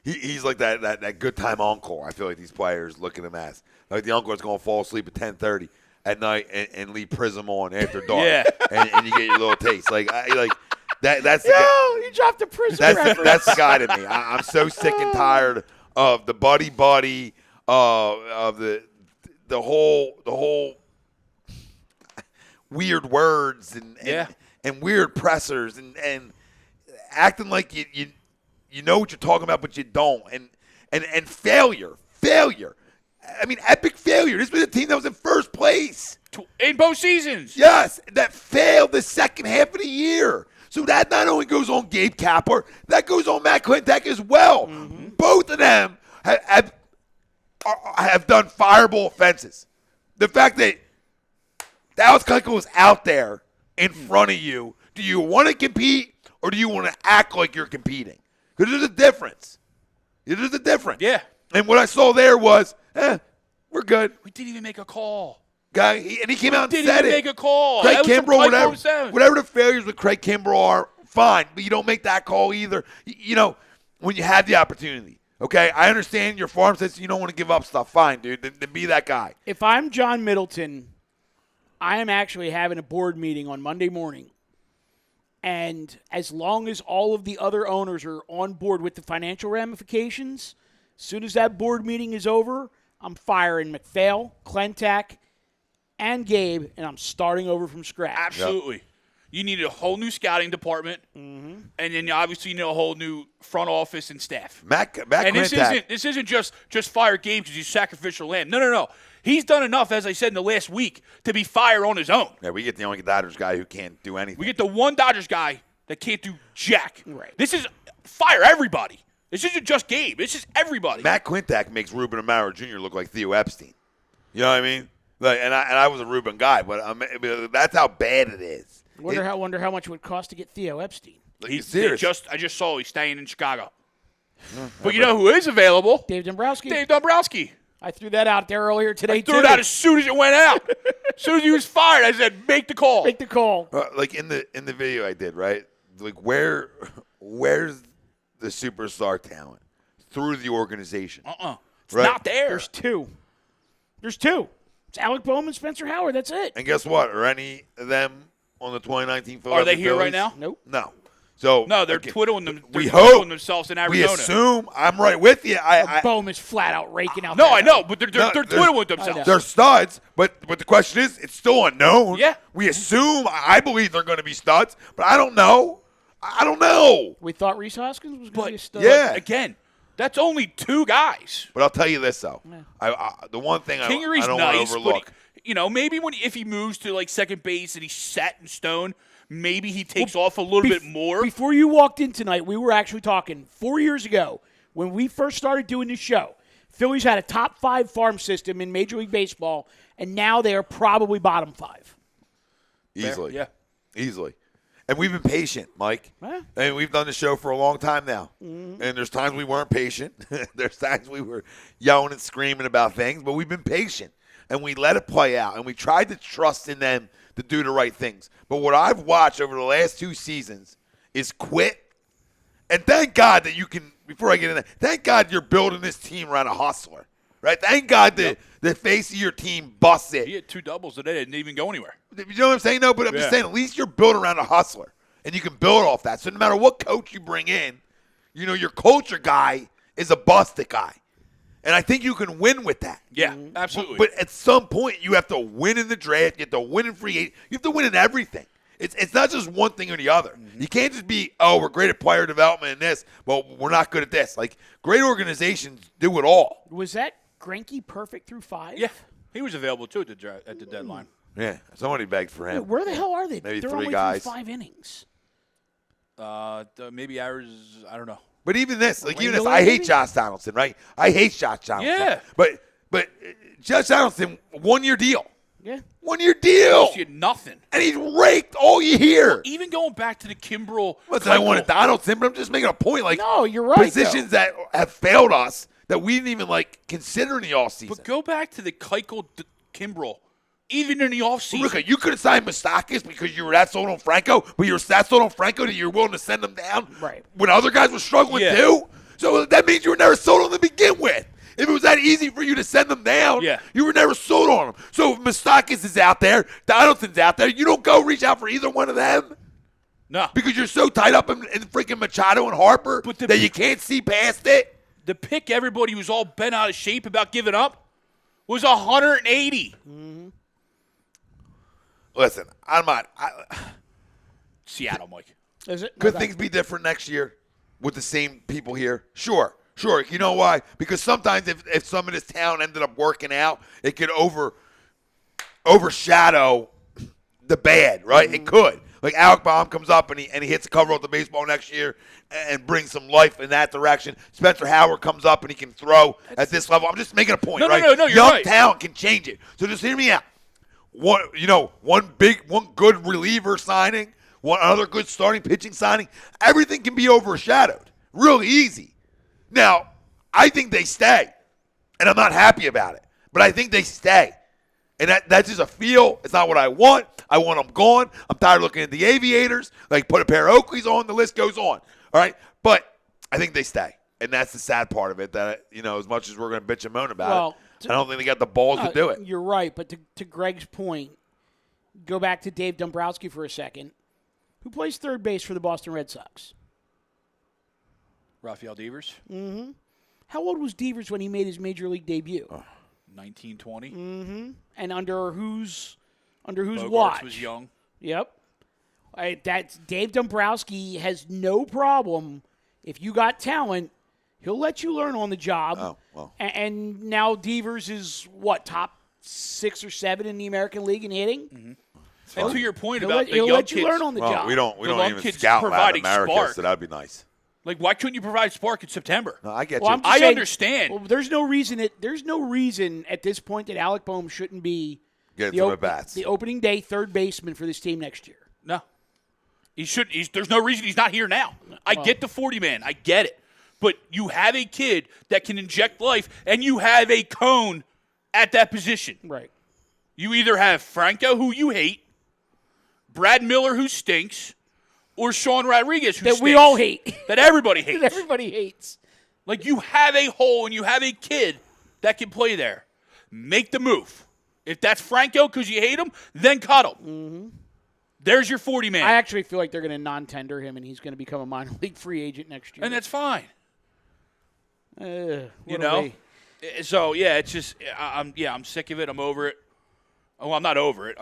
He's like that good time uncle. I feel like these players look at him as. Like the uncle that's going to fall asleep at 10:30 at night and leave Prism on after dark. Yeah. And you get your little taste. That's the Yo, you dropped the Prism reference. that's the guy to me. I'm so sick and tired of the buddy of the whole weird words and weird pressers and acting like you know what you're talking about but you don't and failure. I mean, epic failure. This was a team that was in first place in both seasons. Yes, that failed the second half of the year. So that not only goes on Gabe Kapler, that goes on Matt Klentak as well. Mm-hmm. Both of them have done fireable offenses. The fact that Dallas Keuchel was out there in front of you, do you want to compete or do you want to act like you're competing? Because there's a difference. There's a difference. Yeah. And what I saw there was, we're good. We didn't even make a call. Guy, and he came out and said it. Didn't even make a call. Craig Kimbrell, whatever the failures with Craig Kimbrell are, fine, but you don't make that call either. You know, when you have the opportunity. Okay, I understand your farm says you don't want to give up stuff. Fine, dude, then be that guy. If I'm John Middleton, I am actually having a board meeting on Monday morning. And as long as all of the other owners are on board with the financial ramifications, as soon as that board meeting is over, I'm firing McPhail, Klentak, and Gabe, and I'm starting over from scratch. Absolutely. Yep. You need a whole new scouting department, and then obviously you need a whole new front office and staff. And this isn't just fire Gabe because he's sacrificial lamb. No. He's done enough, as I said in the last week, to be fired on his own. Yeah, we get the only Dodgers guy who can't do anything. We get the one Dodgers guy that can't do jack. Right. This is fire everybody. This isn't just Gabe. This is everybody. Matt Klentak makes Ruben Amaro Jr. look like Theo Epstein. You know what I mean? Like, and I was a Ruben guy, but that's how bad it is. Wonder how much it would cost to get Theo Epstein. He's serious. I just saw he's staying in Chicago. But you know who is available? Dave Dombrowski. I threw that out there earlier today, too. I threw it out as soon as it went out. As soon as he was fired, I said, make the call. Make the call. Like in the video I did, right? Like where's the superstar talent through the organization? It's not there. There's two. It's Alec Bowman, Spencer Howard. That's it. And guess what? Are any of them on the 2019 Philadelphia Are they here Phillies? right now? Nope. No. So no, they're twiddling them. We hope themselves in Arizona. We assume I'm right with you. Bowman's flat out raking out. No, I know, but they're twiddling themselves. They're studs, but the question is, it's still unknown. Yeah. We assume. I believe they're going to be studs, but I don't know. We thought Rhys Hoskins was going to be a stud. Yeah. Again, that's only two guys. But I'll tell you this though. Yeah. The one thing I don't want to overlook. Maybe if he moves to like second base and he's set in stone, maybe he takes off a little bit more. Before you walked in tonight, we were actually talking 4 years ago when we first started doing this show. Phillies had a top 5 farm system in Major League Baseball, and now they are probably bottom 5. Easily. Fair. Yeah. Easily. And we've been patient, Mike. And we've done the show for a long time now. Mm-hmm. And there's times we weren't patient. There's times we were yelling and screaming about things, but we've been patient. And we let it play out. And we tried to trust in them to do the right things. But what I've watched over the last 2 seasons is quit. And thank God that you can, before I get in there, thank God you're building this team around a hustler. Right? Thank God the face of your team busts it. He had 2 doubles today. Didn't even go anywhere. You know what I'm saying? No, but I'm just saying at least you're built around a hustler. And you can build off that. So no matter what coach you bring in, your culture guy is a busted guy. And I think you can win with that. Yeah, absolutely. But at some point, you have to win in the draft. You have to win in free agent. You have to win in everything. It's not just one thing or the other. Mm-hmm. You can't just be, we're great at player development and this, but we're not good at this. Like, great organizations do it all. Was that Greinke perfect through 5? Yeah. He was available, too, at the deadline. Yeah. Somebody begged for him. Wait, where the hell are they? Maybe They're 3 only guys. Through 5 innings. Maybe ours, I don't know. But even this, I hate Josh Donaldson, right? I hate Josh Donaldson. Yeah. But Josh Donaldson, 1-year deal. Yeah. 1-year deal. He had nothing. And he's raked all you hear. Well, even going back to the Kimbrel. Listen, I wanted Donaldson, but I'm just making a point. Like, no, you're right. Positions that have failed us that we didn't even consider in the offseason. But go back to the Keuchel Kimbrel. Even in the offseason. Look, you could have signed Moustakis because you were that sold on Franco, but you were that sold on Franco that you were willing to send him down when other guys were struggling too. So that means you were never sold on them to begin with. If it was that easy for you to send them down, you were never sold on them. So if Moustakis is out there, Donaldson's out there, you don't go reach out for either one of them. No. Because you're so tied up in freaking Machado and Harper that you can't see past it. The pick everybody was all bent out of shape about giving up was 180. Mm-hmm. Listen, I'm not. Seattle, Mike. Is it? Could things be different next year with the same people here? Sure. You know why? Because sometimes if some of this town ended up working out, it could overshadow the bad, right? It could. Like Alec Baum comes up and he hits the cover of the baseball next year and brings some life in that direction. Spencer Howard comes up and he can throw at this level. I'm just making a point, right? No, you're Young right. talent can change it. So just hear me out. One good reliever signing, one other good starting pitching signing, everything can be overshadowed really easy. Now, I think they stay, and I'm not happy about it, but I think they stay. And that's just a feel. It's not what I want. I want them gone. I'm tired of looking at the Aviators. Put a pair of Oakleys on. The list goes on. All right? But I think they stay. And that's the sad part of it that, as much as we're going to bitch and moan about it, I don't think they got the balls to do it. You're right. But to Greg's point, go back to Dave Dombrowski for a second. Who plays third base for the Boston Red Sox? Rafael Devers. Mm-hmm. How old was Devers when he made his major league debut? 1920. Mm-hmm. And under whose Bogarts watch? Was young. Yep. That's Dave Dombrowski has no problem. If you got talent, he'll let you learn on the job. Oh, well. And now Devers is top 6 or 7 in the American League in hitting. Mm-hmm. And to your point He'll about let, the he'll young let you kids, learn on the job. We don't even kids scout Latin providing America, spark. so that'd be nice. Why couldn't you provide spark in September? No, I get Well, you. I'm just I saying, understand. Well, there's no reason at this point that Alec Boehm shouldn't be Get some at-bats. the opening day third baseman for this team next year. No. He should. There's no reason he's not here now. I get the 40-man. I get it. But you have a kid that can inject life, and you have a cone at that position. Right. You either have Franco, who you hate, Brad Miller, who stinks, or Sean Rodriguez, who That stinks. we all hate. That everybody hates. That everybody hates. You have a hole, and you have a kid that can play there. Make the move. If that's Franco because you hate him, then cut him. Mm-hmm. There's your 40-man. I actually feel like they're going to non-tender him, and he's going to become a minor league free agent next year. And that's fine. You know? So, yeah, it's just I'm sick of it. I'm over it. Oh, I'm not over it.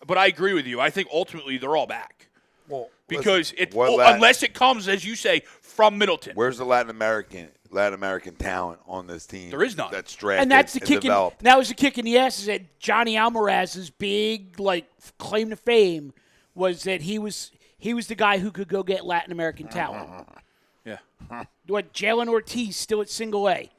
But I agree with you. I think ultimately they're all back. Well, because unless it comes, as you say, from Middleton. Where's the Latin American talent on this team? There is none. That's drafted And that's the kick. Developed. That was the kick in the ass. Is that Johnny Almaraz's big claim to fame was that he was the guy who could go get Latin American talent. Yeah. What, Jalen Ortiz still at single A?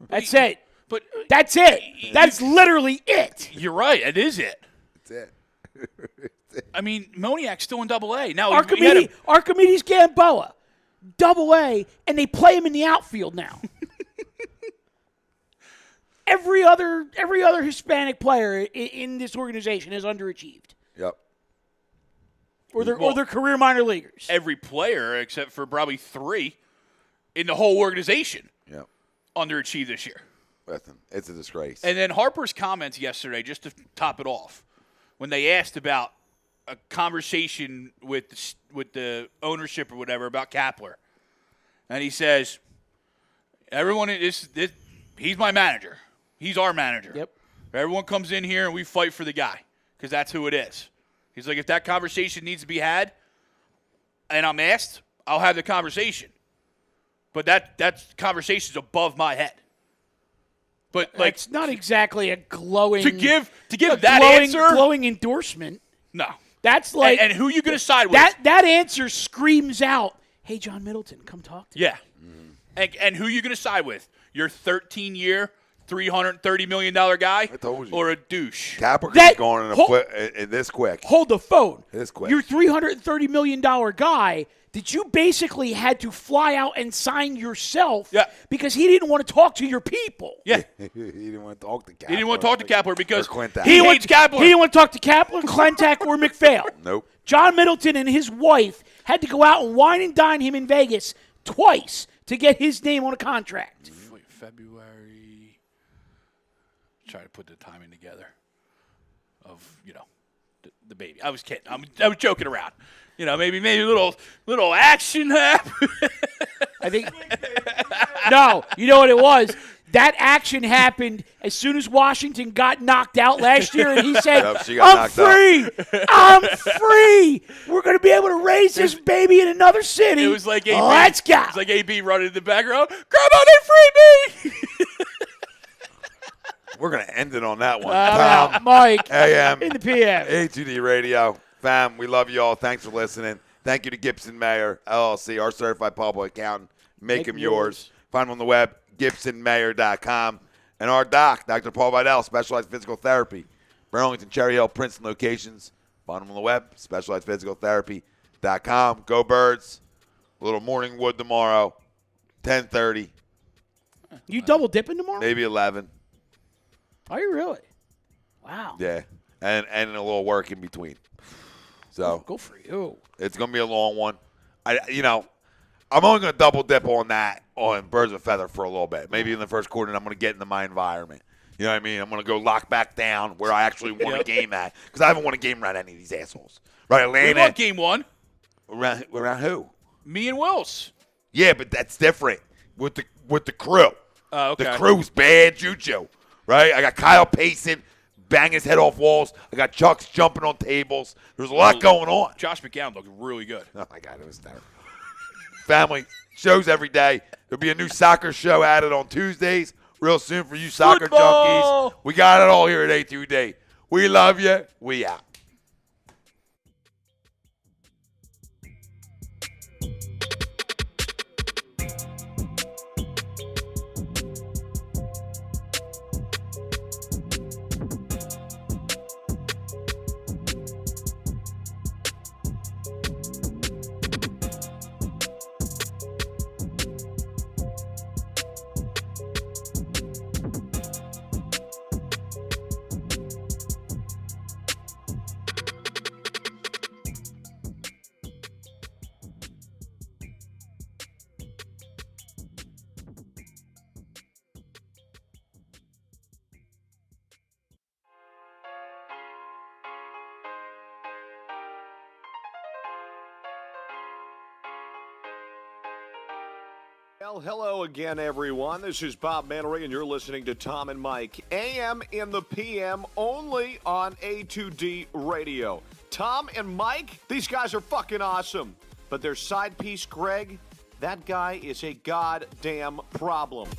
That's it. But that's it. That's literally it. You're right. It is it. That's it. I mean, Moniak's still in Double-A now. Archimedes Gamboa, Double-A, and they play him in the outfield now. Every other Hispanic player in this organization is underachieved. Yep. Or they're career minor leaguers. Every player, except for probably 3 in the whole organization, underachieved this year. Listen, it's a disgrace. And then Harper's comments yesterday, just to top it off, when they asked about a conversation with the ownership or whatever about Kapler, and he says, "Everyone he's my manager. He's our manager. Yep. Everyone comes in here and we fight for the guy because that's who it is." He's like, if that conversation needs to be had, and I'm asked, I'll have the conversation. But that conversation's above my head. But it's not exactly a glowing to give that glowing endorsement. No, that's like and who you going to side with? That answer screams out, "Hey, John Middleton, come talk to me." Yeah, and who you going to side with? Your 13-year, $330 million guy told you. or a douche. Kaepernick That- is going in this quick. Hold the phone. This quick. Your $330 million guy that you basically had to fly out and sign yourself because he didn't want to talk to your people. Yeah. He didn't want to talk to Kapler. He didn't want to talk to Kapler because Clinton. he hates Kapler. He didn't want to talk to Kapler, Klentak, or McPhail. Nope. John Middleton and his wife had to go out and wine and dine him in Vegas twice to get his name on a contract. Wait, February. Try to put the timing together of, the baby. I was kidding. I was joking around. Maybe a little action happened. I think. No, you know what it was? That action happened as soon as Washington got knocked out last year, and he said, Yep, she got I'm knocked free. I'm free. We're going to be able to raise this baby in another city. It was like AB. Let's go. It was like AB running in the background. Grandma, they freed me. We're going to end it on that one. Mike, AM, in the PM. A2D Radio. Fam, we love you all. Thanks for listening. Thank you to Gibson Mayer, LLC, our certified public accountant. Make them yours. Find them on the web, gibsonmayer.com. And our doc, Dr. Paul Vidal, Specialized Physical Therapy. Burlington, Cherry Hill, Princeton locations. Find them on the web, specializedphysicaltherapy.com. Go Birds. A little morning wood tomorrow, 10:30, You double dipping tomorrow? maybe 11. Are you really? Wow. Yeah, and a little work in between. So Go for you. it's gonna be a long one. I'm only gonna double dip on that on Birds of a Feather for a little bit. Maybe in the first quarter, and I'm gonna get into my environment. You know what I mean? I'm gonna go lock back down where I actually want a game at because I haven't won a game around any of these assholes. Right, We Atlanta. won game one. Around who? Me and Wills. Yeah, but that's different with the crew. Oh, okay. The crew's bad juju, right? I got Kyle pacing, banging his head off walls. I got Chucks jumping on tables. There's a lot going on. Josh McCown looked really good. Oh, my God, it was terrible. Family shows every day. There'll be a new soccer show added on Tuesdays real soon for you soccer Football! junkies. We got it all here at A2D. We love you. We out. Well, hello again, everyone. This is Bob Mannery, and you're listening to Tom and Mike. AM in the PM, only on A2D Radio. Tom and Mike, these guys are fucking awesome. But their side piece, Greg, that guy is a goddamn problem.